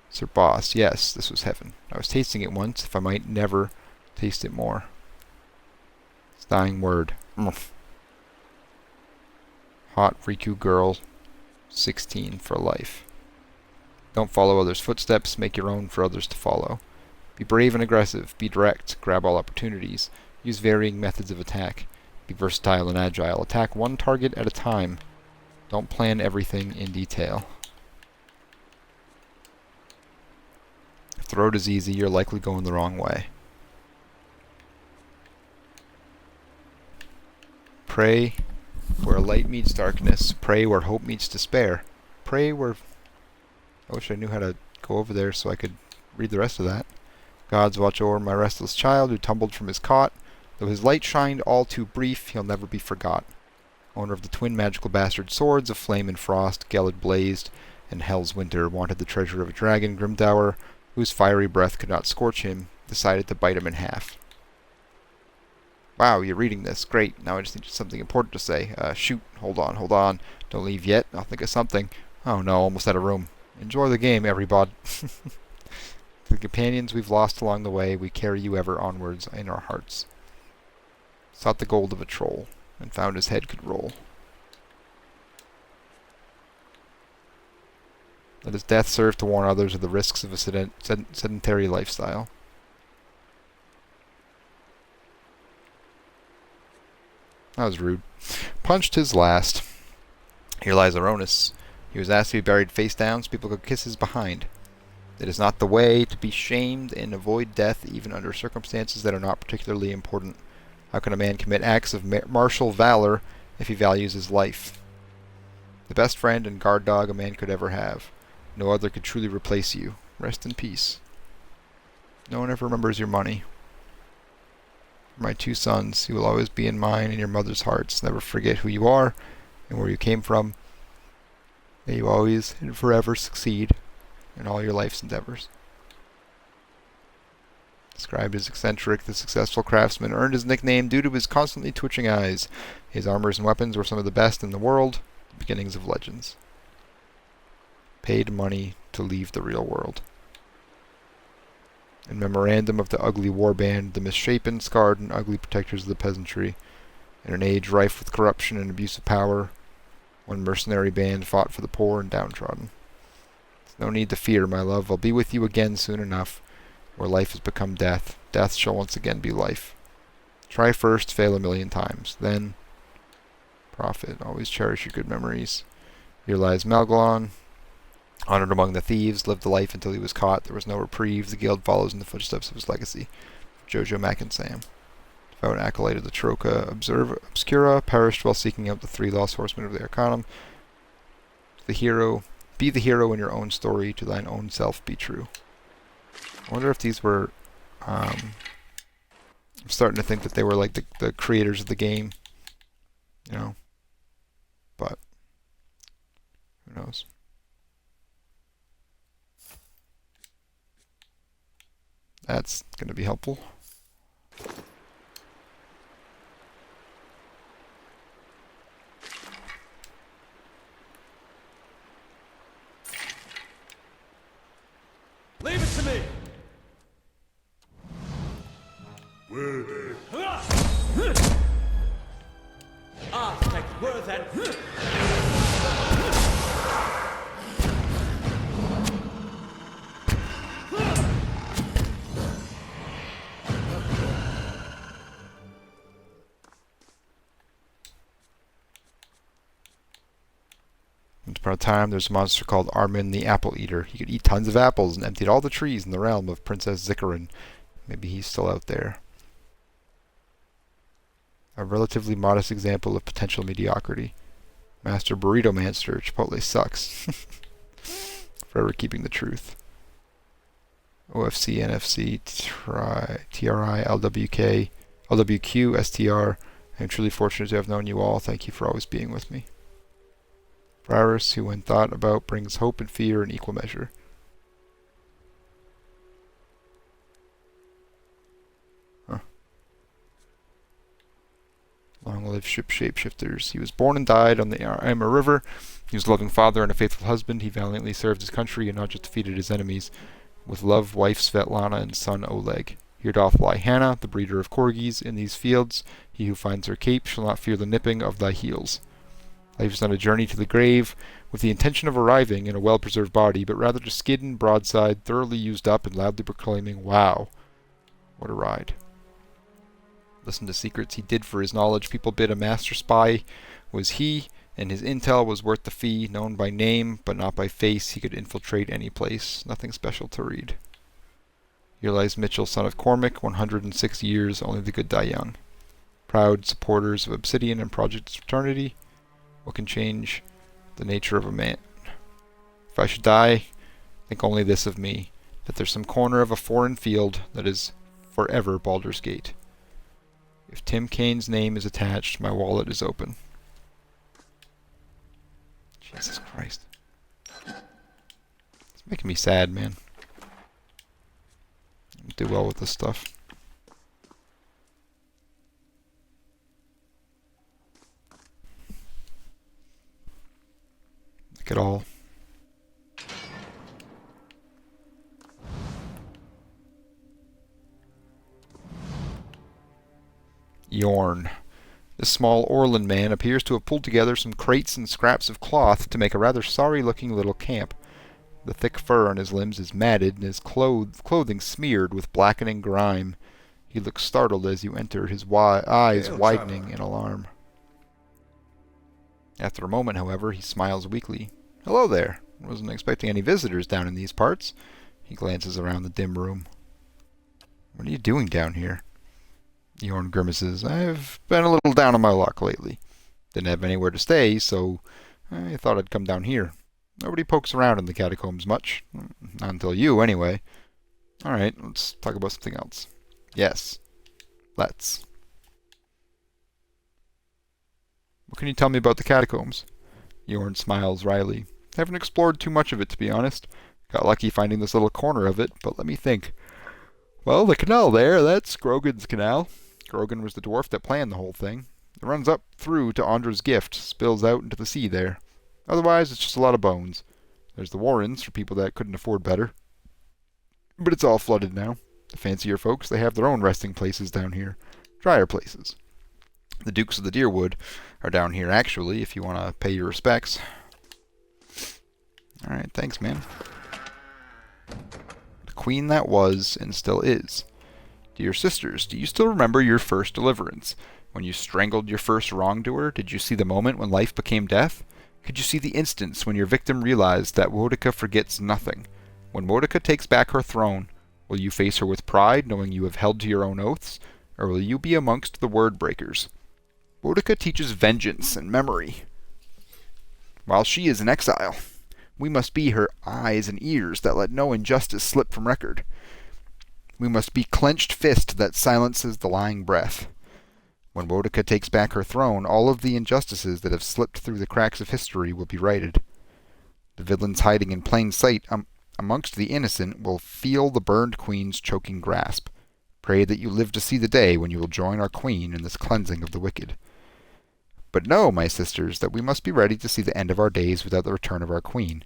Sir Boss, yes, this was heaven. I was tasting it once, if I might never taste it more. His dying word. Hot Riku girl, 16 for life. Don't follow others' footsteps, make your own for others to follow. Be brave and aggressive, be direct, grab all opportunities, use varying methods of attack, be versatile and agile, attack one target at a time. Don't plan everything in detail. If the road is easy, you're likely going the wrong way. Pray where light meets darkness. Pray where hope meets despair. Pray where... I wish I knew how to go over there so I could read the rest of that. Gods watch over my restless child who tumbled from his cot. Though his light shined all too brief, he'll never be forgot. Owner of the twin magical bastard swords of flame and frost, Gelid blazed, and hell's winter wanted the treasure of a dragon, Grimdour, whose fiery breath could not scorch him, decided to bite him in half. Wow, you're reading this. Great. Now I just need something important to say. Shoot. Hold on. Don't leave yet. I'll think of something. Oh no, almost out of room. Enjoy the game, everybody. To the companions we've lost along the way, we carry you ever onwards in our hearts. Sought the gold of a troll, and found his head could roll. Let his death serve to warn others of the risks of a sedentary lifestyle. That was rude. Punched his last. Here lies Aronis. He was asked to be buried face down so people could kiss his behind. It is not the way to be shamed and avoid death even under circumstances that are not particularly important. How can a man commit acts of martial valor if he values his life? The best friend and guard dog a man could ever have. No other could truly replace you. Rest in peace. No one ever remembers your money. For my two sons, you will always be in mine and your mother's hearts. Never forget who you are and where you came from. May you always and forever succeed in all your life's endeavors. Described as eccentric, the successful craftsman earned his nickname due to his constantly twitching eyes. His armors and weapons were some of the best in the world. The beginnings of legends. Paid money to leave the real world. In memorandum of the ugly warband, the misshapen, scarred, and ugly protectors of the peasantry. In an age rife with corruption and abuse of power, one mercenary band fought for the poor and downtrodden. There's no need to fear, my love. I'll be with you again soon enough. Where life has become death, death shall once again be life. Try first, fail a million times. Then, profit. Always cherish your good memories. Here lies Malgalon, honored among the thieves, lived a life until he was caught. There was no reprieve. The guild follows in the footsteps of his legacy. Jojo Mac and Sam. Devout acolyte of the Troca Obscura, perished while seeking out the 3 lost horsemen of the Arcanum. The hero, be the hero in your own story, to thine own self be true. I wonder if these were, I'm starting to think that they were like the creators of the game, you know, but who knows. That's going to be helpful. Leave it to me! Word. Aspect worth and... Once upon a time, there's a monster called Armin the Apple Eater. He could eat tons of apples and emptied all the trees in the realm of Princess Zikarin. Maybe he's still out there. A relatively modest example of potential mediocrity. Master Burrito Manster, Chipotle sucks. Forever keeping the truth. OFC, NFC, TRI, LWK, LWQ, STR. I am truly fortunate to have known you all. Thank you for always being with me. Virus, who when thought about brings hope and fear in equal measure. Long-lived shapeshifters. He was born and died on the Ama River. He was a loving father and a faithful husband. He valiantly served his country and not just defeated his enemies. With love, wife Svetlana and son Oleg. Here doth lie Hannah, the breeder of corgis, in these fields. He who finds her cape shall not fear the nipping of thy heels. Life is not a journey to the grave, with the intention of arriving in a well-preserved body, but rather to skid broadside, thoroughly used up, and loudly proclaiming, "Wow, what a ride." Listen to secrets he did for his knowledge. People bid a master spy was he, and his intel was worth the fee. Known by name, but not by face, he could infiltrate any place. Nothing special to read. Here lies Mitchell, son of Cormac, 106 years, only the good die young. Proud supporters of Obsidian and Project Fraternity. What can change the nature of a man? If I should die, think only this of me, that there's some corner of a foreign field that is forever Baldur's Gate. If Tim Kane's name is attached, my wallet is open. Jesus Christ. It's making me sad, man. I don't do well with this stuff. Look at all. Yorn. This small Orland man appears to have pulled together some crates and scraps of cloth to make a rather sorry-looking little camp. The thick fur on his limbs is matted, and his clothing smeared with blackening grime. He looks startled as you enter, his eyes widening in alarm. After a moment, however, he smiles weakly. "Hello there. I wasn't expecting any visitors down in these parts." He glances around the dim room. "What are you doing down here?" Yorn grimaces. "I've been a little down on my luck lately. Didn't have anywhere to stay, so I thought I'd come down here. Nobody pokes around in the catacombs much. Not until you, anyway. Alright, let's talk about something else." "Yes. Let's." "What can you tell me about the catacombs?" Yorn smiles wryly. "Haven't explored too much of it, to be honest. Got lucky finding this little corner of it, but let me think. Well, the canal there, that's Grogan's canal. Grogan was the dwarf that planned the whole thing. It runs up through to Andra's gift, spills out into the sea there. Otherwise, it's just a lot of bones. There's the Warrens for people that couldn't afford better. But it's all flooded now. The fancier folks, they have their own resting places down here. Drier places. The Dukes of the Deerwood are down here, actually, if you want to pay your respects. Alright, thanks, man. The queen that was, and still is. Dear sisters, do you still remember your first deliverance? When you strangled your first wrongdoer, did you see the moment when life became death? Could you see the instance when your victim realized that Woedica forgets nothing? When Woedica takes back her throne, will you face her with pride, knowing you have held to your own oaths? Or will you be amongst the word breakers? Woedica teaches vengeance and memory, while she is in exile. We must be her eyes and ears that let no injustice slip from record. We must be clenched fist that silences the lying breath. When Woedica takes back her throne, all of the injustices that have slipped through the cracks of history will be righted. The villains hiding in plain sight amongst the innocent will feel the burned queen's choking grasp. Pray that you live to see the day when you will join our queen in this cleansing of the wicked. But know, my sisters, that we must be ready to see the end of our days without the return of our queen,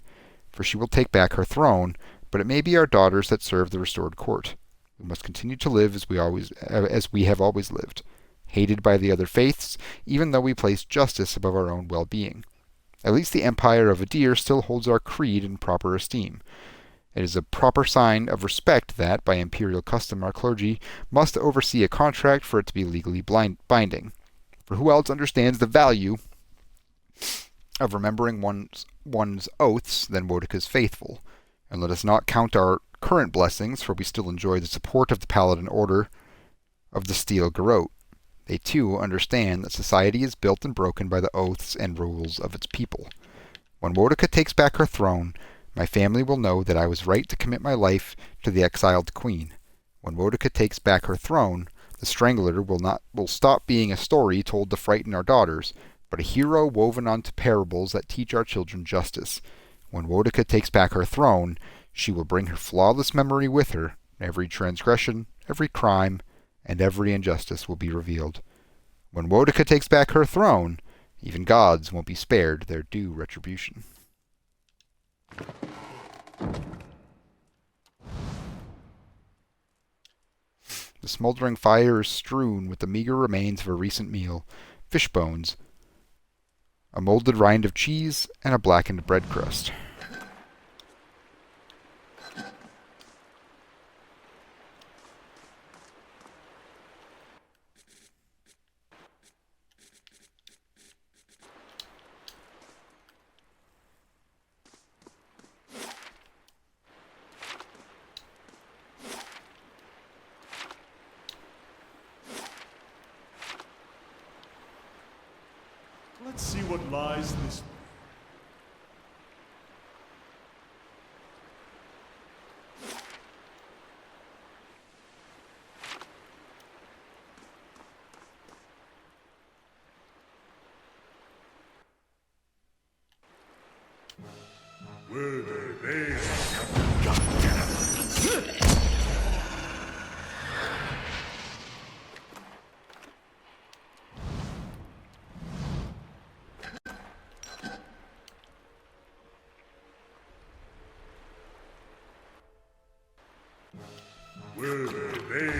for she will take back her throne, but it may be our daughters that serve the restored court. We must continue to live as we have always lived, hated by the other faiths, even though we place justice above our own well-being. At least the Empire of Adir still holds our creed in proper esteem. It is a proper sign of respect that, by imperial custom, our clergy must oversee a contract for it to be legally binding. For who else understands the value of remembering one's oaths than Woedica's faithful? And let us not count our current blessings, for we still enjoy the support of the Paladin Order of the Steel Garrote. They too understand that society is built and broken by the oaths and rules of its people. When Woedica takes back her throne, my family will know that I was right to commit my life to the exiled queen. When Woedica takes back her throne, the Strangler will stop being a story told to frighten our daughters, but a hero woven onto parables that teach our children justice. When Woedica takes back her throne, she will bring her flawless memory with her. Every transgression, every crime, and every injustice will be revealed. When Woedica takes back her throne, even gods won't be spared their due retribution. The smoldering fire is strewn with the meager remains of a recent meal, fish bones, a molded rind of cheese, and a blackened bread crust. Let's see what lies this way. Where they be? Where they be?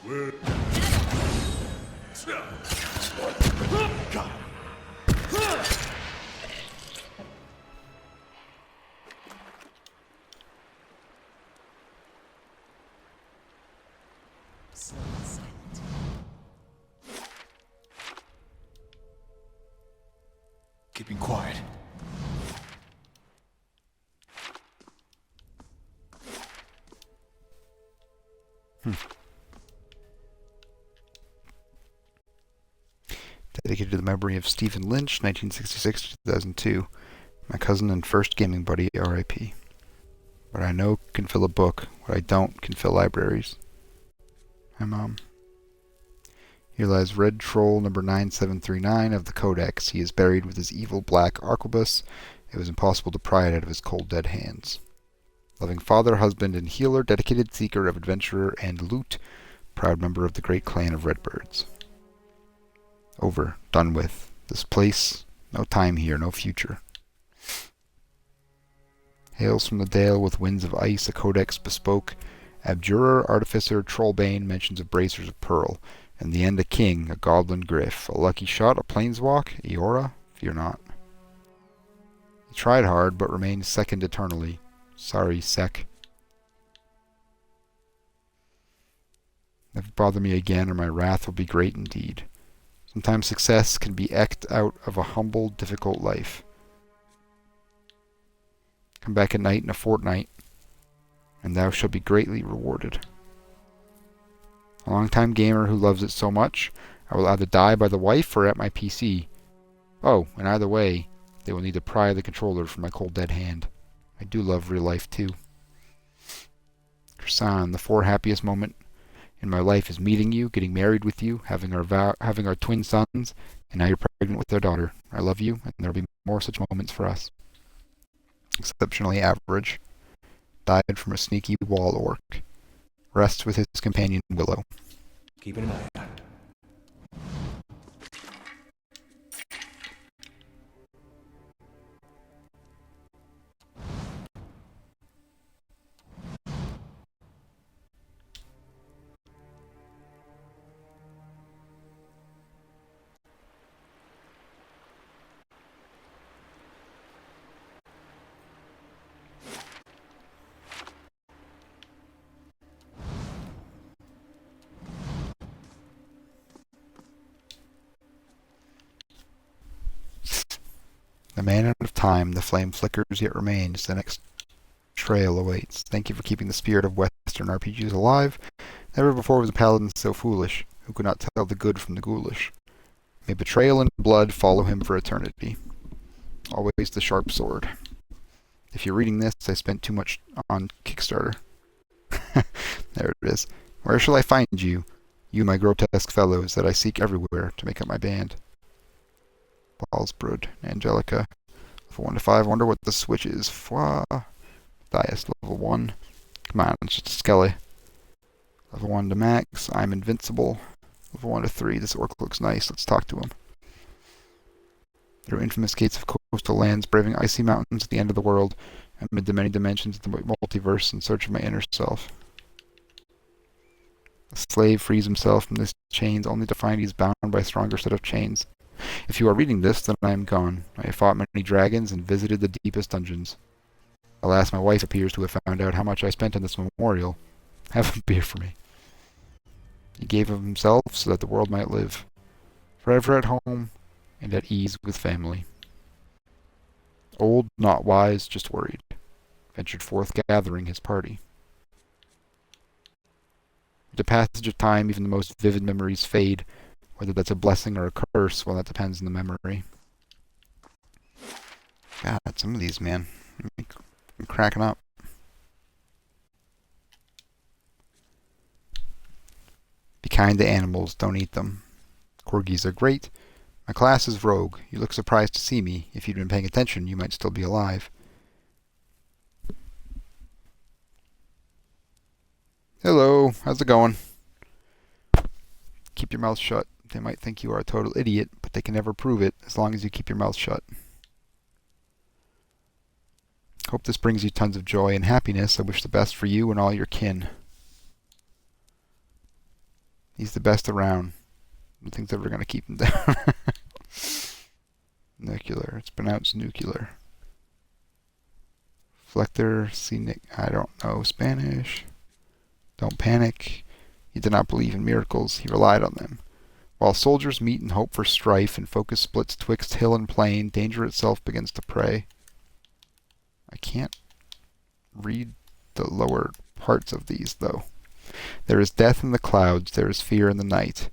Where? Keeping quiet. Dedicated to the memory of Stephen Lynch, 1966 to 2002. My cousin and first gaming buddy, R.I.P. What I know can fill a book. What I don't can fill libraries. My mom. Here lies Red Troll number 9739 of the Codex. He is buried with his evil black arquebus. It was impossible to pry it out of his cold dead hands. Loving father, husband, and healer, dedicated seeker of adventurer and loot, proud member of the great clan of Redbirds. Over. Done with. This place, no time here, no future. Hails from the dale with winds of ice, a codex bespoke. Abjurer, artificer, trollbane, mentions of bracers of pearl. In the end a king, a goblin griff. A lucky shot, a planeswalk, Eora, fear not. He tried hard, but remained second eternally. Sorry, Sec. Never bother me again, or my wrath will be great indeed. Sometimes success can be eked out of a humble, difficult life. Come back at night in a fortnight, and thou shalt be greatly rewarded. A long-time gamer who loves it so much, I will either die by the wife or at my PC. Oh, and either way, they will need to pry the controller from my cold dead hand. I do love real life too. Kersan, the 4 happiest moment in my life is meeting you, getting married with you, having our twin sons, and now you're pregnant with their daughter. I love you, and there'll be more such moments for us. Exceptionally average. Died from a sneaky wall orc. Rests with his companion Willow. Keep an eye out. The man out of time, the flame flickers yet remains, the next trail awaits. Thank you for keeping the spirit of Western RPGs alive. Never before was a paladin so foolish, who could not tell the good from the ghoulish. May betrayal and blood follow him for eternity. Always the sharp sword. If you're reading this, I spent too much on Kickstarter. There it is. Where shall I find you? You, my grotesque fellows, that I seek everywhere to make up my band. Ballsbrood, Angelica, level 1 to 5. Wonder what the switch is. Fwa. Dias, level 1. Come on, it's just a skelly. Level 1 to max. I'm invincible. Level 1 to 3. This orc looks nice. Let's talk to him. Through infamous gates of coastal lands, braving icy mountains at the end of the world, amid the many dimensions of the multiverse in search of my inner self. A slave frees himself from his chains only to find he is bound by a stronger set of chains. If you are reading this, then I am gone. I have fought many dragons and visited the deepest dungeons. Alas, my wife appears to have found out how much I spent on this memorial. Have a beer for me. He gave of himself so that the world might live, forever at home and at ease with family. Old, not wise, just worried. Ventured forth gathering his party. With the passage of time, even the most vivid memories fade. Whether that's a blessing or a curse, well, that depends on the memory. God, some of these, man. I'm cracking up. Be kind to animals, don't eat them. Corgis are great. My class is rogue. You look surprised to see me. If you'd been paying attention, you might still be alive. Hello, how's it going? Keep your mouth shut. They might think you are a total idiot, but they can never prove it as long as you keep your mouth shut. Hope this brings you tons of joy and happiness. I wish the best for you and all your kin. He's the best around. Nothing's ever going to keep him down. Nuclear. It's pronounced nuclear. Flector, scenic. I don't know Spanish. Don't panic. He did not believe in miracles. He relied on them. While soldiers meet and hope for strife, and focus splits twixt hill and plain, danger itself begins to prey. I can't read the lower parts of these, though. There is death in the clouds, there is fear in the night.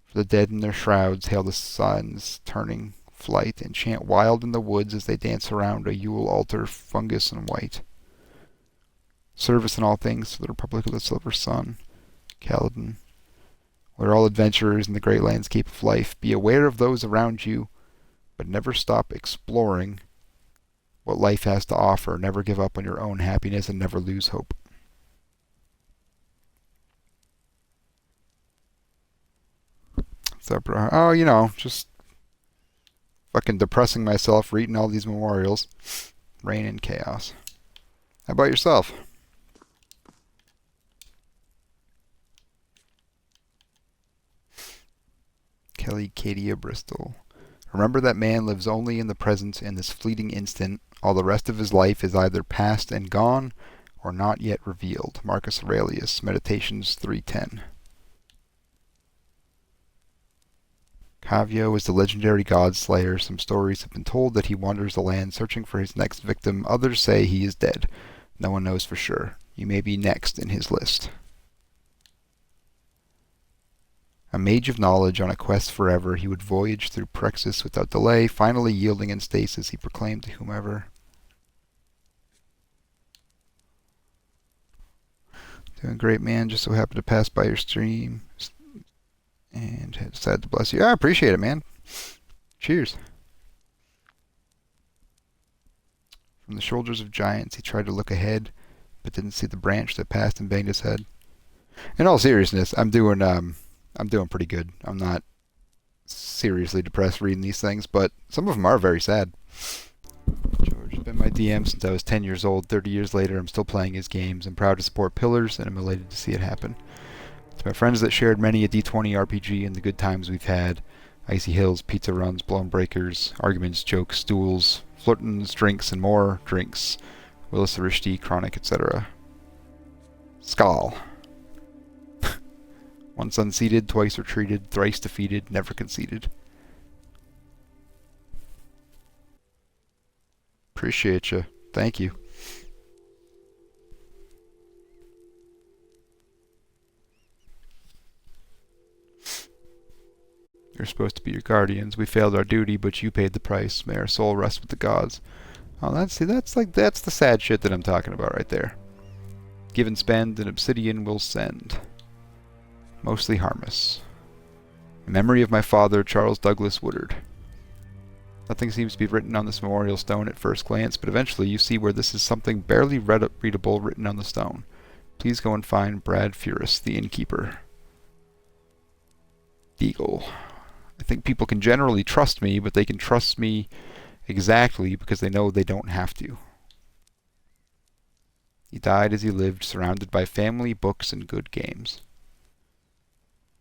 For the dead in their shrouds hail the sun's turning flight, and chant wild in the woods as they dance around a Yule altar, fungus and white. Service in all things to the Republic of the Silver Sun. Kaladin. We're all adventurers in the great landscape of life. Be aware of those around you, but never stop exploring what life has to offer. Never give up on your own happiness and never lose hope. What's up, bro? Oh, you know, just fucking depressing myself reading all these memorials. Rain and chaos. How about yourself? Kelly Cadia Bristol. Remember that man lives only in the present in this fleeting instant. All the rest of his life is either past and gone or not yet revealed. Marcus Aurelius, Meditations 3:10. Cavio is the legendary god slayer. Some stories have been told that he wanders the land searching for his next victim. Others say he is dead. No one knows for sure. You may be next in his list. A mage of knowledge on a quest forever, he would voyage through Praxis without delay, finally yielding in stasis, he proclaimed to whomever. Doing great, man. Just so happened to pass by your stream and had decided to bless you. I appreciate it, man. Cheers. From the shoulders of giants, he tried to look ahead, but didn't see the branch that passed and banged his head. In all seriousness, I'm doing pretty good. I'm not seriously depressed reading these things, but some of them are very sad. George has been my DM since I was 10 years old. 30 years later, I'm still playing his games. I'm proud to support Pillars, and I'm elated to see it happen. To my friends that shared many a D20 RPG and the good times we've had. Icy hills, pizza runs, blown breakers, arguments, jokes, stools, flirtings, drinks, and more drinks. Willis Arishti, Chronic, etc. Skal. Once unseated, twice retreated, thrice defeated, never conceded. Appreciate you. Thank you. You're supposed to be your guardians. We failed our duty, but you paid the price. May our soul rest with the gods. Oh, that's the sad shit that I'm talking about right there. Give and spend, and obsidian will send. Mostly harmless. In memory of my father, Charles Douglas Woodard. Nothing seems to be written on this memorial stone at first glance, but eventually you see where this is something barely readable written on the stone. Please go and find Brad Furus, the innkeeper. Eagle. I think people can generally trust me, but they can trust me exactly because they know they don't have to. He died as he lived, surrounded by family, books, and good games.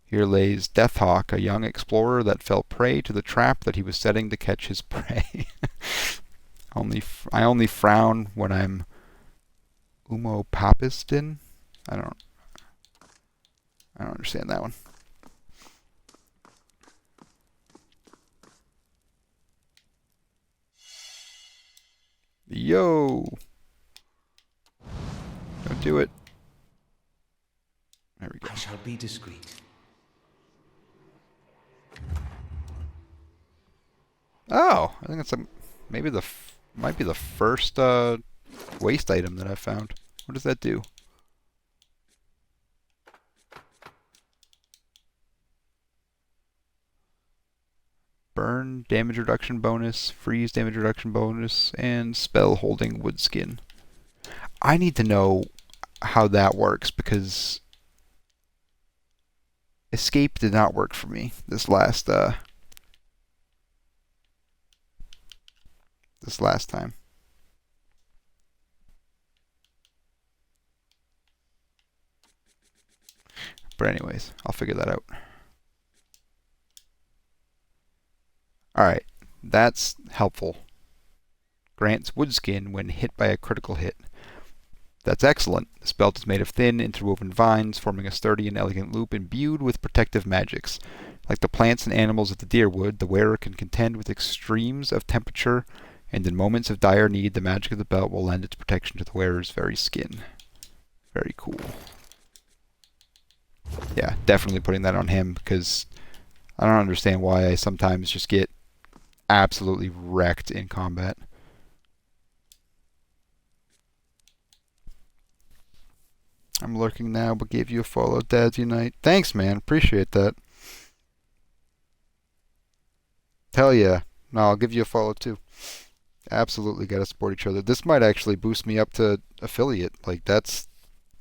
Here lays Deathhawk, a young explorer that fell prey to the trap that he was setting to catch his prey. I only frown when I'm umopapistin. I don't understand that one. Yo! Don't do it. There we go. I shall be discreet. Oh, I think it's maybe might be the first waste item that I found. What does that do? Burn damage reduction bonus, freeze damage reduction bonus, and spell holding wood skin. I need to know how that works because escape did not work for me this last time. But anyways, I'll figure that out. Alright, that's helpful. Grants woodskin when hit by a critical hit. That's excellent. This belt is made of thin, interwoven vines, forming a sturdy and elegant loop imbued with protective magics. Like the plants and animals of the Deerwood, the wearer can contend with extremes of temperature, and in moments of dire need, the magic of the belt will lend its protection to the wearer's very skin. Very cool. Yeah, definitely putting that on him, because I don't understand why I sometimes just get absolutely wrecked in combat. I'm lurking now, but gave you a follow. Dads Unite. Thanks, man. Appreciate that. Hell yeah. No, I'll give you a follow too. Absolutely got to support each other. This might actually boost me up to affiliate. Like, that's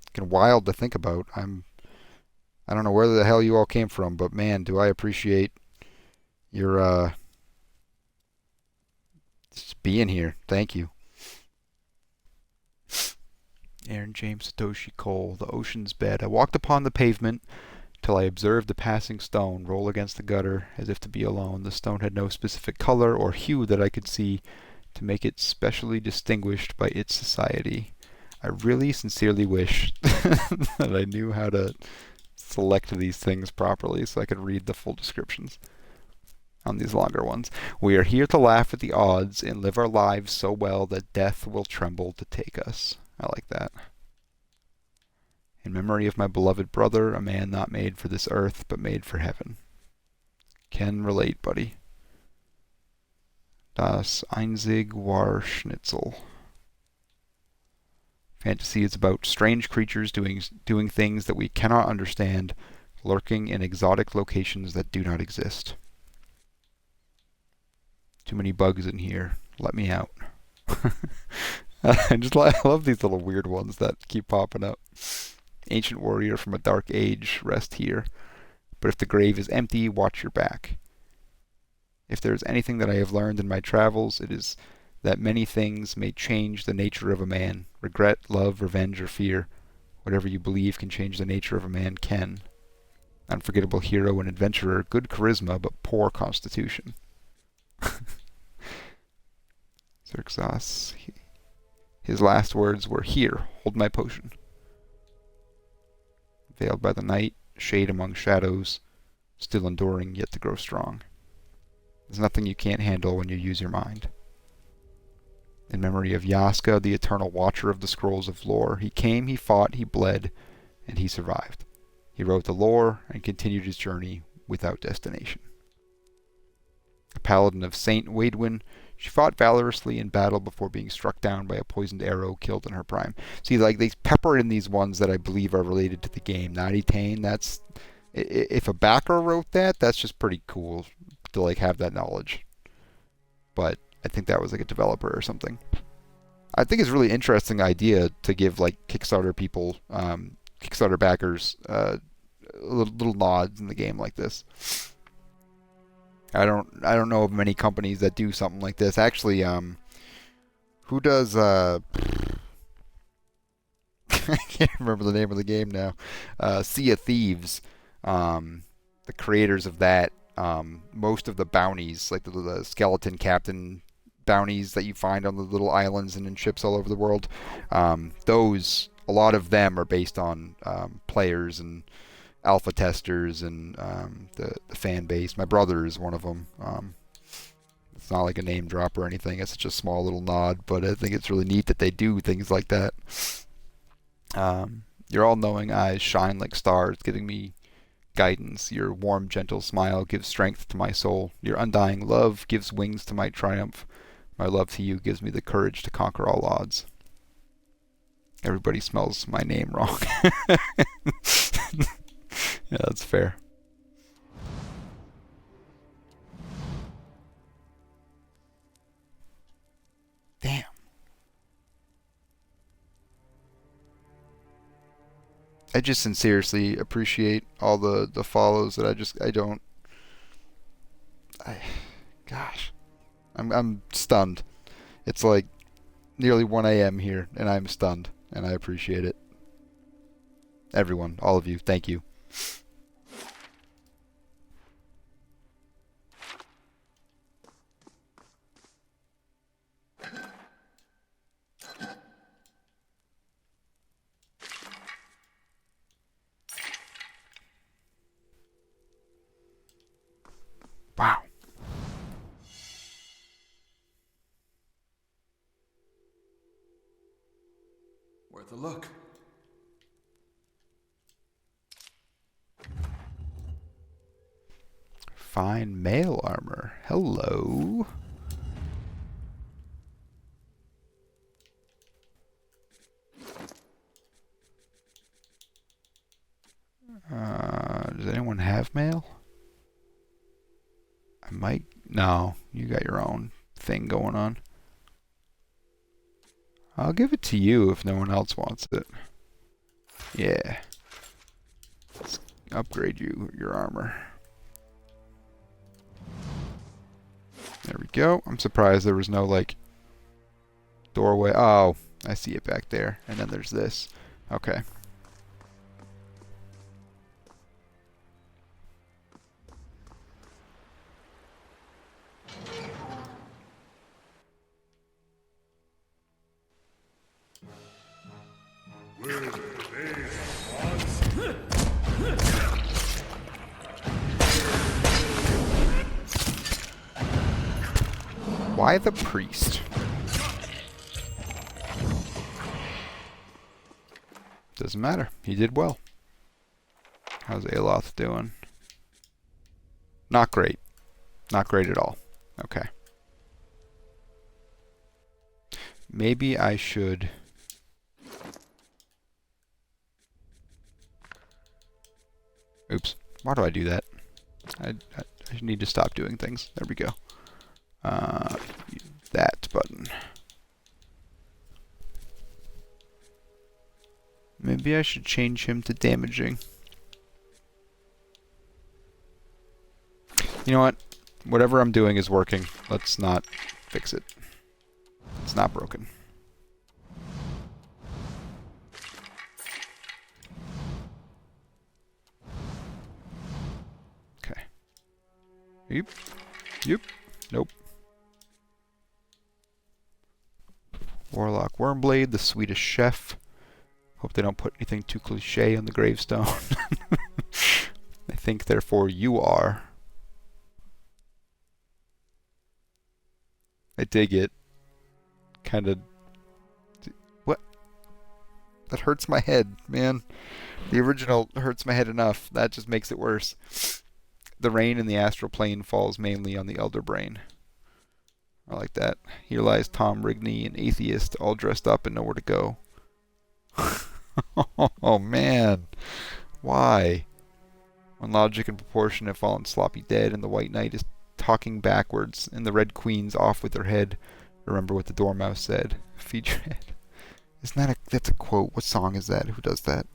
fucking wild to think about. I don't know where the hell you all came from, but man, do I appreciate your just being here. Thank you. Aaron James Satoshi Cole. The ocean's bed. I walked upon the pavement till I observed the passing stone roll against the gutter as if to be alone. The stone had no specific color or hue that I could see to make it specially distinguished by its society. I really sincerely wish that I knew how to select these things properly so I could read the full descriptions on these longer ones. We are here to laugh at the odds and live our lives so well that death will tremble to take us. I like that. In memory of my beloved brother, a man not made for this earth, but made for heaven. Can relate, buddy. Das einzig wahre Schnitzel. Fantasy is about strange creatures doing things that we cannot understand, lurking in exotic locations that do not exist. Too many bugs in here. Let me out. I love these little weird ones that keep popping up. Ancient warrior from a dark age, rest here. But if the grave is empty, watch your back. If there is anything that I have learned in my travels, it is that many things may change the nature of a man. Regret, love, revenge, or fear. Whatever you believe can change the nature of a man can. Unforgettable hero and adventurer, good charisma, but poor constitution. Xerxes. His last words were, "Here, hold my potion." Veiled by the night, shade among shadows, still enduring yet to grow strong. There's nothing you can't handle when you use your mind. In memory of Yaska, the eternal watcher of the scrolls of lore, he came, he fought, he bled, and he survived. He wrote the lore and continued his journey without destination. A paladin of Saint Waidwin, she fought valorously in battle before being struck down by a poisoned arrow, killed in her prime. See, like, they pepper in these ones that I believe are related to the game. Naughty Tane, that's... If a backer wrote that, that's just pretty cool to, like, have that knowledge. But I think that was, like, a developer or something. I think it's a really interesting idea to give, like, Kickstarter people, Kickstarter backers, little nods in the game like this. I don't know of many companies that do something like this. Actually, who does I can't remember the name of the game now. Sea of Thieves. The creators of that, most of the bounties, like the skeleton captain bounties that you find on the little islands and in ships all over the world, those, a lot of them are based on players and alpha testers and the fan base. My brother is one of them. It's not like a name drop or anything. It's just a small little nod, but I think it's really neat that they do things like that. Your all-knowing eyes shine like stars, giving me guidance. Your warm, gentle smile gives strength to my soul. Your undying love gives wings to my triumph. My love to you gives me the courage to conquer all odds. Everybody smells my name wrong. Yeah, that's fair. Damn. I just sincerely appreciate all the follows that gosh. I'm stunned. It's like nearly 1 a.m. here and I'm stunned and I appreciate it. Everyone, all of you, thank you. Wow. Worth a look. Fine mail armor. Hello. I might... No, you got your own thing going on. I'll give it to you if no one else wants it. Yeah. Let's upgrade your armor. There we go. I'm surprised there was no, like, doorway. Oh, I see it back there. And then there's this. Okay. Why the priest? Doesn't matter. He did well. How's Aloth doing? Not great. Not great at all. Okay. Maybe I should... Oops. Why do I do that? I need to stop doing things. There we go. That button. Maybe I should change him to damaging. You know what? Whatever I'm doing is working. Let's not fix it. It's not broken. Okay. Yep. Yep. Nope. Warlock Wormblade, the Swedish chef. Hope they don't put anything too cliche on the gravestone. I think, therefore, you are. I dig it. Kind of... What? That hurts my head, man. The original hurts my head enough. That just makes it worse. The rain in the astral plane falls mainly on the elder brain. I like that. Here lies Tom Rigney, an atheist, all dressed up and nowhere to go. Oh, man. Why? When logic and proportion have fallen sloppy dead, and the White Knight is talking backwards, and the Red Queen's off with her head. Remember what the Dormouse said. Feed your head. Isn't that that's a quote? What song is that? Who does that?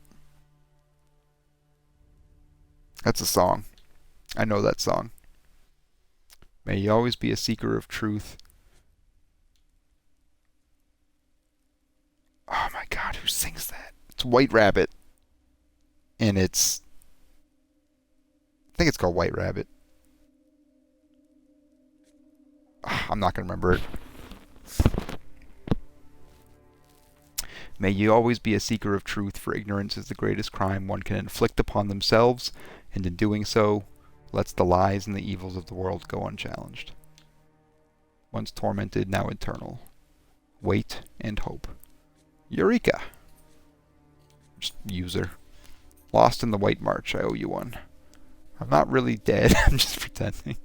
That's a song. I know that song. May you always be a seeker of truth. Oh my god, who sings that? It's White Rabbit. And it's... I think it's called White Rabbit. I'm not going to remember it. May you always be a seeker of truth, for ignorance is the greatest crime one can inflict upon themselves, and in doing so, lets the lies and the evils of the world go unchallenged. Once tormented, now eternal. Wait and hope. Eureka! Just user. Lost in the White March, I owe you one. I'm not really dead, I'm just pretending.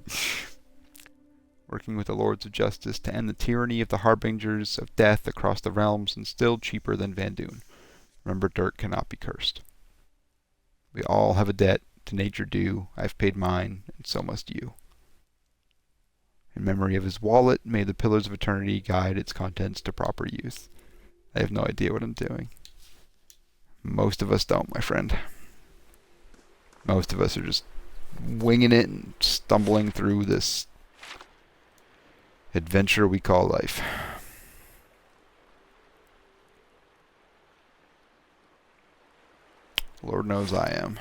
Working with the Lords of Justice to end the tyranny of the harbingers of death across the realms, and still cheaper than Van Dune. Remember, dirt cannot be cursed. We all have a debt to nature due. I've paid mine, and so must you. In memory of his wallet, may the pillars of eternity guide its contents to proper use. I have no idea what I'm doing. Most of us don't, my friend. Most of us are just winging it and stumbling through this adventure we call life. Lord knows I am.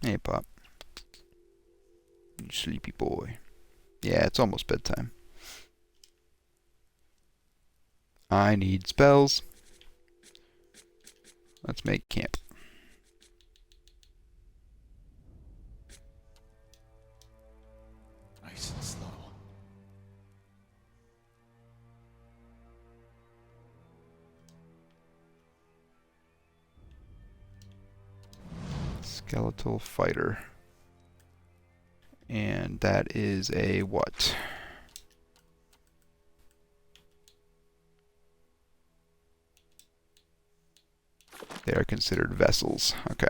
Hey, Pop. You sleepy boy. Yeah, it's almost bedtime. I need spells. Let's make camp. Nice and slow. Skeletal fighter. And that is a what? They are considered vessels. Okay.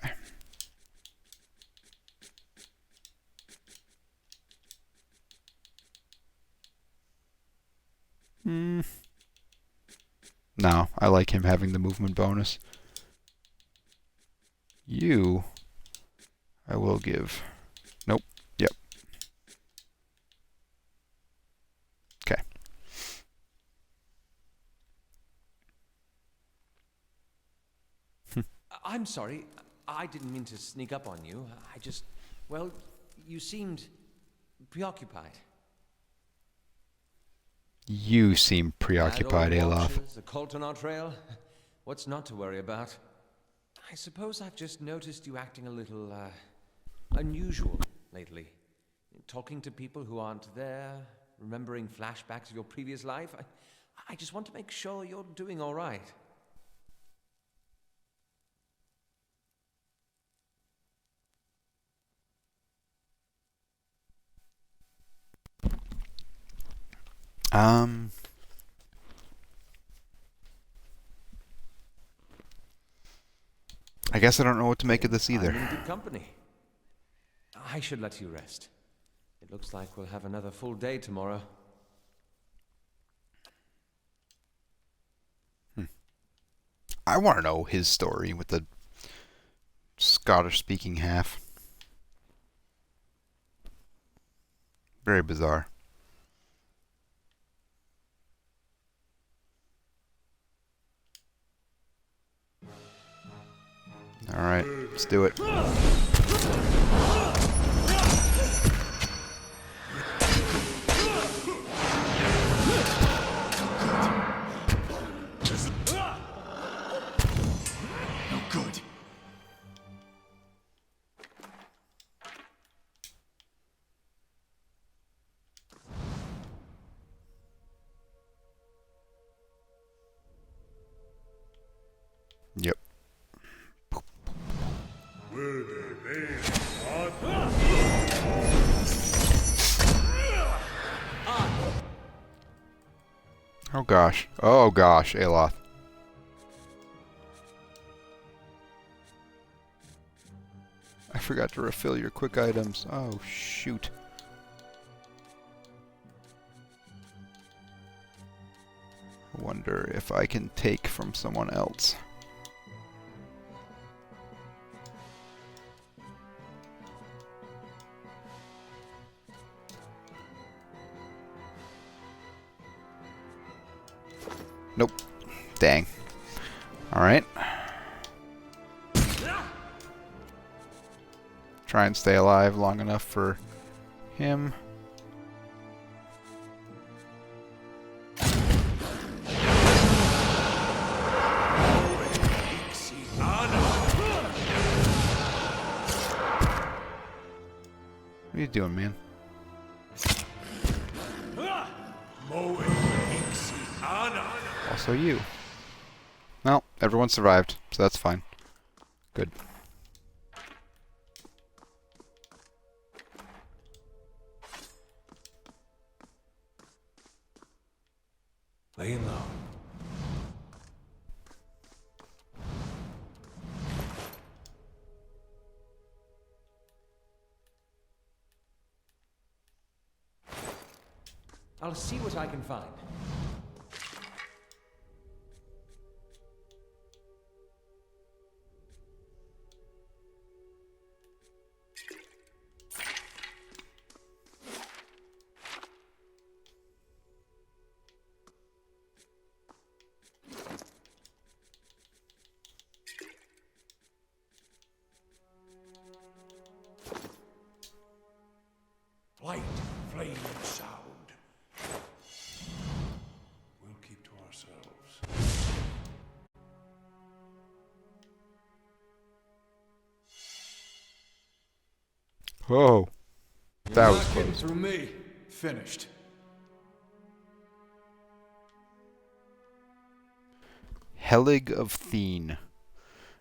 No, I like him having the movement bonus. You, I will give. Nope. Yep. Okay. I'm sorry. I didn't mean to sneak up on you. I just... Well, you seemed preoccupied. You seem preoccupied, Aloud. A cult on our trail? What's not to worry about? I suppose I've just noticed you acting a little, unusual lately. Talking to people who aren't there, remembering flashbacks of your previous life. I just want to make sure you're doing all right. I guess I don't know what to make of this either. I'm in good company. I should let you rest. It looks like we'll have another full day tomorrow. I want to know his story with the Scottish-speaking half. Very bizarre. Alright, let's do it. Good. Yep. Oh gosh. Oh gosh, Aloth. I forgot to refill your quick items. Oh shoot. I wonder if I can take from someone else. Nope. Dang. Alright. Try and stay alive long enough for him. What are you doing, man? Also you. Well, everyone survived, so that's fine. Good. Laying low. I'll see what I can find. Light, flame, and sound. We'll keep to ourselves. Whoa. That You're was not getting close. through me. Finished. Helig of Thene.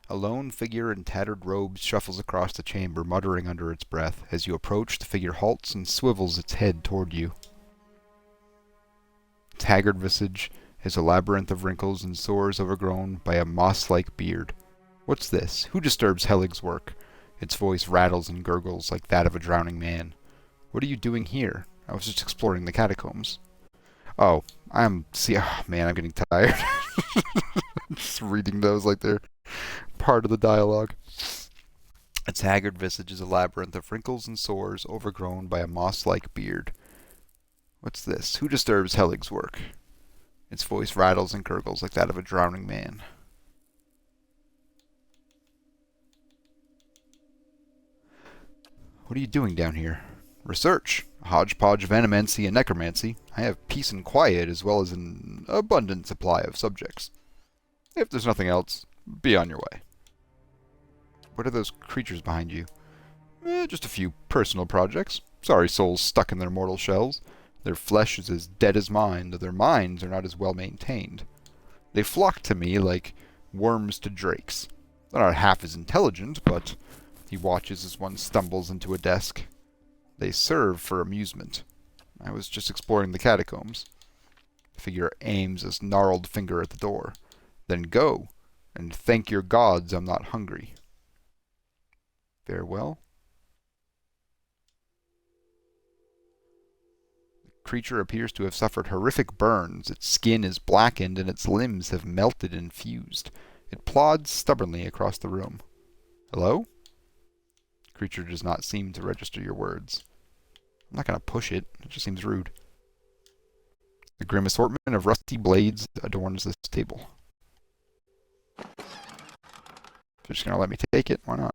A lone figure in tattered robes shuffles across the chamber, muttering under its breath. As you approach, the figure halts and swivels its head toward you. Its haggard visage is a labyrinth of wrinkles and sores overgrown by a moss-like beard. What's this? Who disturbs Helig's work? Its voice rattles and gurgles like that of a drowning man. What are you doing here? I was just exploring the catacombs. Oh, See, oh, man, I'm getting tired. Just reading those like they're part of the dialogue. Its haggard visage is a labyrinth of wrinkles and sores overgrown by a moss-like beard. What's this? Who disturbs Hellig's work? Its voice rattles and gurgles like that of a drowning man. What are you doing down here? Research. A hodgepodge of animancy and necromancy. I have peace and quiet as well as an abundant supply of subjects. If there's nothing else, be on your way. What are those creatures behind you? Just a few personal projects. Sorry souls stuck in their mortal shells. Their flesh is as dead as mine, though their minds are not as well maintained. They flock to me like worms to drakes. They're not half as intelligent, but he watches as one stumbles into a desk. They serve for amusement. I was just exploring the catacombs. The figure aims a gnarled finger at the door. Then go, and thank your gods I'm not hungry. Farewell. The creature appears to have suffered horrific burns. Its skin is blackened and its limbs have melted and fused. It plods stubbornly across the room. Hello? The creature does not seem to register your words. I'm not going to push it. It just seems rude. The grim assortment of rusty blades adorns this table. They're just going to let me take it. Why not?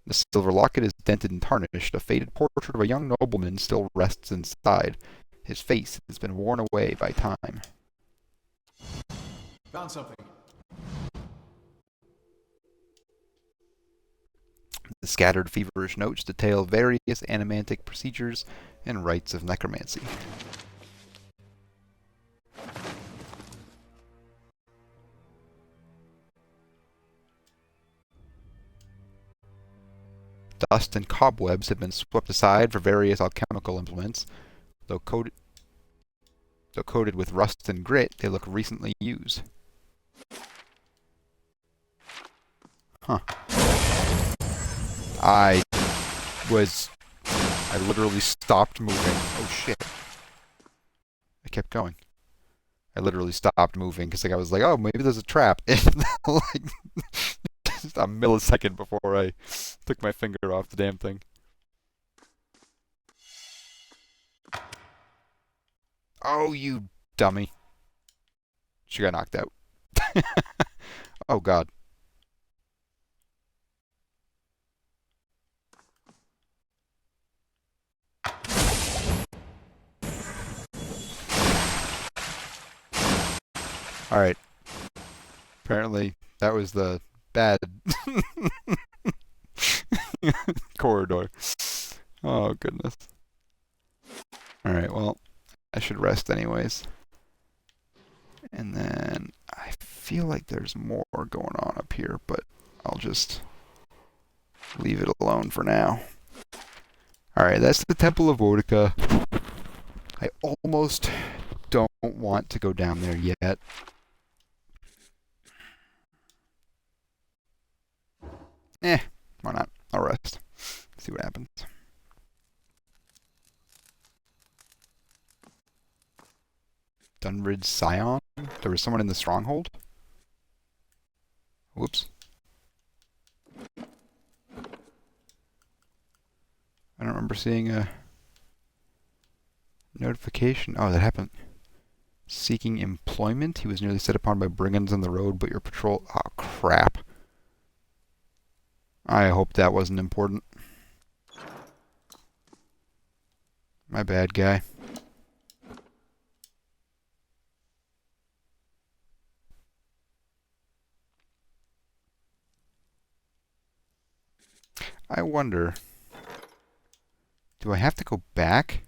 The silver locket is dented and tarnished. A faded portrait of a young nobleman still rests inside. His face has been worn away by time. Found something. The scattered feverish notes detail various animantic procedures and rites of necromancy. Dust and cobwebs have been swept aside for various alchemical implements. Though coated with rust and grit, they look recently used. Huh. I literally stopped moving. Oh shit. I kept going. I literally stopped moving because I was like, oh, maybe there's a trap. And like, just a millisecond before I took my finger off the damn thing. Oh, you dummy. She got knocked out. Oh, God. Alright. Apparently, that was the bad corridor. Oh, goodness. Alright, well, I should rest anyways. And then I feel like there's more going on up here, but I'll just leave it alone for now. Alright, that's the Temple of Boudica. I almost don't want to go down there yet. Why not? I'll rest. See what happens. Dunrid's Scion? There was someone in the stronghold? Whoops. I don't remember seeing a notification. Oh, that happened. Seeking employment? He was nearly set upon by brigands on the road, but your patrol... Oh, crap. I hope that wasn't important. My bad, guy. I wonder... Do I have to go back?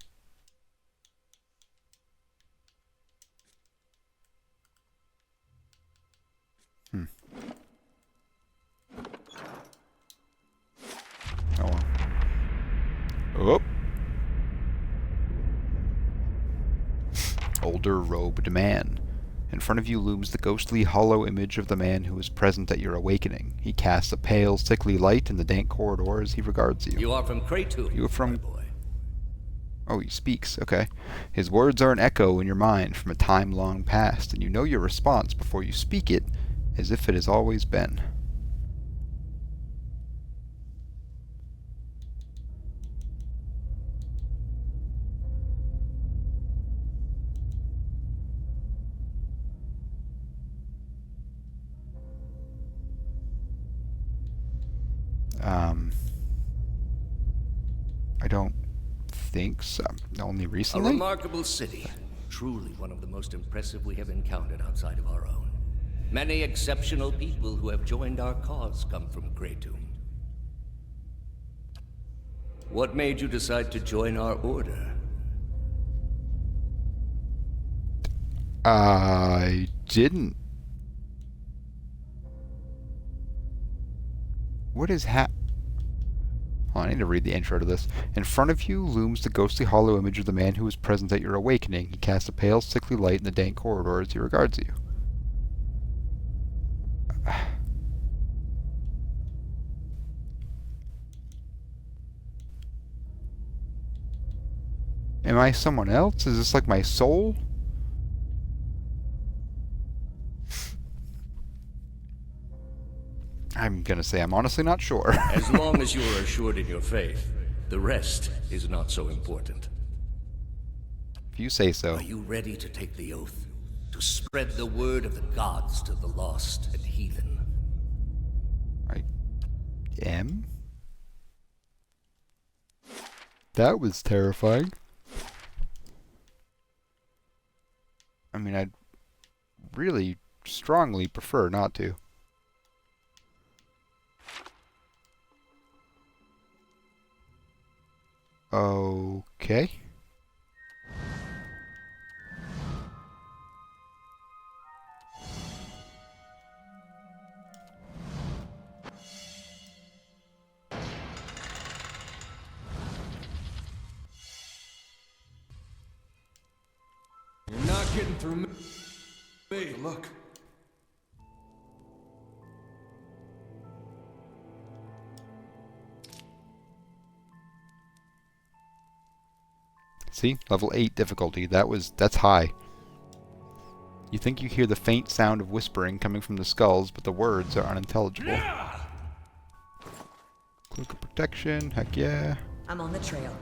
Oh well. Oh. Older robed man. In front of you looms the ghostly, hollow image of the man who was present at your awakening. He casts a pale, sickly light in the dank corridor as he regards you. You are from Kratu, You are from... my boy. Oh, he speaks. Okay. His words are an echo in your mind from a time long past, and you know your response before you speak it, as if it has always been. I don't think so. Only A recently? remarkable city. Truly one of the most impressive we have encountered outside of our own. Many exceptional people who have joined our cause come from Greytoon. What made you decide to join our order? I didn't. What is Oh, I need to read the intro to this. In front of you looms the ghostly hollow image of the man who was present at your awakening. He casts a pale, sickly light in the dank corridor as he regards you. Am I someone else? Is this like my soul? I'm gonna say I'm honestly not sure. As long as you are assured in your faith, the rest is not so important. If you say so. Are you ready to take the oath? To spread the word of the gods to the lost and heathen? I am? That was terrifying. I mean, I'd really strongly prefer not to. Okay. You're not getting through me. Look. See? Level 8 difficulty. That's high. You think you hear the faint sound of whispering coming from the skulls, but the words are unintelligible. Cloak of protection, heck yeah. I'm on the trail.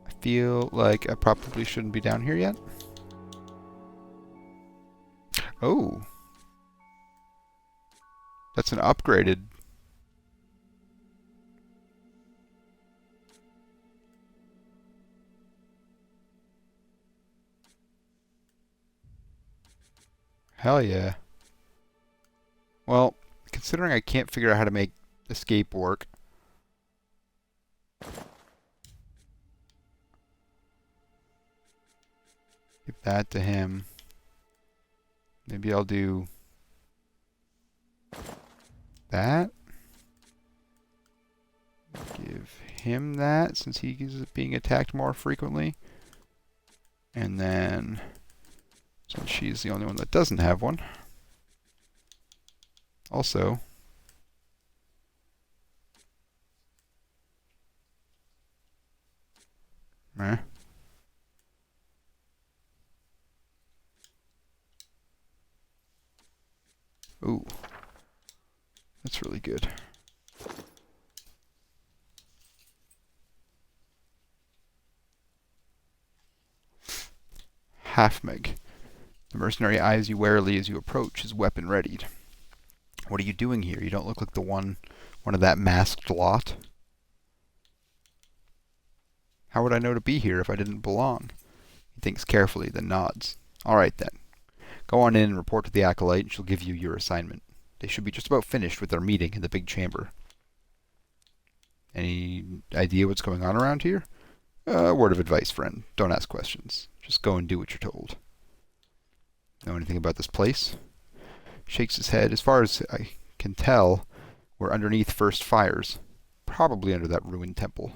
I feel like I probably shouldn't be down here yet. Oh. That's an upgraded. Hell yeah. Well, considering I can't figure out how to make escape work. Give that to him. Maybe I'll do that. Give him that since he is being attacked more frequently. And then, since she's the only one that doesn't have one, also meh. Ooh, that's really good. Half meg. The mercenary eyes you warily as you approach, his weapon readied. What are you doing here? You don't look like the one of that masked lot. How would I know to be here if I didn't belong? He thinks carefully, then nods. All right then. Go on in and report to the Acolyte, and she'll give you your assignment. They should be just about finished with their meeting in the big chamber. Any idea what's going on around here? Word of advice, friend. Don't ask questions. Just go and do what you're told. Know anything about this place? Shakes his head. As far as I can tell, we're underneath first fires. Probably under that ruined temple.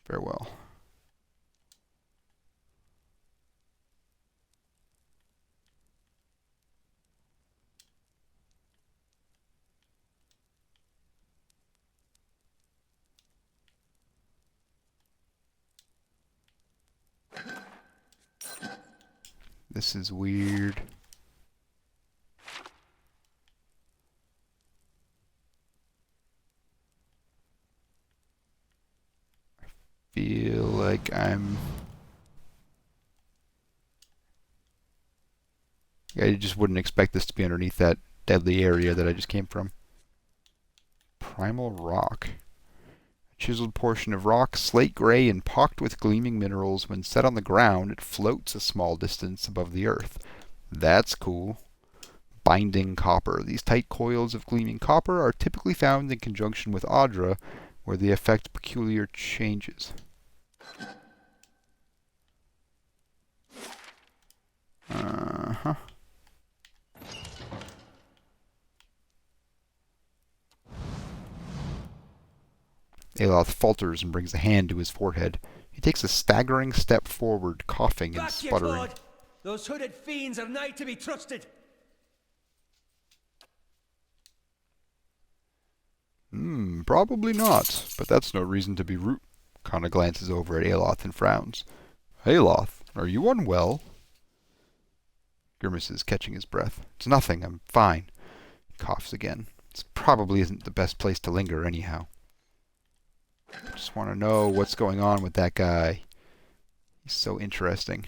Farewell. This is weird. Feel like I'm... I just wouldn't expect this to be underneath that deadly area that I just came from. Primal rock. A chiseled portion of rock, slate gray and pocked with gleaming minerals. When set on the ground, it floats a small distance above the earth. That's cool. Binding copper. These tight coils of gleaming copper are typically found in conjunction with Audra, where they effect peculiar changes. Uh-huh. Aloth falters and brings a hand to his forehead. He takes a staggering step forward, coughing and sputtering. Those hooded fiends are nigh to be trusted. Probably not, but that's no reason to be rude. Kana glances over at Aloth and frowns. Aloth, are you unwell? Grimaces, catching his breath. It's nothing, I'm fine. He coughs again. This probably isn't the best place to linger anyhow. I just want to know what's going on with that guy. He's so interesting.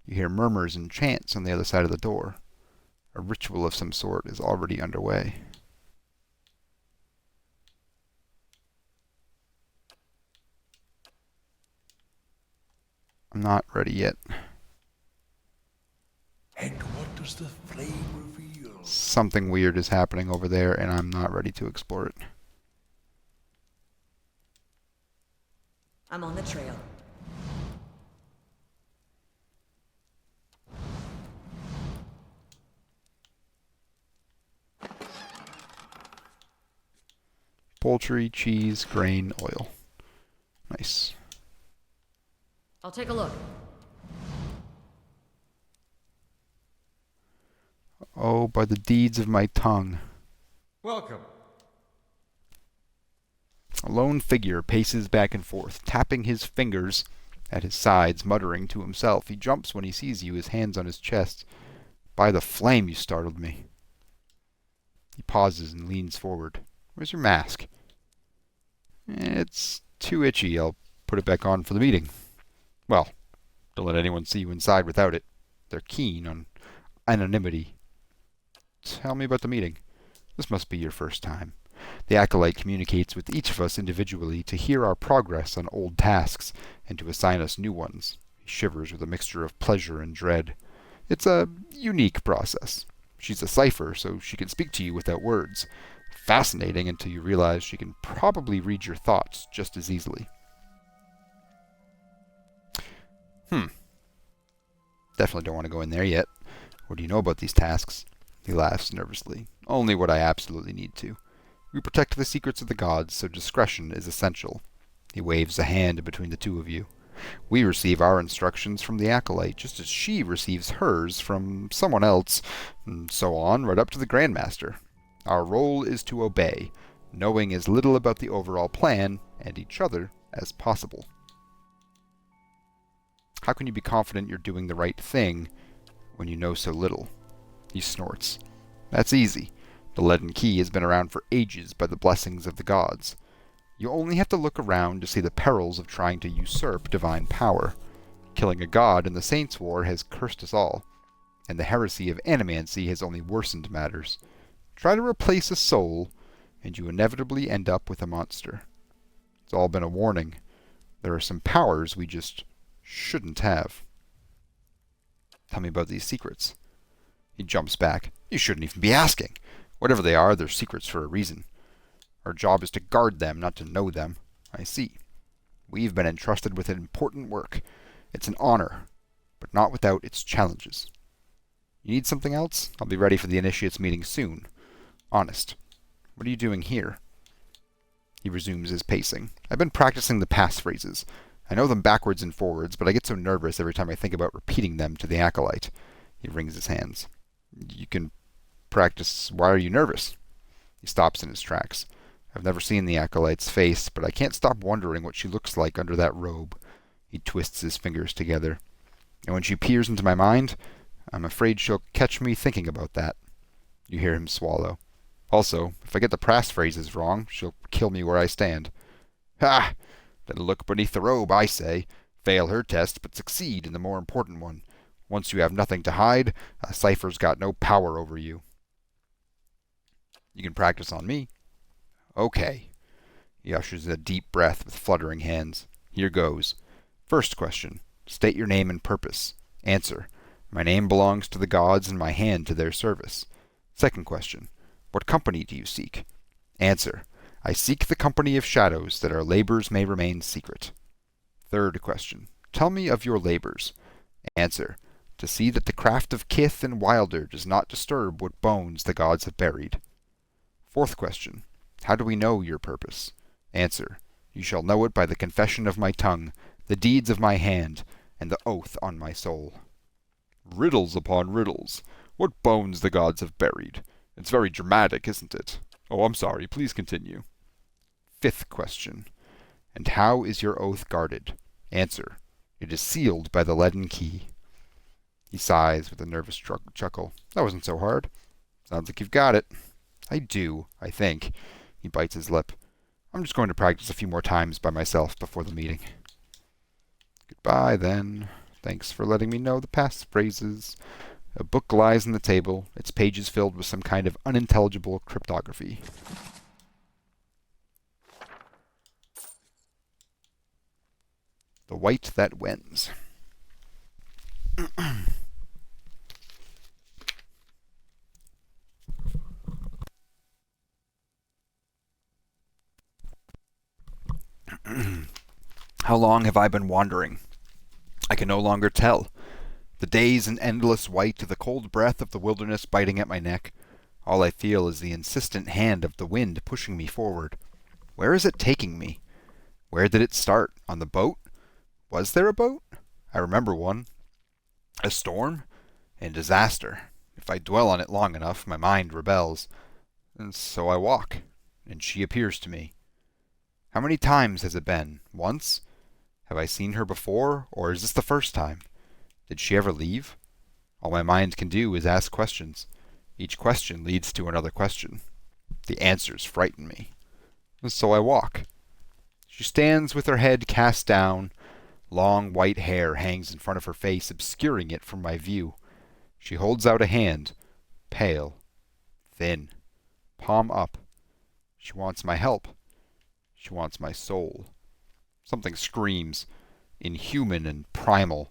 You hear murmurs and chants on the other side of the door. A ritual of some sort is already underway. I'm not ready yet. And what does the flame reveal? Something weird is happening over there, and I'm not ready to explore it. I'm on the trail. Poultry, cheese, grain, oil. Nice. I'll take a look. Oh, by the deeds of my tongue. Welcome. A lone figure paces back and forth, tapping his fingers at his sides, muttering to himself. He jumps when he sees you, his hands on his chest. By the flame, you startled me. He pauses and leans forward. Where's your mask? It's too itchy. I'll put it back on for the meeting. Well, don't let anyone see you inside without it. They're keen on anonymity. Tell me about the meeting. This must be your first time. The Acolyte communicates with each of us individually to hear our progress on old tasks and to assign us new ones. He shivers with a mixture of pleasure and dread. It's a unique process. She's a cipher, so she can speak to you without words. Fascinating until you realize she can probably read your thoughts just as easily. Definitely don't want to go in there yet. What do you know about these tasks? He laughs nervously. Only what I absolutely need to. We protect the secrets of the gods, so discretion is essential. He waves a hand between the two of you. We receive our instructions from the Acolyte, just as she receives hers from someone else, and so on, right up to the Grandmaster. Our role is to obey, knowing as little about the overall plan and each other as possible. How can you be confident you're doing the right thing when you know so little? He snorts. That's easy. The leaden key has been around for ages by the blessings of the gods. You only have to look around to see the perils of trying to usurp divine power. Killing a god in the Saints' War has cursed us all, and the heresy of animancy has only worsened matters. Try to replace a soul, and you inevitably end up with a monster. It's all been a warning. There are some powers we just shouldn't have. Tell me about these secrets. He jumps back. You shouldn't even be asking. Whatever they are, they're secrets for a reason. Our job is to guard them, not to know them. I see. We've been entrusted with an important work. It's an honor, but not without its challenges. You need something else? I'll be ready for the Initiates meeting soon. Honest. What are you doing here? He resumes his pacing. I've been practicing the passphrases. I know them backwards and forwards, but I get so nervous every time I think about repeating them to the Acolyte. He wrings his hands. You can practice. Why are you nervous? He stops in his tracks. I've never seen the Acolyte's face, but I can't stop wondering what she looks like under that robe. He twists his fingers together. And when she peers into my mind, I'm afraid she'll catch me thinking about that. You hear him swallow. Also, if I get the passphrases wrong, she'll kill me where I stand. Ha! Then look beneath the robe, I say. Fail her test, but succeed in the more important one. Once you have nothing to hide, a cipher's got no power over you. You can practice on me. Okay. He ushers in a deep breath with fluttering hands. Here goes. First question. State your name and purpose. Answer. My name belongs to the gods and my hand to their service. Second question. What company do you seek? Answer. I seek the company of shadows, that our labors may remain secret. Third question. Tell me of your labors. Answer. To see that the craft of Kith and Wilder does not disturb what bones the gods have buried. Fourth question. How do we know your purpose? Answer. You shall know it by the confession of my tongue, the deeds of my hand, and the oath on my soul. Riddles upon riddles. What bones the gods have buried. It's very dramatic, isn't it? Oh, I'm sorry. Please continue. Fifth question. And how is your oath guarded? Answer. It is sealed by the leaden key. He sighs with a nervous chuckle. That wasn't so hard. Sounds like you've got it. I do, I think. He bites his lip. I'm just going to practice a few more times by myself before the meeting. Goodbye, then. Thanks for letting me know the passphrases. A book lies on the table, its pages filled with some kind of unintelligible cryptography. The White That Wins. How long have I been wandering? I can no longer tell. The days an endless white, the cold breath of the wilderness biting at my neck. All I feel is the insistent hand of the wind pushing me forward. Where is it taking me? Where did it start? On the boat? Was there a boat? I remember one. A storm? And disaster. If I dwell on it long enough, my mind rebels. And so I walk, and she appears to me. How many times has it been? Once? Have I seen her before, or is this the first time? Did she ever leave? All my mind can do is ask questions. Each question leads to another question. The answers frighten me. And so I walk. She stands with her head cast down. Long white hair hangs in front of her face, obscuring it from my view. She holds out a hand, pale, thin, palm up. She wants my help. She wants my soul. Something screams, inhuman and primal.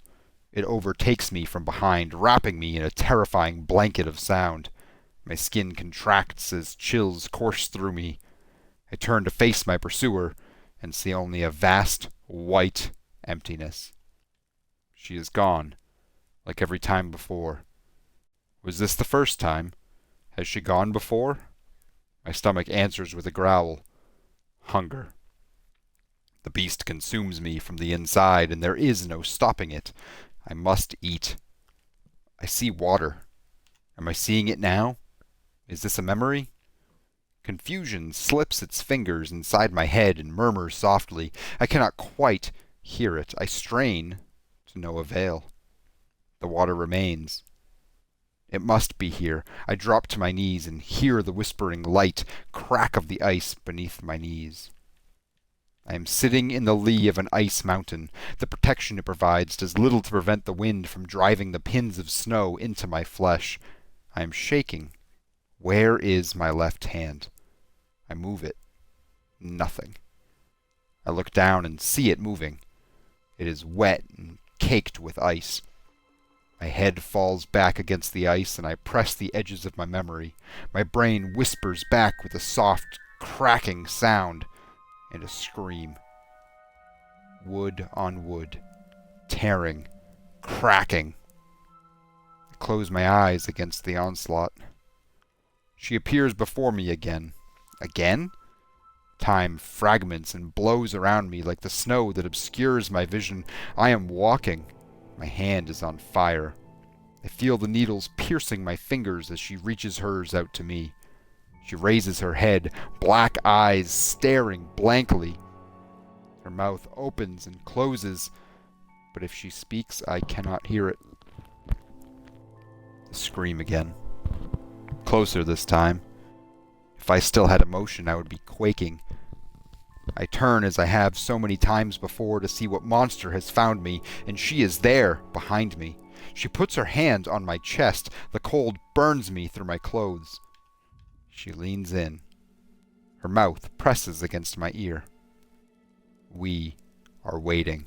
It overtakes me from behind, wrapping me in a terrifying blanket of sound. My skin contracts as chills course through me. I turn to face my pursuer and see only a vast, white emptiness. She is gone, like every time before. Was this the first time? Has she gone before? My stomach answers with a growl. Hunger. The beast consumes me from the inside, and there is no stopping it. I must eat. I see water. Am I seeing it now? Is this a memory? Confusion slips its fingers inside my head and murmurs softly. I cannot quite hear it. I strain, to no avail. The water remains. It must be here. I drop to my knees and hear the whispering light crack of the ice beneath my knees. I am sitting in the lee of an ice mountain. The protection it provides does little to prevent the wind from driving the pins of snow into my flesh. I am shaking. Where is my left hand? I move it. Nothing. I look down and see it moving. It is wet and caked with ice. My head falls back against the ice, and I press the edges of my memory. My brain whispers back with a soft, cracking sound and a scream. Wood on wood, tearing, cracking. I close my eyes against the onslaught. She appears before me again. Again? Time fragments and blows around me like the snow that obscures my vision. I am walking. My hand is on fire. I feel the needles piercing my fingers as she reaches hers out to me. She raises her head, black eyes staring blankly. Her mouth opens and closes. but if she speaks, I cannot hear it. The scream again. Closer this time. If I still had emotion, I would be quaking. I turn as I have so many times before to see what monster has found me, and she is there, behind me. She puts her hand on my chest. The cold burns me through my clothes. She leans in. Her mouth presses against my ear. We are waiting.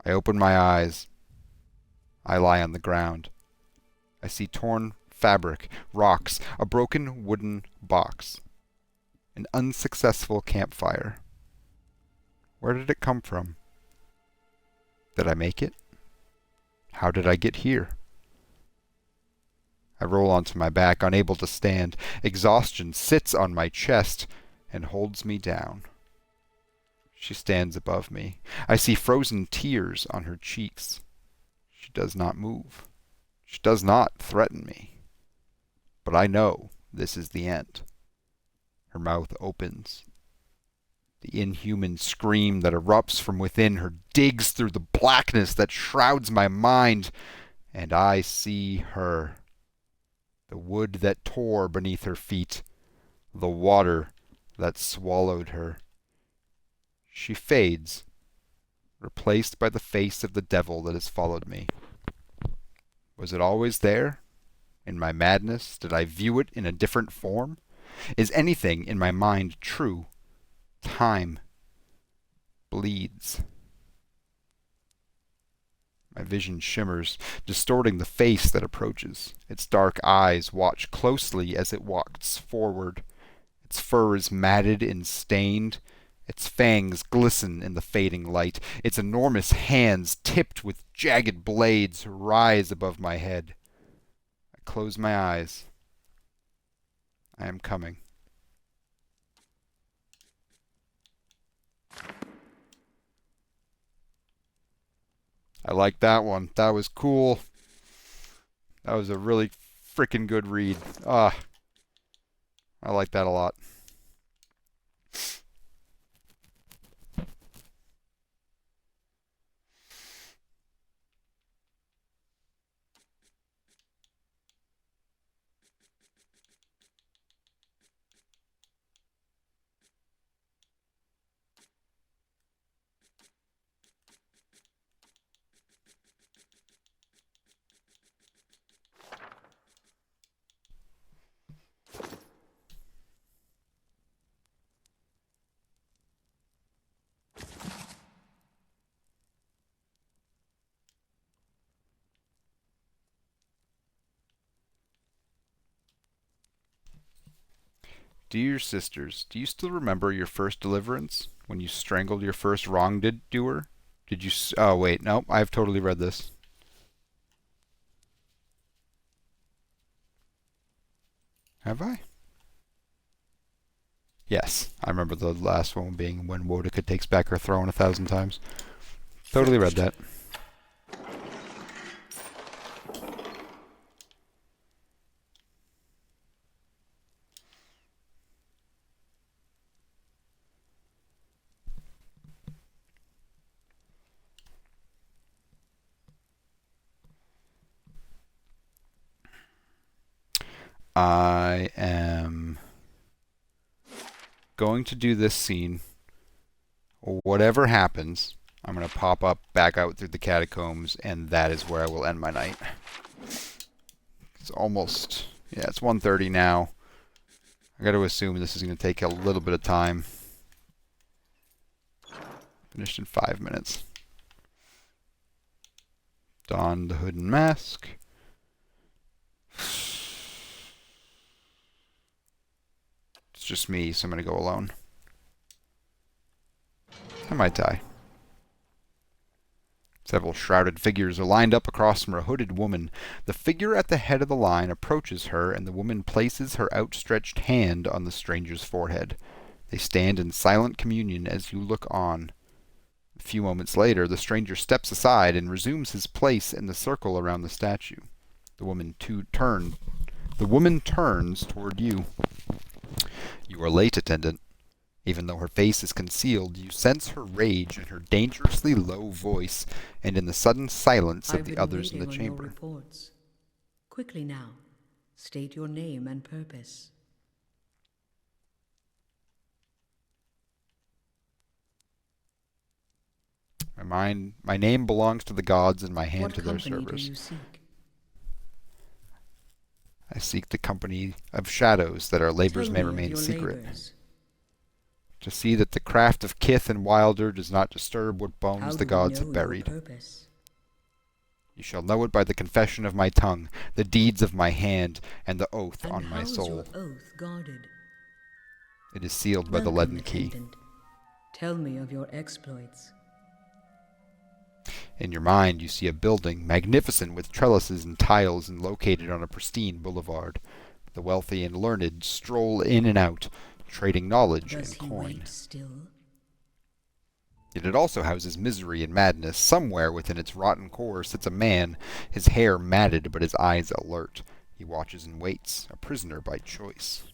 I open my eyes. I lie on the ground. I see torn fabric, rocks, a broken wooden box. An unsuccessful campfire. Where did it come from? Did I make it? How did I get here? I roll onto my back, unable to stand. Exhaustion sits on my chest and holds me down. She stands above me. I see frozen tears on her cheeks. She does not move. She does not threaten me. But I know this is the end. Her mouth opens. The inhuman scream that erupts from within her digs through the blackness that shrouds my mind, and I see her. The wood that tore beneath her feet, the water that swallowed her. She fades, replaced by the face of the devil that has followed me. Was it always there? In my madness, did I view it in a different form? Is anything in my mind true? Time bleeds. My vision shimmers, distorting the face that approaches. Its dark eyes watch closely as it walks forward. Its fur is matted and stained. Its fangs glisten in the fading light. Its enormous hands, tipped with jagged blades, rise above my head. I close my eyes. I am coming. I like that one. That was cool. That was a really freaking good read. I like that a lot. Dear sisters, do you still remember your first deliverance? When you strangled your first wrongdoer? Did you... Oh, wait. Nope. I've totally read this. Have I? Yes. I remember the last one being when Wodika takes back her throne 1,000 times. Totally read that. I am going to do this scene. Whatever happens, I'm going to pop up back out through the catacombs, and that is where I will end my night. It's almost... Yeah, it's 1:30 now. I got to assume this is going to take a little bit of time. Finished in 5 minutes. Don the hood and mask. Just me, so I'm going to go alone. I might die. Several shrouded figures are lined up across from a hooded woman. The figure at the head of the line approaches her, and the woman places her outstretched hand on the stranger's forehead. They stand in silent communion as you look on. A few moments later, the stranger steps aside and resumes his place in the circle around the statue. The woman turns toward you. You are late, attendant. Even though her face is concealed, you sense her rage in her dangerously low voice and in the sudden silence of I've the been others in waiting the on your chamber. reports. Quickly now, state your name and purpose. My name belongs to the gods, and my hand What to their company do service. you seek? I seek the company of shadows that our labors Tell may me of remain your secret. labors. To see that the craft of Kith and Wilder does not disturb what How bones do the we gods know have your buried. purpose? You shall know it by the confession of my tongue, the deeds of my hand, and the oath And on my how is soul. your oath guarded? It is sealed by the Welcome, leaden key. attendant. Tell me of your exploits. In your mind, you see a building, magnificent with trellises and tiles and located on a pristine boulevard. The wealthy and learned stroll in and out, trading knowledge Does and he coin. wait still? Yet it also houses misery and madness. Somewhere within its rotten core sits a man, his hair matted but his eyes alert. He watches and waits, a prisoner by choice.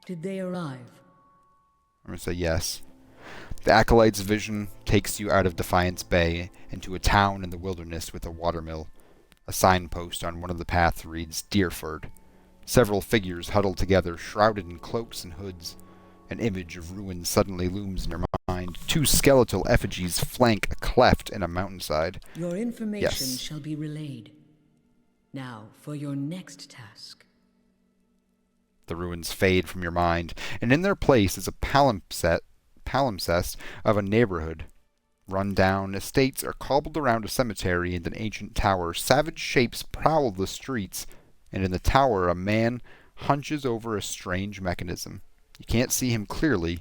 Did they arrive? I'm going to say yes. The Acolyte's vision takes you out of Defiance Bay into a town in the wilderness with a watermill. A signpost on one of the paths reads Deerford. Several figures huddled together, shrouded in cloaks and hoods. An image of ruin suddenly looms in your mind. Two skeletal effigies flank a cleft in a mountainside. Your information Yes. shall be relayed. Now, for your next task. The ruins fade from your mind, and in their place is a palimpsest of a neighborhood. Run-down estates are cobbled around a cemetery and an ancient tower. Savage shapes prowl the streets, and in the tower a man hunches over a strange mechanism. You can't see him clearly,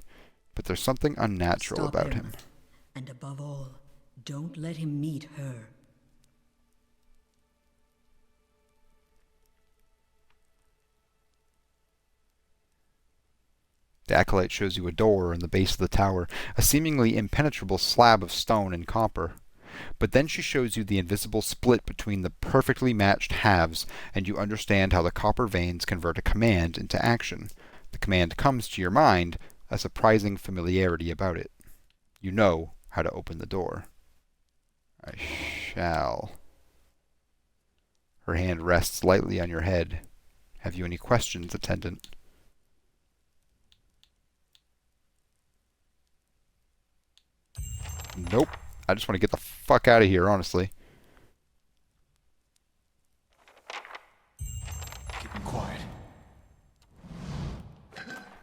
but there's something unnatural Stop about him. And above all, don't let him meet her. The Acolyte shows you a door in the base of the tower, a seemingly impenetrable slab of stone and copper. But then she shows you the invisible split between the perfectly matched halves, and you understand how the copper veins convert a command into action. The command comes to your mind, a surprising familiarity about it. You know how to open the door. I shall. Her hand rests lightly on your head. Have you any questions, attendant? Nope. I just want to get the fuck out of here, honestly. Keep quiet.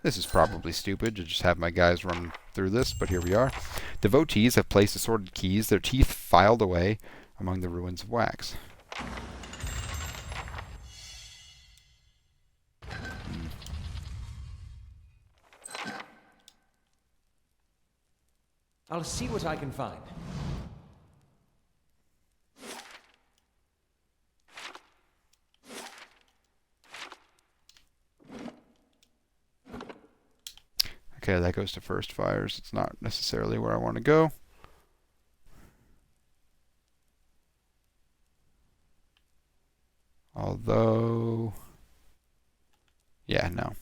This is probably stupid to just have my guys run through this, but here we are. Devotees have placed assorted keys, their teeth filed away among the ruins of wax. I'll see what I can find. Okay, that goes to first fires. It's not necessarily where I want to go. Although... yeah, no.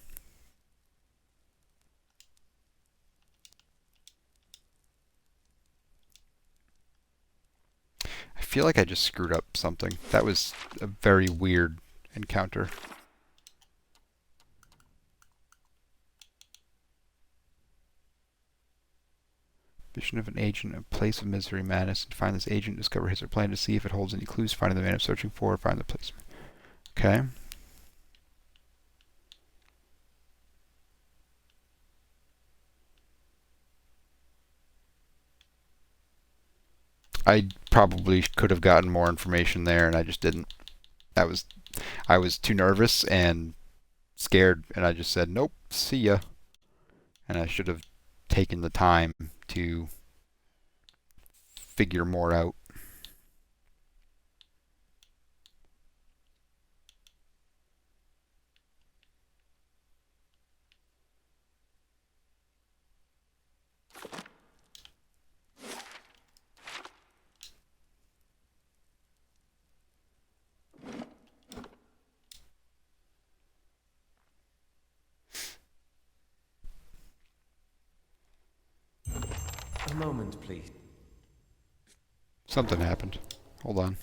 I feel like I just screwed up something. That was a very weird encounter. Vision of an agent, a place of misery, madness, and find this agent, discover his or plan to see if it holds any clues, find the man I'm searching for, find the place. Okay. I probably could have gotten more information there, and I just didn't. I was too nervous and scared, and I just said, nope, see ya. And I should have taken the time to figure more out. A moment, please. Something happened. Hold on.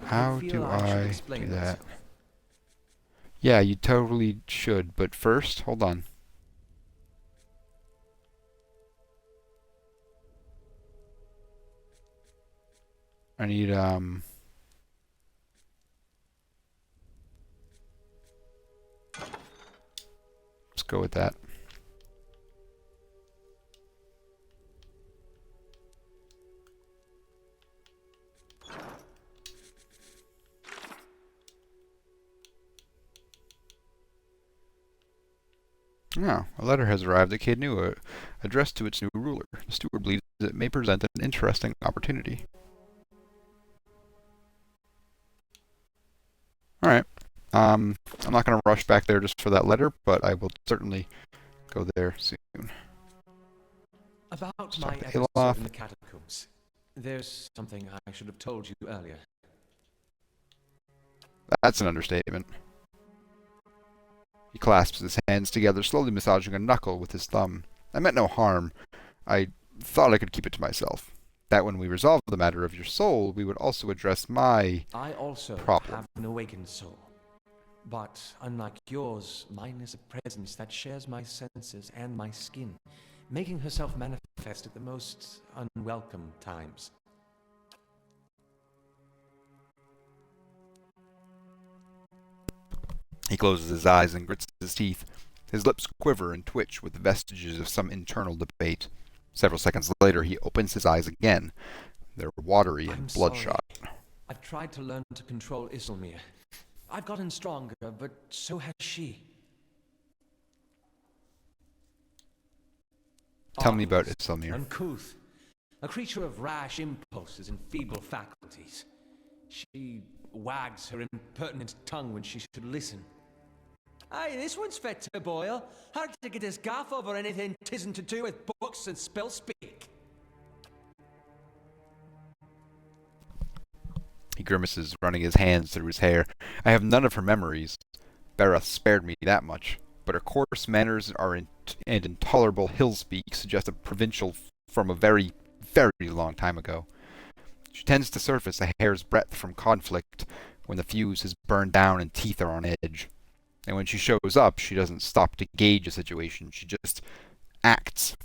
How do I do that? Yeah, you totally should, but first, hold on. I need, let's go with that. Oh, a letter has arrived at Cadenua, addressed to its new ruler. The steward believes it may present an interesting opportunity. Alright. I'm not going to rush back there just for that letter, but I will certainly go there soon. About my Start episode in the catacombs. There's something I should have told you earlier. That's an understatement. He clasps his hands together, slowly massaging a knuckle with his thumb. I meant no harm. I thought I could keep it to myself. That when we resolve the matter of your soul, we would also address my I also problem. have an awakened soul. But unlike yours, mine is a presence that shares my senses and my skin, making herself manifest at the most unwelcome times. He closes his eyes and grits his teeth. His lips quiver and twitch with vestiges of some internal debate. Several seconds later, he opens his eyes again. They're watery and bloodshot. Sorry. I've tried to learn to control Isilmir. I've gotten stronger, but so has she. Tell me about Isilmir. Uncouth. A creature of rash impulses and feeble faculties. She wags her impertinent tongue when she should listen. Aye, this one's fit to boil. Hard to get his gaff over anything tisn't to do with books and spell speak. He grimaces, running his hands through his hair. I have none of her memories. Berath spared me that much, but her coarse manners and intolerable hill speak suggest a provincial from a very, very long time ago. She tends to surface a hair's breadth from conflict when the fuse has burned down and teeth are on edge. And when she shows up, she doesn't stop to gauge a situation. She just acts.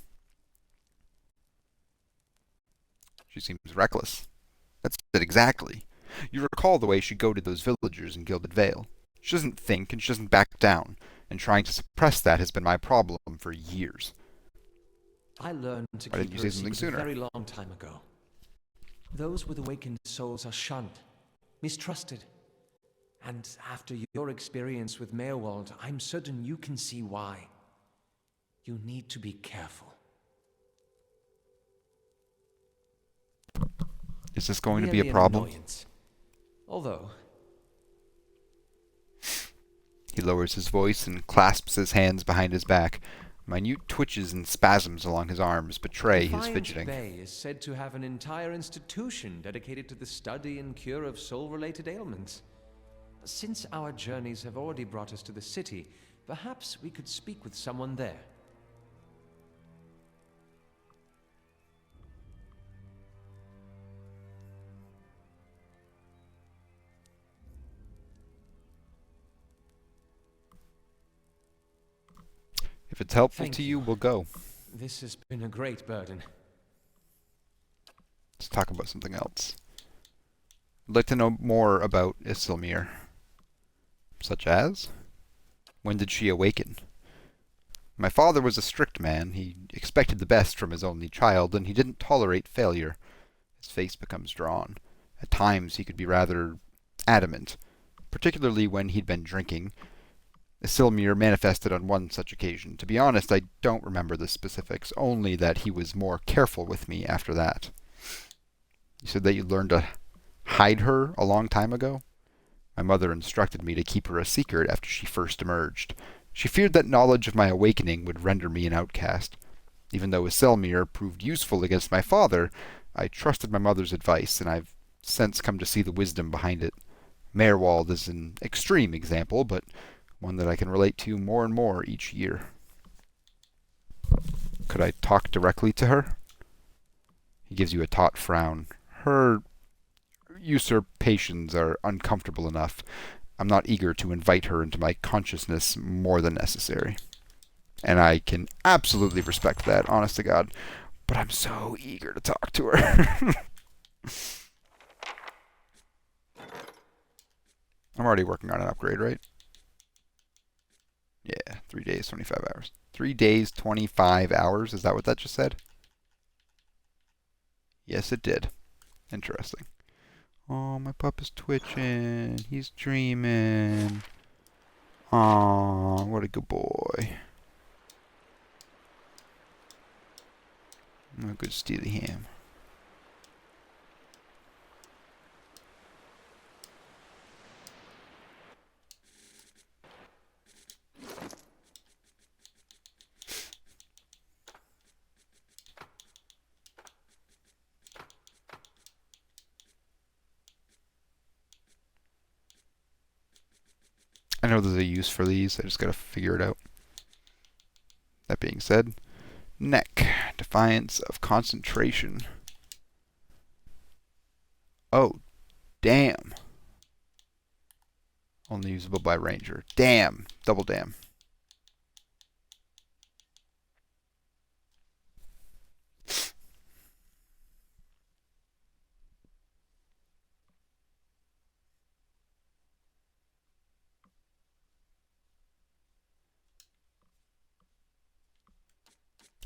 She seems reckless. That's it exactly. You recall the way she goaded those villagers in Gilded Vale. She doesn't think and she doesn't back down, and trying to suppress that has been my problem for years. I learned to Why keep didn't you her say something secret sooner? a very long time ago. Those with awakened souls are shunned, mistrusted. And after your experience with Meerwald, I'm certain you can see why. You need to be careful. Is this going to be Merely a an problem? annoyance. Although, He lowers his voice and clasps his hands behind his back. Minute twitches and spasms along his arms betray his Defiance fidgeting. Bay is said to have an entire institution dedicated to the study and cure of soul-related ailments. Since our journeys have already brought us to the city, perhaps we could speak with someone there. If it's helpful Thank to you, you. we'll go. This has been a great burden. Let's talk about something else. I'd like to know more about Isilmir. Such as? When did she awaken? My father was a strict man. He expected the best from his only child, and he didn't tolerate failure. His face becomes drawn. At times he could be rather adamant, particularly when he'd been drinking. Isilmir manifested on one such occasion. To be honest, I don't remember the specifics, only that he was more careful with me after that. You said that you learned to hide her a long time ago? My mother instructed me to keep her a secret after she first emerged. She feared that knowledge of my awakening would render me an outcast. Even though Isilmir proved useful against my father, I trusted my mother's advice, and I've since come to see the wisdom behind it. Meerwald is an extreme example, but one that I can relate to more and more each year. Could I talk directly to her? He gives you a taut frown. Her usurpations are uncomfortable enough. I'm not eager to invite her into my consciousness more than necessary. And I can absolutely respect that, honest to God. But I'm so eager to talk to her. I'm already working on an upgrade, right? Yeah, 3 days, 25 hours. 3 days, 25 hours? Is that what that just said? Yes, it did. Interesting. Oh, my pup is twitching. He's dreaming. Aw, what a good boy. Oh, good steely ham. I know there's a use for these. I just gotta figure it out. That being said, neck. Defiance of concentration. Oh, damn. Only usable by ranger. Damn. Double damn.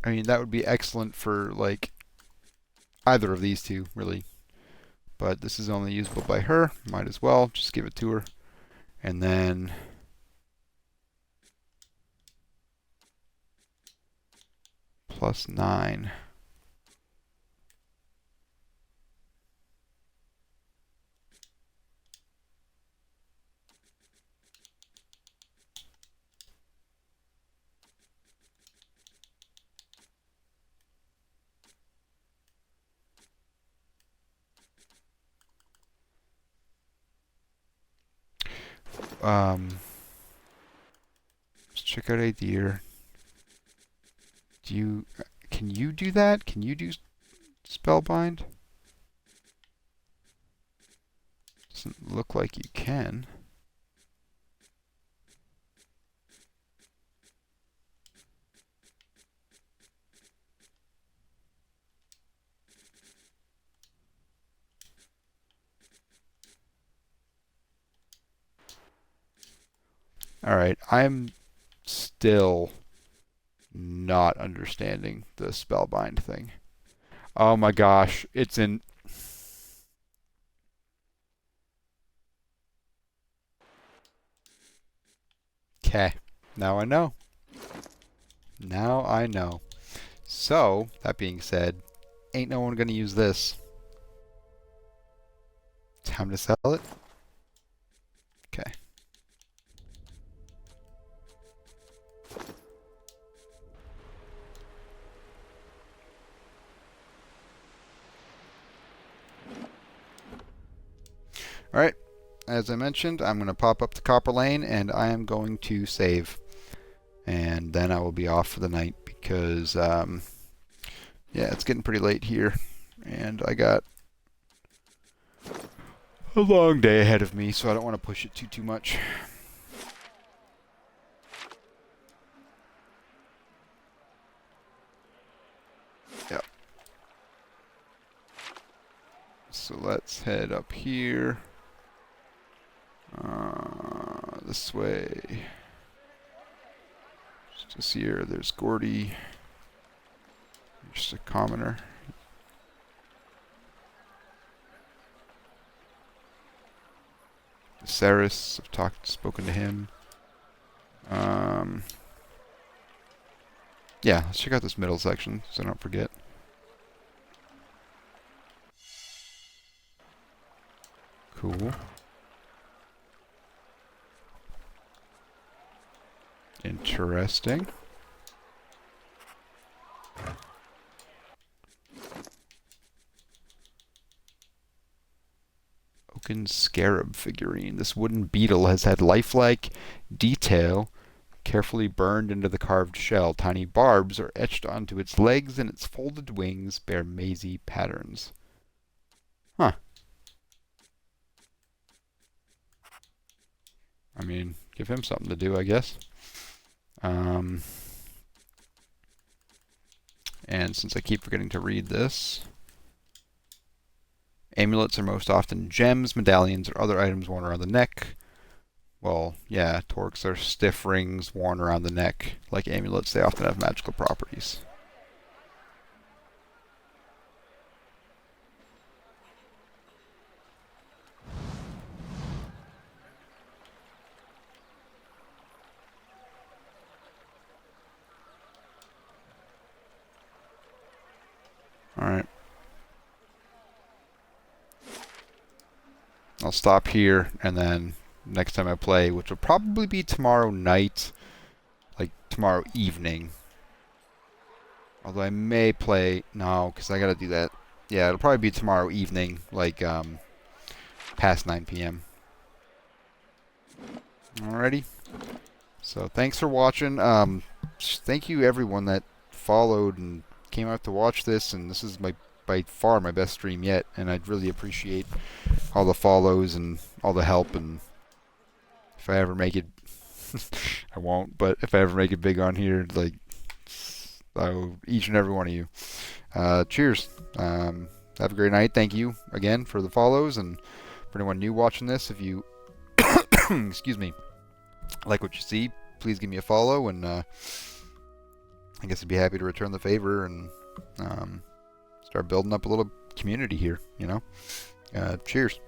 I mean, that would be excellent for, like, either of these two, really. But this is only usable by her. Might as well just give it to her. And then +9. Let's check out a deer. Can you do that? Can you do spellbind? Doesn't look like you can. Alright, I'm still not understanding the spellbind thing. Oh my gosh, it's in... Okay, now I know. Now I know. So, that being said, ain't no one gonna use this. Time to sell it? Okay. Alright, as I mentioned, I'm going to pop up to Copper Lane and I am going to save. And then I will be off for the night because, yeah, it's getting pretty late here. And I got a long day ahead of me, so I don't want to push it too much. Yep. So let's head up here. This way. Just here, there's Gordy. Just a commoner. Ceres, I've spoken to him. Yeah, let's check out this middle section so I don't forget. Cool. Interesting. wooden scarab figurine. This wooden beetle has had lifelike detail carefully burned into the carved shell. Tiny barbs are etched onto its legs, and its folded wings bear mazy patterns. Huh. I mean, give him something to do, I guess. And since I keep forgetting to read this, amulets are most often gems, medallions, or other items worn around the neck. Well, yeah, torques are stiff rings worn around the neck. Like amulets, they often have magical properties. Alright. I'll stop here, and then next time I play, which will probably be tomorrow night, like tomorrow evening. Although I may play, no, because I gotta do that. Yeah, it'll probably be tomorrow evening, like past 9 p.m. Alrighty. So thanks for watching. Thank you everyone that followed and came out to watch this, and this is by far my best stream yet, and I'd really appreciate all the follows and all the help. And if I ever make it, I won't, but if I ever make it big on here, like, each and every one of you. Cheers. Have a great night. Thank you again for the follows, and for anyone new watching this, if you, excuse me, like what you see, please give me a follow, and I guess I'd be happy to return the favor and start building up a little community here, you know? Cheers.